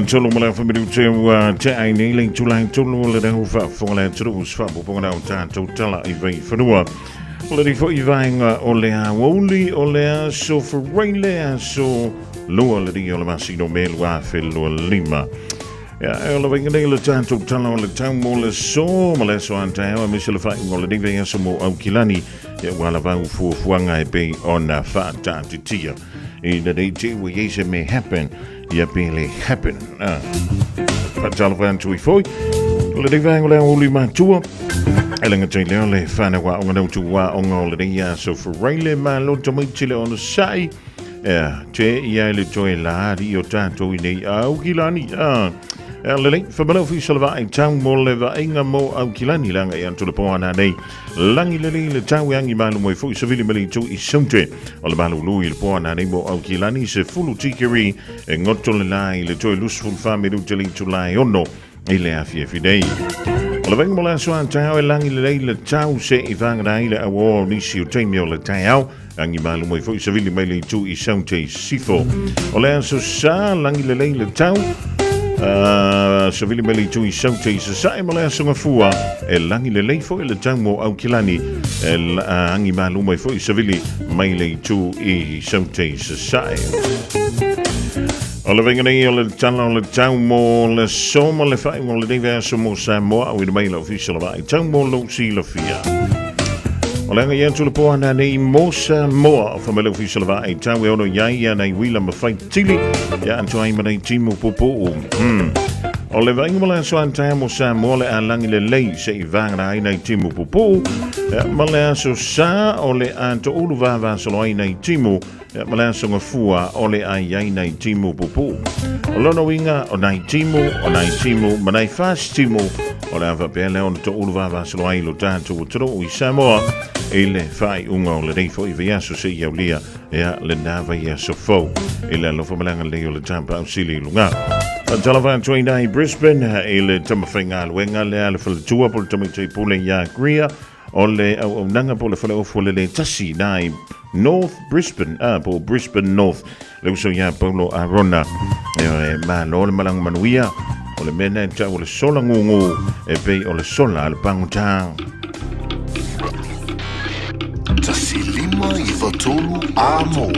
Tolo mala familu te ai nei le tulai tolo le dau fa fonga tulu sfa bo ponga au tanto tala I vai fanua. Le di fo I vainga o le Aoauli o le so for rain le so loa le di o le masino melua felo lima. Ja, le venga le tanto tala le tau mo le so mala so anta o misele fa mo le di venga so mo au kilani ya wala va fu fuanga e pe ona fa tanti tia. In the day we yes may happen. Ja, really happen. Fatalo van tui foi. Le di vang le Aouli matua. Elenga te leo le fana wa onga no tua onga le dia so for raile ma lo tomi chile on the sai. Te ia le toi la di o tanto I nei au kilani. Le link for below fi salva in town mo le va inga mo au kilani langa I anto le poana nei. Langi le tau yangi malu mo fu savili mali tu I sonte. O le malu lui le poana nei mo au kilani se fulu tikiri e ngotto le lai le toi lusful familu teli tu lai ono I le afie fidei. O le vengo la soan tau e langi le tau se I vanga dai le awo nisi o teimi o le tau. Angi malu mo fu savili mali tu I sonte sifo. O le aso sa langi le tau. Savili meli tu I saute se sai mala songa fua e langi le leifo e le tango au kilani e angi malu mai fo I savili meli tu I saute se sai o le venga nei o le tala o le tango le soma le fai mo le diverso mo Samoa o I mai lo official vai tango lo si lo fia o lenga yentu le poana nei mo Samoa fa mele official vai tango ono yai nei wila ma fai tili ya anto ai mai timo popo O le vainga mala so antai mo Samoa le alangi le lei se I vanga ai nei timu pupu. Mala so sa o le anto ulu vava so ai nei timu. Mala so ngafua o le ai nei timu pupu. O lona winga o nei timu, manai fast timu. O le ava pele on to ulu vava so ai lo tanto o tro I Samoa. Ele fai unga o le reifo I via so se ia lia le nava ia so fo. Ele lo fo malanga le o le tampa au sili lunga. Talavan 29 Brisbane ele tamawhainga luenga le ale whalatua po le tamitei pule ia Gria o le au nanga po le whalaofu le tasi nai North Brisbane po Brisbane North le uso ia Paulo Arona ma lo le malang manuia o le mena ta o le sola ngungu e pe o le sola le pangutang Tasi lima I watolu amo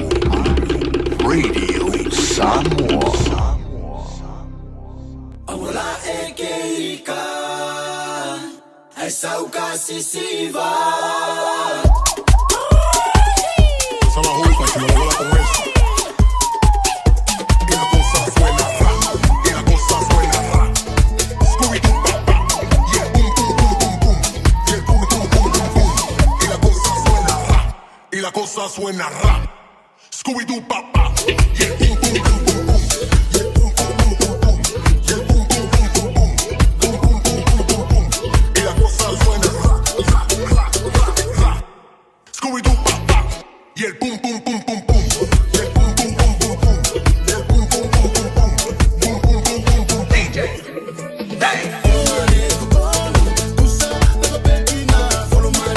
Radio Samoa Amola ekeika Ai sauka sisiva Sama huipa que no vola con eso Y la cosa suena ra Y la cosa suena ra Scooby-Doo papá Y el pum pum pum pum pum Y el pum pum pum pum pum Y la cosa suena ra Y la cosa suena ra Scooby-Doo papá Y el pum pum pum pum pum Y el pum pum pum pum pum Y el pum pum pum pum pum Pum pum pum pum pum pum Y la cosa suena ra ra ra ra ra Scooby-Doo papá Y el pum pum pum pum pum Y el pum pum pum pum pum Y el pum pum pum pum pum Pum pum pum pum pum DJ Hey Follow my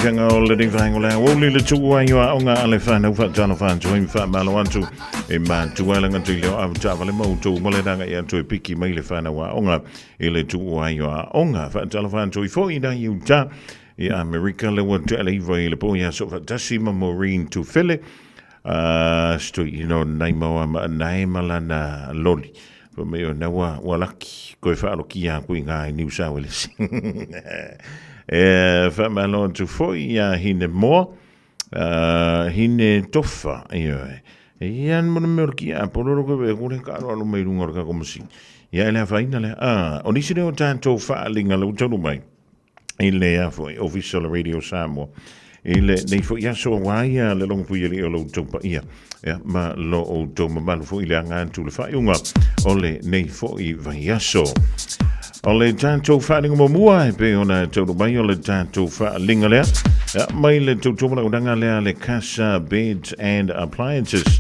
Fianga o le vangole o le tu wa yo onga ale fana fa tano fa join fa malo antu e ma tu wala ngantu le a tava le mo tu mo le danga ya tu piki mai le fana wa onga ele tu wa yo onga fa tano fa join fo ina yuta ya America le wa tele le po ya so fa tasima marine to fele sto you know naimo naima lana loli for me na wa laki ko fa lo ki ya ku nga New South Wales fa malon tu foi ya hine mo hine tofa yan mo merki a polo ko be ko ka lo me ngor ka como si ya la fa ina le oni se o tanto fa linga lo tonu mai ile ya foi official radio Samoa ile nei fo ya so wa ya le long pu ile lo topa ia ya ma lo o to ma lo fo ile anga tu le fa unga ole nei fo I va ya so ole tanto fa ninga mo mua pe ona to mai ole tanto fa linga le ya mai le to mo danga le casa beds and appliances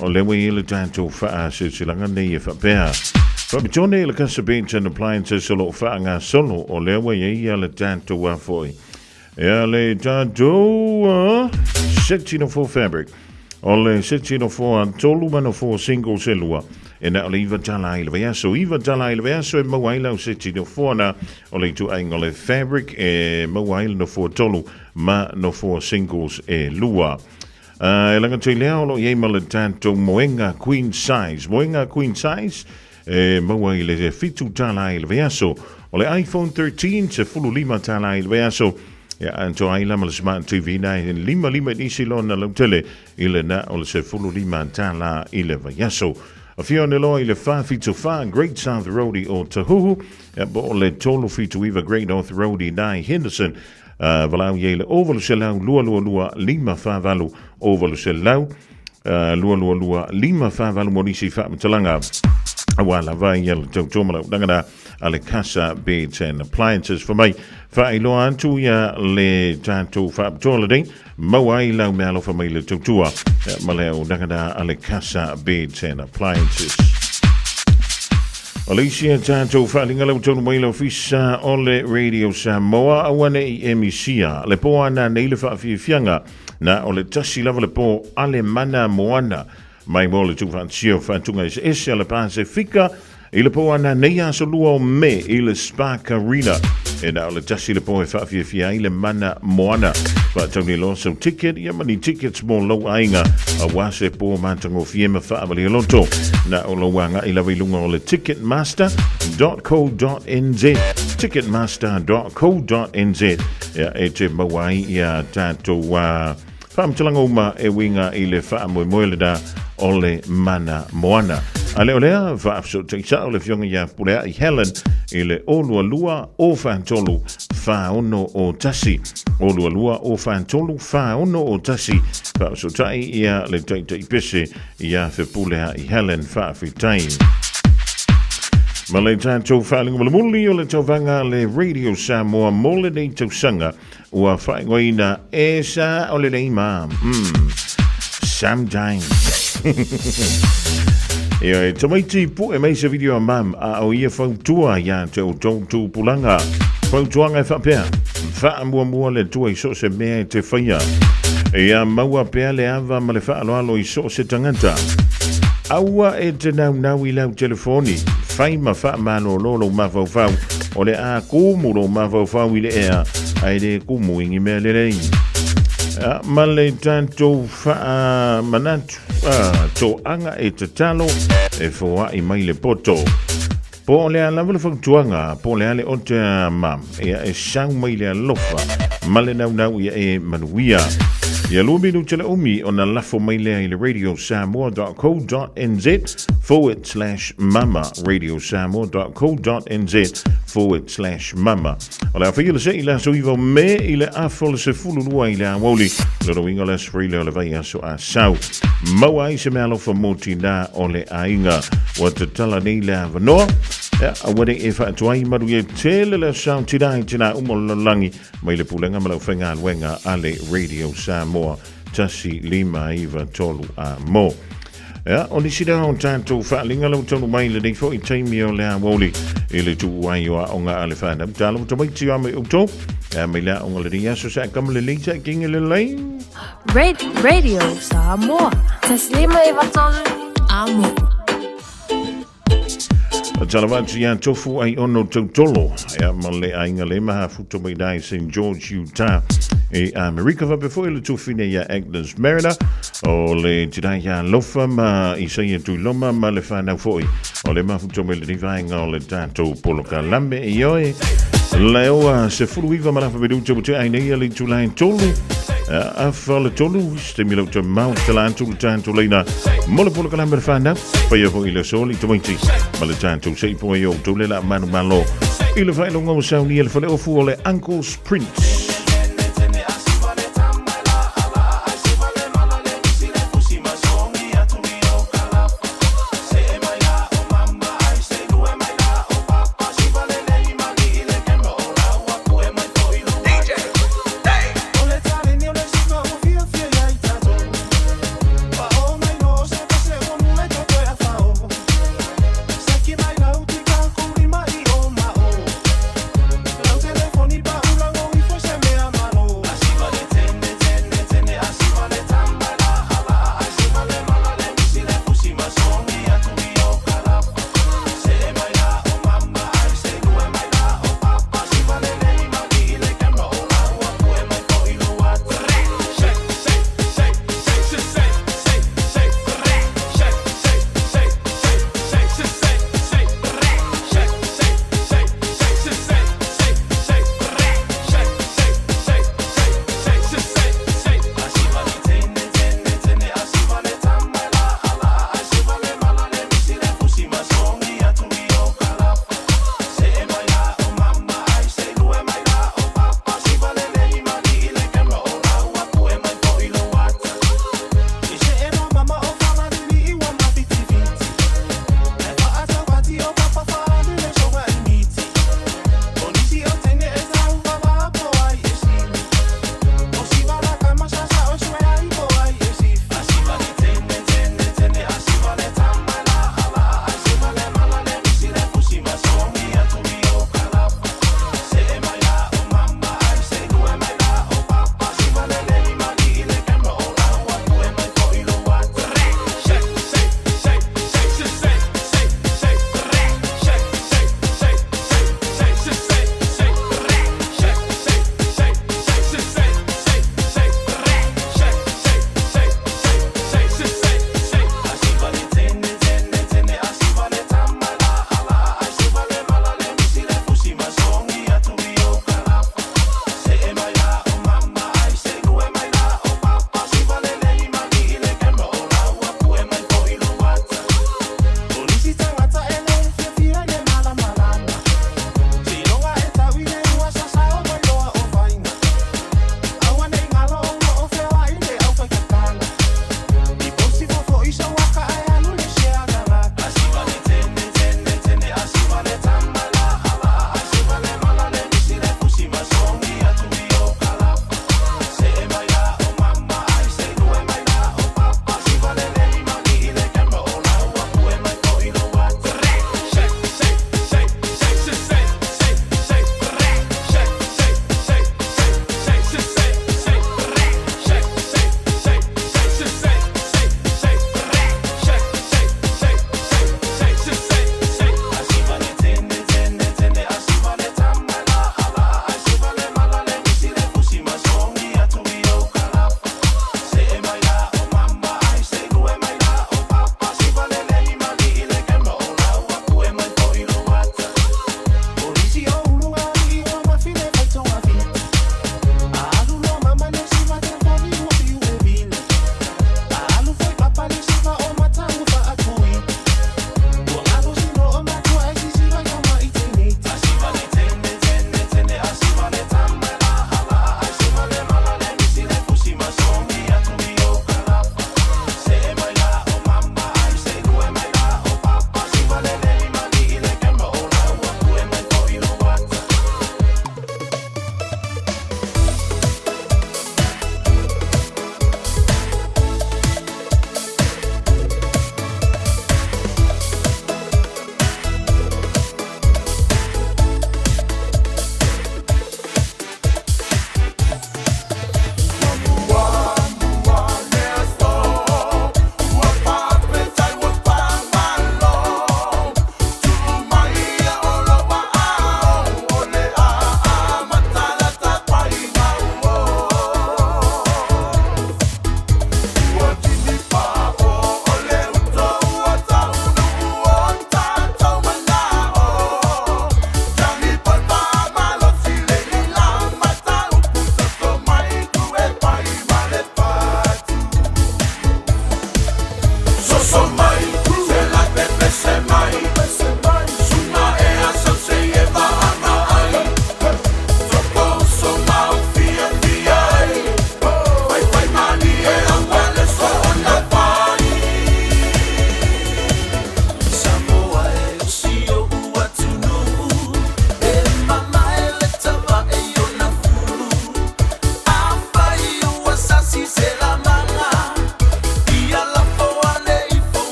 ole we ile tanto fa se langa nei fa pe fa bitone le casa beds and appliances solo fa anga solo ole we ia le tanto wa foi ele tanto 1604 fabric ole 1604 tolu mano for single selua ena ole iva tala ile vea so iva tala ile vea so mo waila 1604 na ole tu angole fabric mo waila no for tolu ma no for singles lua elanga tu leo lo ye mal tanto moenga queen size mo waila fitu tala ile vea so ole iPhone 13 se fulu lima tala ile vea so ja, en zo ai lama le smart TV na lima isi lona lo tele ile na o se fulu lima tala ile va yaso a fio ne lo ile fa fitu fa Great South Roadie o Tahuhu bo le tolo fitu iva Great North Roadie na Henderson valau yele over se lau lua lima fa valu over se lau lua lima fa valu monisi fa mtalanga Wala vai el tōmala tangana ale casa beds and appliances for mai whaelo antu ia le tātou whaaptōladei mawai lau mea alofa mai le tautua ma leo tangana ale casa beds and appliances. Alicia tātou whaalinga lau tonu mai lau fisa o le Radio Samoa awane I emisia le po ana nei le whaafianga na o le tasi lava le po ale mana moana mai mo le tuwhansio whantunga ese le Pasifika I le po ana nei aso lua o me I le Spark Arena e na o le tasi le po e whaafia I le mana moana whaatoni lo so ticket ia mani tickets mo lau ainga a wase po mantango fiema whaamali alonto na o lau anga I lawa ilunga o le ticketmaster.co.nz ticketmaster.co.nz ia e te mawai ia tātou whaamtalanga uma e winga I le whaamoe le da o le mana moana. A leo lea, whaafso teisa o le fionga ia pulea I Helen I le olua lua o whaantolu whaono o tasi. Olua lua o whaantolu whaono o tasi. Whaafso tai ia le taitai pese ia whepulea I Helen whaafitai. Ma le tātou whaalinga malamuli o le tauwanga le Radio Samoa mole nei tausanga ua whaingoina e sa o le leima. Sometimes. E tamaiti pu e mai se video mam a o ia fautua ia te o tautu pulanga. Fautuanga e whapea. Whaamua le tua I so se mea te whaia. Ia maua pea le ava ma le whaaloalo I so se tangata. Aua e te nau I lau telefoni. Whai ma whaamano lolo ma whau o le a kūmuro ma whau I le ea. Ai le kūmu ingi mea le rei. Ma le tātou manatu tō anga e te talo e whoa I mai le poto. Po le a lawa le whaktuanga, po le ale o te mam, ea e sau mai le alofa, ma le nau ia e manuia. Ia lua minu te le umi o na lafo mai lea I le radiosamoa.co.nz/mama, radiosamoa.co.nz/mama. O le awhia le se I le aso iwa me I le afo le se fulu lua I le Aoauli, loro inga le sfrile o le vai aso a sau. Maua I se me alofa moti na o le ainga, wa te tala nei le avanoa, a wade e whaatuai maru e tele le sau tina umololangi mai le pulenga malau whenga alwenga ale Radio Samoa tasi lima iwa tolu a mo. O ni sida o tātou whaalinga lau tonu mai le nei fo I taimi o le Aoauli I le tu uai o a onga ale whana. Tala o tamaiti o ame uto, mai lea onga le ria so sa kamale leita kinga le lai. Radio Samoa tasi lima iwa tolu a mo. Talavatu ia tofu ai ono tautolo ia male ainga le maha futo mai dai St. George, Utah e America va before le tufine ia Agnes Merida o le tidai ia lofa ma isa ia tuiloma ma le whanau foi o le mafuto mai le divainga o le tatou polo ka lambe e ioe leo se fulu iwa marafa bedu te ai nei le tulai tolu a fala tolu stimilo te mau te lantu le tantu leina mole polo ka lambe whanau pa ia foi le soli tomaiti ma le tantu sei po io to le la manu malo il va longo sauni il fale ofu o le Uncle's Prince. Telefoni pa ulang o ifo se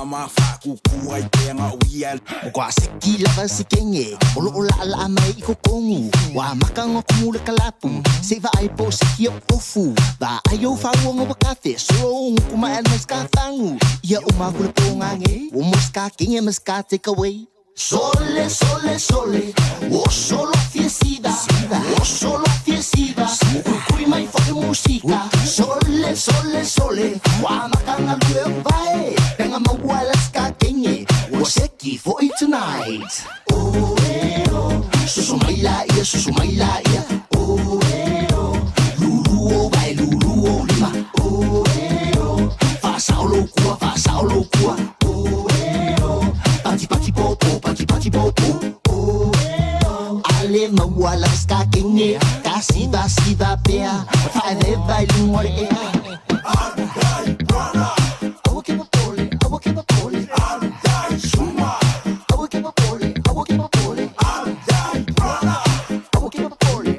mafakuku ai te nga uia o kwa seki lava sikenge olo ala mai ko kongu wa makanga kumule kalapu se va ai po seki ofu va ayo fa ngo bakate so kuma el meska tangu ia o makule pongange o meska kinge meska take away Sole, sole, sole, o solo fiesida, o solo fiesida, kui mai fai musica. Sole, sole, sole, wa makanga lue vai, tenga mawala ska kenye, o seki foi tonight. Oh oh, susu maila ia, oh oh, lulu o vai, lulu o lima, oh oh, fa saulo kua, oh oh, pati popo, oh oh, ale mawala ska kenye, kasida pea, fa vai lumore ea. Andai brana, awo kepa pole, andai suma, awo kepa pole, andai brana, awo kepa pole,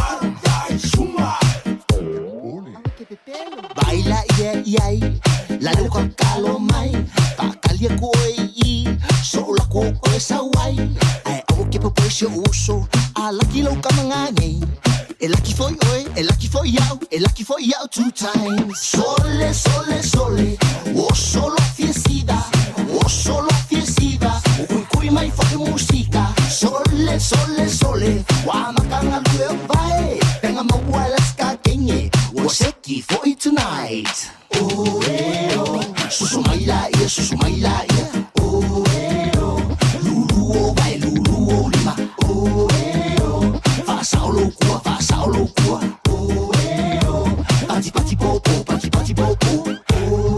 andai suma. Baila iai, la lelo kwa kalo mai, pa kalia koi, sola ko esa wai, ai awo kepa pole se uso, ala kilo kamangane. Elaki foi oi, elaki foi yao 2 times. Sole, sole, sole, o solo fiesida, o kui mai foi musica. Sole, sole, sole, wa makanga lue vai, tenga mawala ska kenye, o seki foi tonight. Oh oh, susu maila ia, oh oh, lulu o vai, lulu o lima, oh oh, fa saulo kua, oh oh, pati popo, oh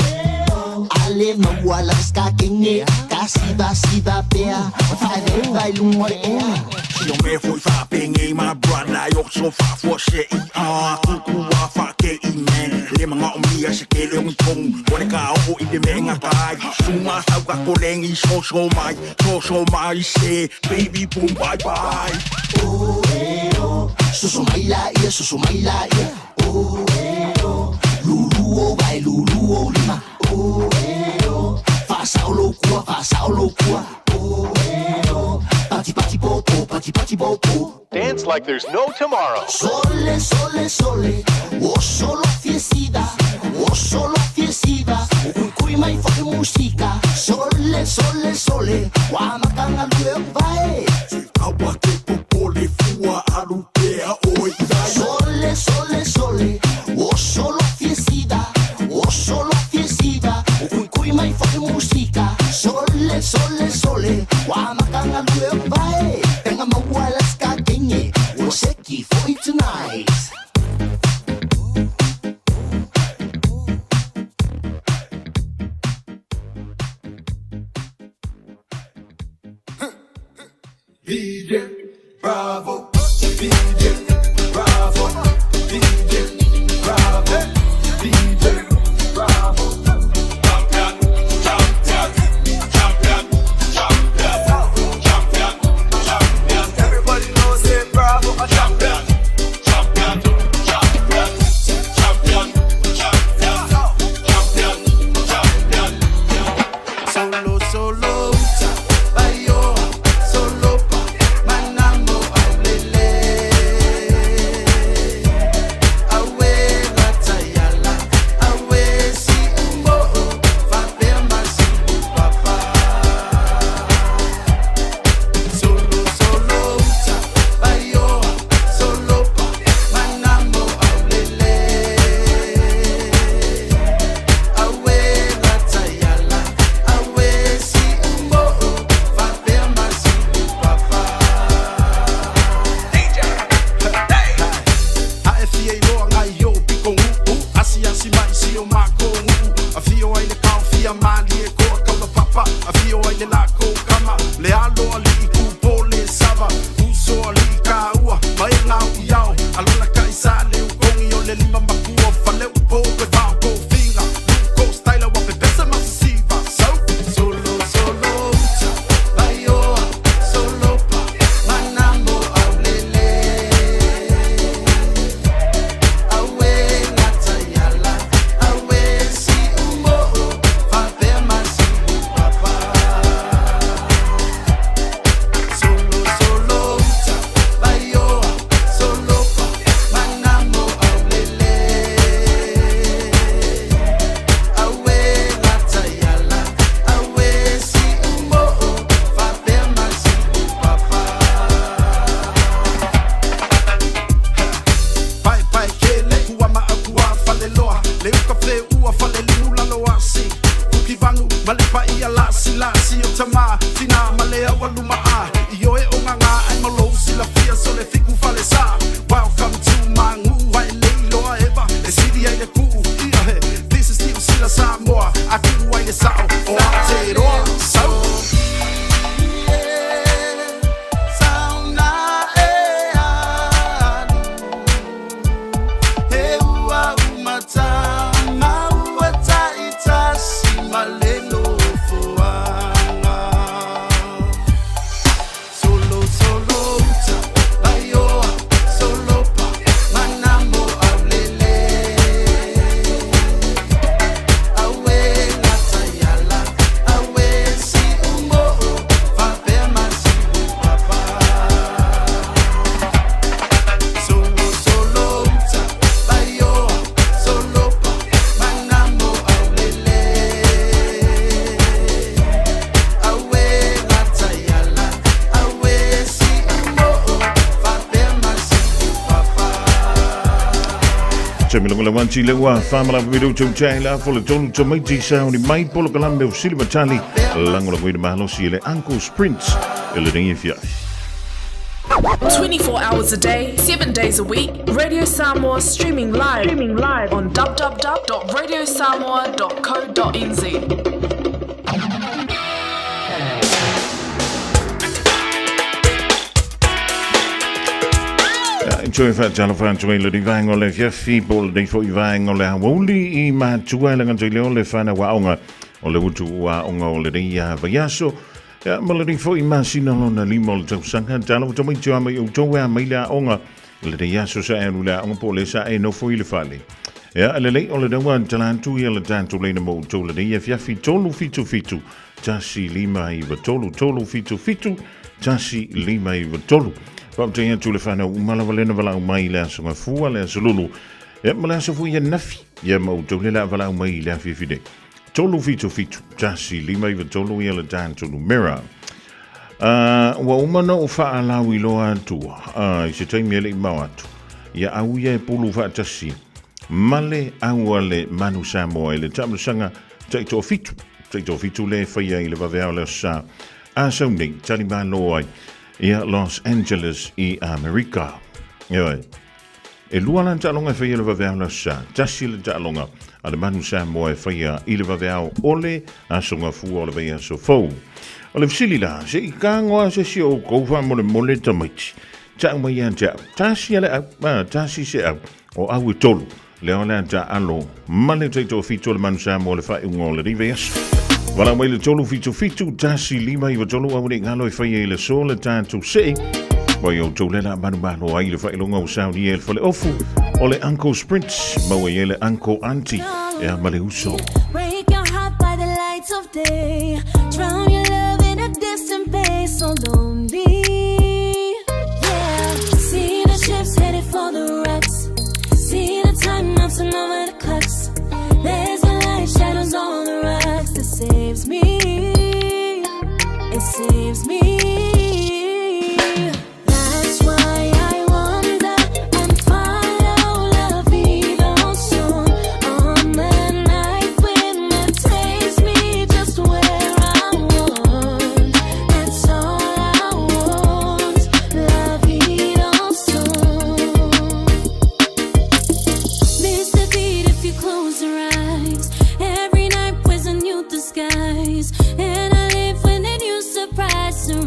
oh, ale mawala ska kenye, kasida pea, fa vai lumore ea. Yo me fui fa pengi my brother, yo so fa for shit kuku wa fa ke imen, le mga umia se ke le tong, wone ka o I de menga kai, suma sa ka kolengi so mai se, baby boom bye bye. Oh oh, susu maila ia, oh oh, lulu o vai, lulu o lima, oh oh, fa saulo kua, oh oh, pati popo. Dance like there's no tomorrow. Sole, sole, sole, o solo fiesida, o kui mai fai musica. Sole, sole, sole, wa makanga lue vai. Awa ke popole fua alupea oi dai. Sole, sole, sole, o solo fiesida, o kui mai fai musica. Sole, sole, sole, wa makanga lue vai. Tenga mawala ska kenye, o seki foi tonight. DJ Bravo, DJ Bravo, DJ Bravo, DJ Bravo. Champion. Everybody knows say Bravo a champion. Solo, bayo, solo pa, manamo alele. Awe gatayala, awe si umbo, fabema si papa. Solo, bayo, solo pa, manamo alele. Awe gatayala, awe si umbo. la si o tama tina malea waluma a io e onganga ai malo sila fia so le fiku fale sa welcome to mangu wai leilo eva e sidi ai le ku ia he this is still sila Samoa I do wai le sao o te roa sao Milonga wanchi le wa famala video chai la fo le tonu tomaiti sound mai polo kalambe usili matali langola go mahalo sile Uncle Sprints ele dingi fia 24 hours a day, 7 days a week, Radio Samoa streaming live on www.radiosamoa.co.nz. Enjoy fa jalo fa enjoy le divango le fiafibol de fo ivango le Aoauli I matua le nganto le ole fana waonga o le utu waonga o le dia vayaso ya maladi fo imasina lona limol tau sanga jalo to mai tua mai o to wa mai la onga le dia so sa enu la onga pole sa e no fo ile fale ya le ole de wan talantu ile tantu le mo to le dia fiafi tolu fitu tasi lima I tolu fitu tasi lima I tolu. Pamtenha tu le fana umala valena vala mai la songa fua le solulu. E mala so fu ya nafi ya mo to le la vala mai la fifide. Tolu fitu tasi lima I tolu ya le tantu numera. Wa umana o fa ala wilo atu. Se tai mele mawatu. Ya auya pulu fa tasi. Male awale manu Samoa le tamu sanga taito fitu le fa ya le va le sa. Asomding Taliban loai. Ia Los Angeles I America. Ia e lualan talonga fai le vavea sa tasi le talonga ale manu Samoa e fai I le vavea ole a songa fu o le vea so fou. O le fisili la se I kangoa se si o koufa mole tamaiti. Ta mai anta tasi ale tasi se o au e tolu le ole anta alo male taito fito le manu Samoa le fai ungo le riveas. Wala mai le tolu fitu tasi lima I tolu au ne ngalo I fai le so le tantu se Wai o tolu la manu ai le fai longa o saudi el fale ofu o le Uncle Sprints ma wai le Uncle Auntie e a male uso. Break your heart by the lights of day. Drown your love in a distant place, so lonely. Yeah, see the ships headed for the rocks. See the time mounting over the clocks. There's the light shadows on the rocks that saves me. It saves me. That's why I wander and follow la vida son on the night when it takes me just where I want. That's all I want. La vida son. Miss the beat if you close your eyes. Every night wears a new disguise, and I live when a new surprise surrounds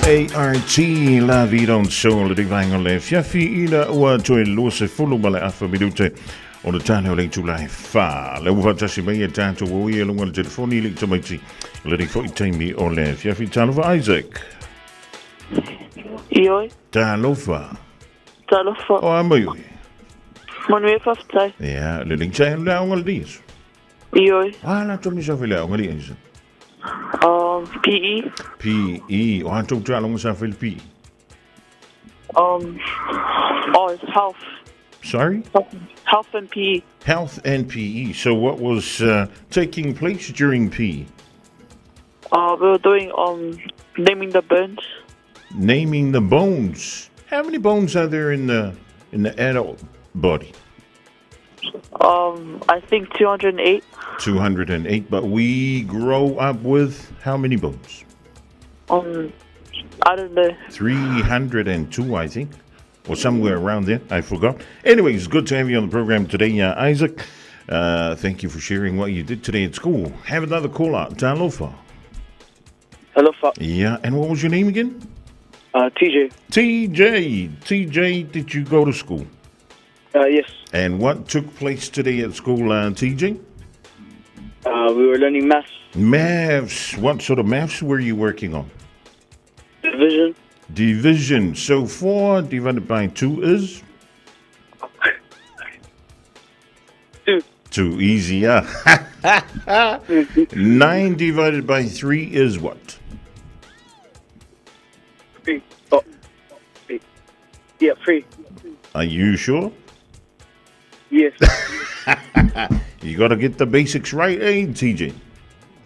ART La Vie Don't Soul di vango le fiafi ina ua toe lose fulu male afa minute o le tane o le July fa le uva tasi mai e tato o ia lunga le telefoni li tamaiti le di foi taimi o le fiafi talova Isaac Ioi talova Talofa o amaiui Manuel Faftai ja le link sai le aunga le dies Ioi la tomi sa le aunga le Isaac PE PE o hantou talonga sa fil PE it's health. Sorry? Health and PE. Health and PE. So what was taking place during PE? We were doing naming the bones. Naming the bones. How many bones are there in the adult body? I think 208. 208, but we grow up with how many bones? I don't know. 302, I think. Or somewhere around there. I forgot. Anyway, it's good to have you on the program today, Isaac. Thank you for sharing what you did today at school. Have another call out. Talofa. Hello, Yeah, and what was your name again? TJ. TJ, did you go to school? Yes. And what took place today at school, TJ? We were learning maths. Maths. What sort of maths were you working on? Division. So 4 divided by 2 is? 2. Too easy, yeah. 9 divided by 3 is what? 3. Yeah, 3. Are you sure? Yes. You got to get the basics right, TJ?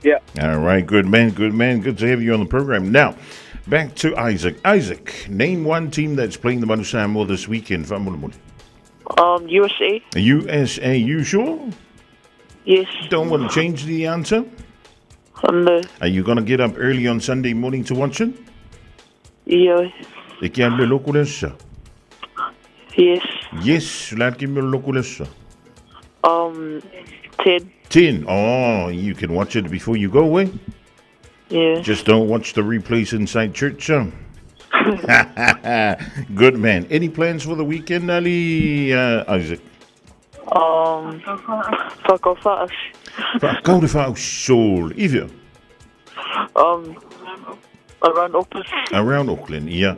Yeah. All right, good man. Good to have you on the program. Now, back to Isaac. Isaac, name one team that's playing the Manu Samoa this weekend. USA. USA, you sure? Yes. Don't want to change the answer? No. Are you going to get up early on Sunday morning to watch it? Yeah. Ik heb de lokulessa. Yes. Yes, laat give me lokulessa. 10. 10. Oh, you can watch it before you go away? Yeah. Just don't watch the replays inside church, Good man. Any plans for the weekend, Ali, Isaac? Vakauwde Soul. Even? Around Auckland. Around Auckland, yeah.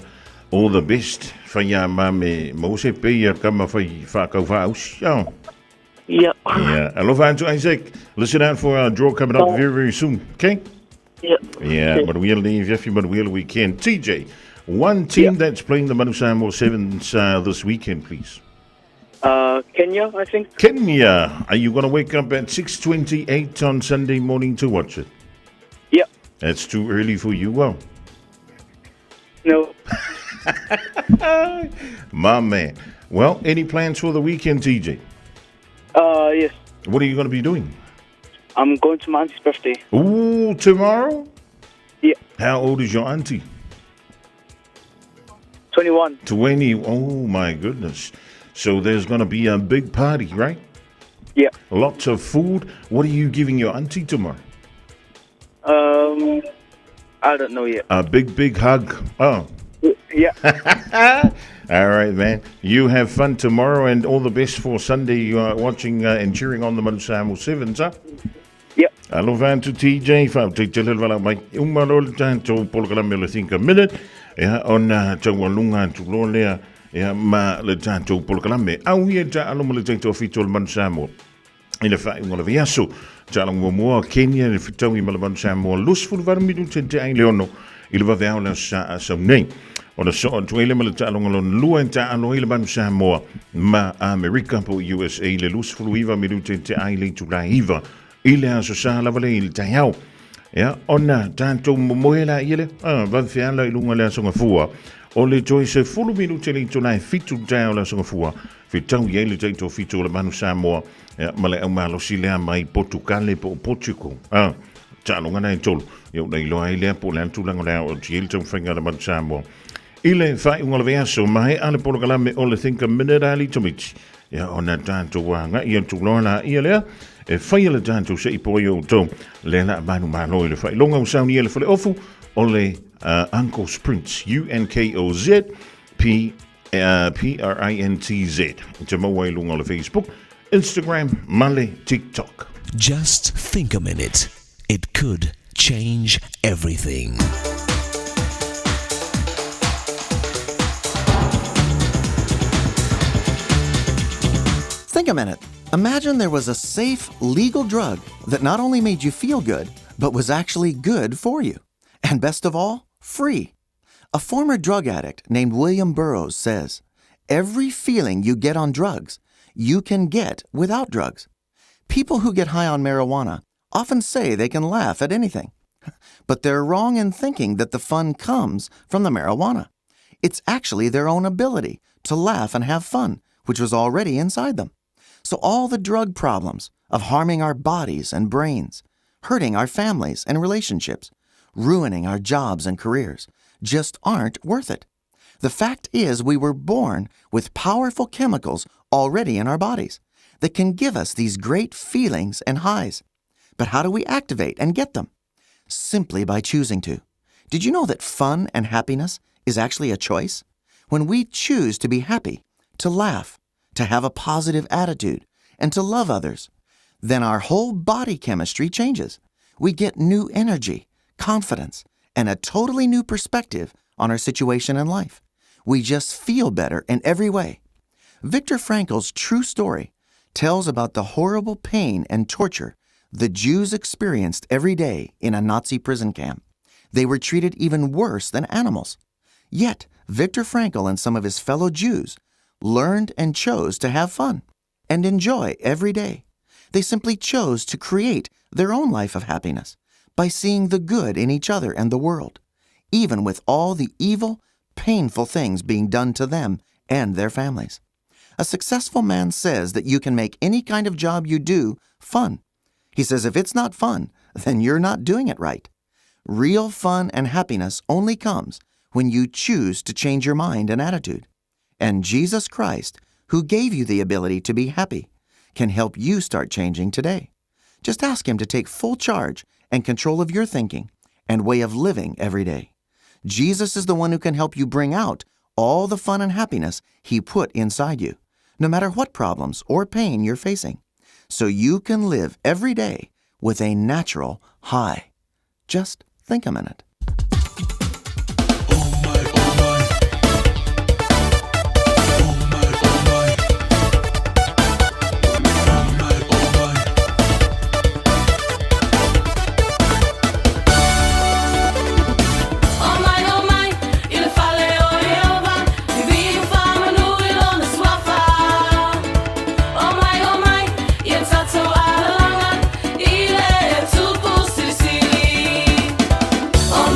All the best. Van jou maar met Mose P. Je kan maar van Vakauwde Soul. Yeah. Yeah. I love you, Isaac. Listen out for our draw coming up very, very soon. Okay? Yeah. Yeah, but we'll leave Jeffy, but we can. TJ, one team that's playing the Manu Samoa Sevens this weekend, please. Kenya, I think. Kenya. Are you going to wake up at 6:28 on Sunday morning to watch it? Yeah. That's too early for you, well. No. My man. Well, any plans for the weekend, TJ? Yes. What are you going to be doing? I'm going to my auntie's birthday. Ooh, tomorrow? Yeah. How old is your auntie? 21. 20. Oh, my goodness. So there's going to be a big party, right? Yeah. Lots of food. What are you giving your auntie tomorrow? I don't know yet. A big hug. Oh. Yeah. All right, man. You have fun tomorrow and all the best for Sunday watching and cheering on the Manu Samoa Sevens, huh? Yep. Aloha to TJ. Mai umarol tanto polkala le 5 minute. Ja, on tawalunga tulolea. Ja, ma le tanto polkala me. Au ia ta alo le tanto fitol Manu Samoa. Ile fa ngola viaso. Talang mo Kenya le fitawi Manu Samoa. Lusful varmidu te ai leono. Ile va veaula sa nei. O na so tuele mele talongalon lua ta alo ile Manu Samoa ma America po USA le lusful iva minute te ai le tulaiva. Ile aso sa la vale il tayau. Ja, ona tanto moela ile. Va fiala ilunga le songa fua. O le joise fulu minute le tulai fitu tau la songa fua. Fitau ye le taito fitu le Manu Samoa. Ja, male au malo sile mai Portugal po Portugal. Talonga na tolu. Yo nei lo ai le po le tulanga le o tiel tau fenga le Manu Samoa. Ile fai ungola veaso mai ale polokala me ole thinka minerali tomich. Ja, ona tanto wanga ia tulona ia lea. E fai le tanto se ipoio to le la manu malo ile fai longa usau ni ele fale ofu ole Uncle's Prince, UNKOZ PRINTZ. Te maua i lunga o le Facebook, Instagram, male TikTok. Just think a minute. It could change everything. Think a minute. Imagine there was a safe, legal drug that not only made you feel good, but was actually good for you. And best of all, free. A former drug addict named William Burroughs says, "Every feeling you get on drugs, you can get without drugs." People who get high on marijuana often say they can laugh at anything. But they're wrong in thinking that the fun comes from the marijuana. It's actually their own ability to laugh and have fun, which was already inside them. So all the drug problems of harming our bodies and brains, hurting our families and relationships, ruining our jobs and careers, just aren't worth it. The fact is we were born with powerful chemicals already in our bodies that can give us these great feelings and highs. But how do we activate and get them? Simply by choosing to. Did you know that fun and happiness is actually a choice? When we choose to be happy, to laugh, to have a positive attitude, and to love others, then our whole body chemistry changes. We get new energy, confidence, and a totally new perspective on our situation in life. We just feel better in every way. Viktor Frankl's true story tells about the horrible pain and torture the Jews experienced every day in a Nazi prison camp. They were treated even worse than animals. Yet, Viktor Frankl and some of his fellow Jews learned and chose to have fun and enjoy every day. They simply chose to create their own life of happiness by seeing the good in each other and the world, even with all the evil, painful things being done to them and their families. A successful man says that you can make any kind of job you do fun. He says if it's not fun, then you're not doing it right. Real fun and happiness only comes when you choose to change your mind and attitude. And Jesus Christ, who gave you the ability to be happy, can help you start changing today. Just ask Him to take full charge and control of your thinking and way of living every day. Jesus is the one who can help you bring out all the fun and happiness He put inside you, no matter what problems or pain you're facing, so you can live every day with a natural high. Just think a minute. Oh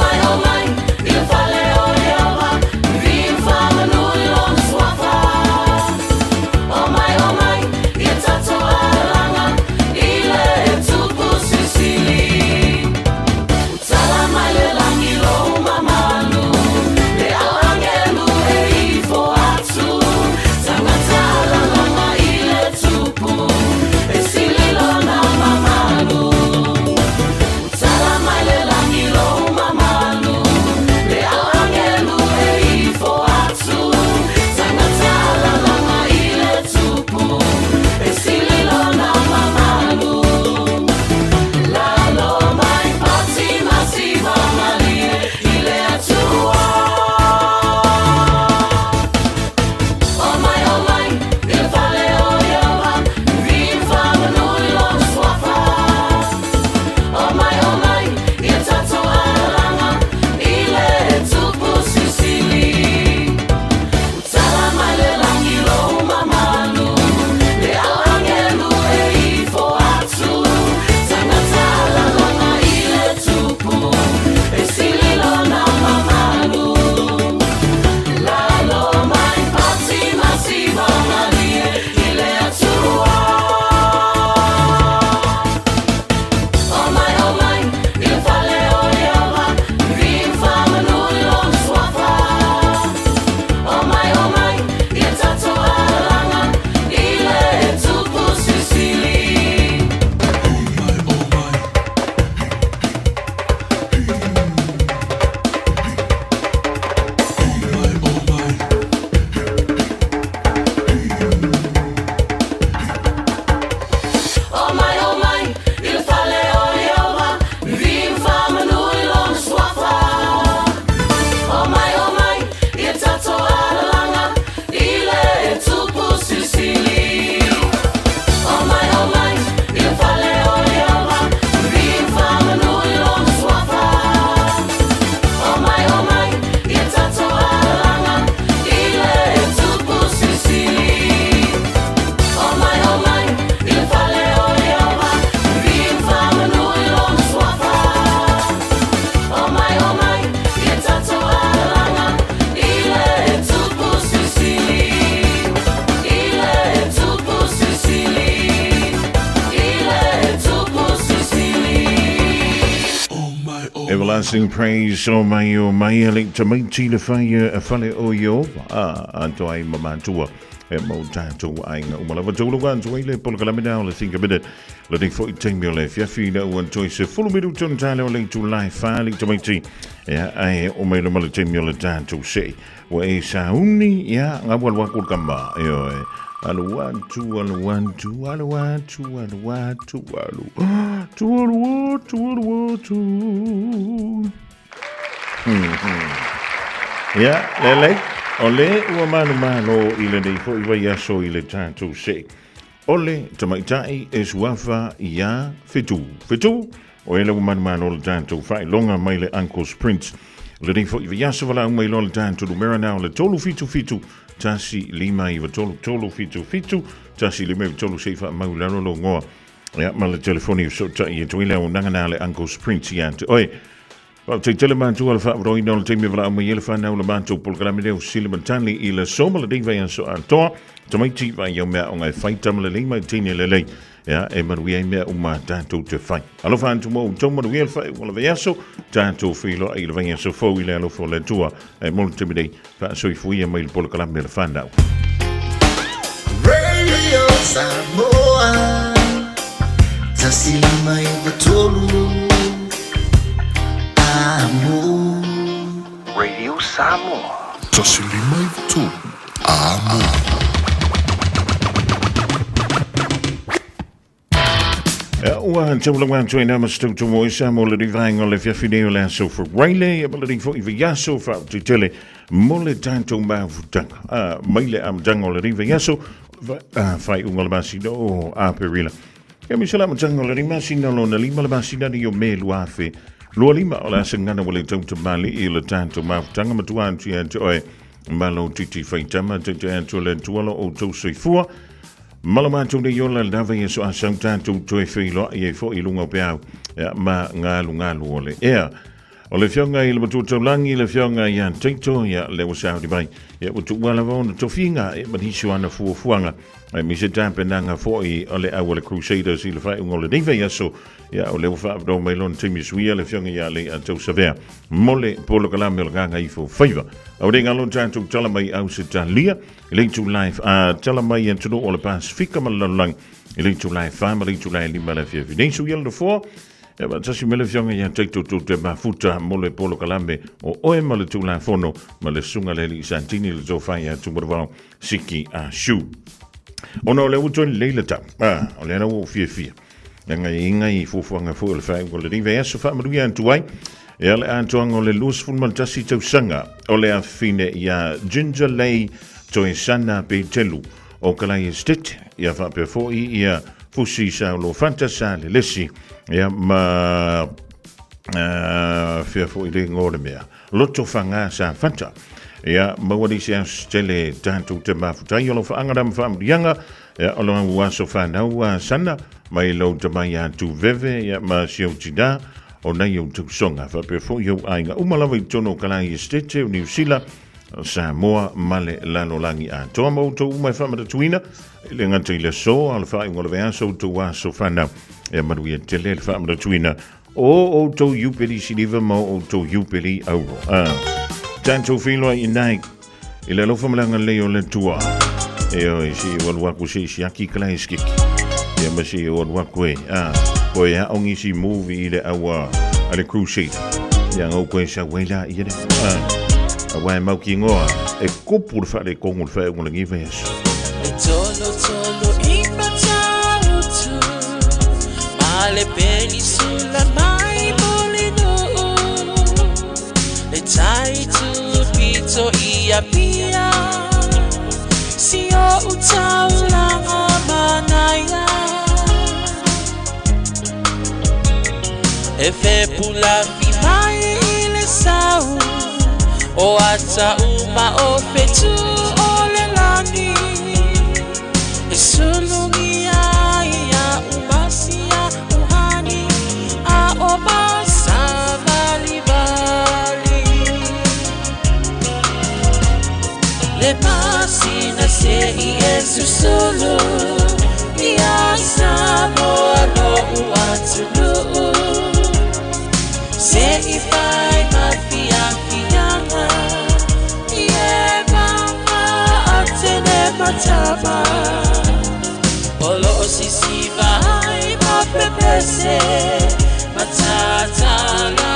everlasting praise so mai alik te maiti le whale o Yehova anto ai mamantua e mo tātou ainga umalawa tōlu wantu ai le polakalamina o le think a minute le dei fo i teimio le fiafina uan toi se fulu miru tonu tale o le tu lai whalik te maiti ia ai o mai le male teimio le tātou se wa e sauni ia ngawal wakul kamba io e alu wantu ya lele ole ua malo i le nei fo i vai aso i le tātou se ole tamaitai e suafa ia fitu o ele ua malo le tātou fai longa mai le Uncle's Prince le nei fo i vai aso wala mai lo le tātou lumera nao le tolu fitu tasi lima i tolu fitu tasi lima i tolu seifa maulano lo ngoa ya ma le telefoni so ta i tuile o nangana le Uncle's Prince ia oi Well, te tele mantu al fa roi no te me vla me fa na le mantu pol kala me o sile mantani i le soma le diva so anto to mai ti va yo me on ai fight le lima tini le ya e man we me uma tanto te fai alo fa antu mo to mo we fa o le yaso tanto filo i le va so fo i le alo fo le tua e mo te me dei fa so i fu ia mai pol kala me le fa na Radio Samoa tasili mai vatolu Radio Samoa. Tasili mai tu. Amo. Ua tau langan tui nama stau tu mo isa mo le divang o le fiafideo le aso for Riley e le fo i viaso fa tu tele mo le tanto mavutanga mai le amtanga o le viaso fai unga le masino o a perila e mi sala amtanga o le masino lo na lima le masina di o me luafe Lua lima o la sangana wale tau te mali i le tanto mafutanga matuan tu anto oe malo titi faitama te anto le tualo o tau soifua malamatu de yola lava i so asang tanto tu e whilo i e fo i lunga peau ma ngalu ole ea o le fionga i le matu taulangi le fionga i an teito ia le wasau di bai ia utu wala vona tofinga e manisu ana fuanga ai mi se tampe nanga fo i ole awale Crusaders i le fai ngole diva ia so ia o le fa do mai lon timi suia le fionga ia le atau savea mole polo kala me ganga i fo faiva o ringa lon tanto tala mai au se talia link to life tala mai en tudo o le Pacifica malang link to life family to life lima la fia vinensu ia le fo e ba tasi mele fionga ia teito tu te mafuta mole polo kalambe o oe male tu la fono male sunga le li santini le zofai tu morvao siki a shu ono le uto le ta o le na o fia nga inga i fufuanga fu le fai ko le rive so fa maru ia tuai e le antoanga le lus fun mal tasi tau sanga o le afine ia ginger lei to sana pe telu o kala i stit ia fa pe fo ia fusi sa lo fantasa le lesi ia ma fia fo i le ngore mea loto fanga sa fanta ia mawadi sia stele tanto te mafuta ia lo fa angara fa mrianga ia o lo wa so fa na wa sana mai lo te mai tu veve ia ma sio tida o na yo tu songa fa pe fo yo ainga umalawa i tono kala i stete o New Zealand Samoa male lano langi a toa mo to mai fa mata tuina le ngata i le so al fa ngol vea so to wa so fa na e manu i tele le fa mata tuina o to you peli siliva mo o to you peli euro tanto filo i nai i le lo fa malanga le o le tua e o si wal wa ku si aki kala iski e ma si o wa ku ko ya ongi si movie le awa ale crusade ya ngo ko sa wela i le Awa mau ki ngoa e kupu le whare kongu le whae ngonga ngiwe yesu. E tolo i matautu ma le penisula mai molino le taitu pito i apia si o utaulanga manaya e fe pula fi mai i le sau o ata uma o fetu o le lani e sulungi ia umasia uhani a o masa bali le masina se i esu solo ia Samoa no uatunu Se ifai mafiakianga Ie mama atene matama Olo osisiva hai mapepese Matata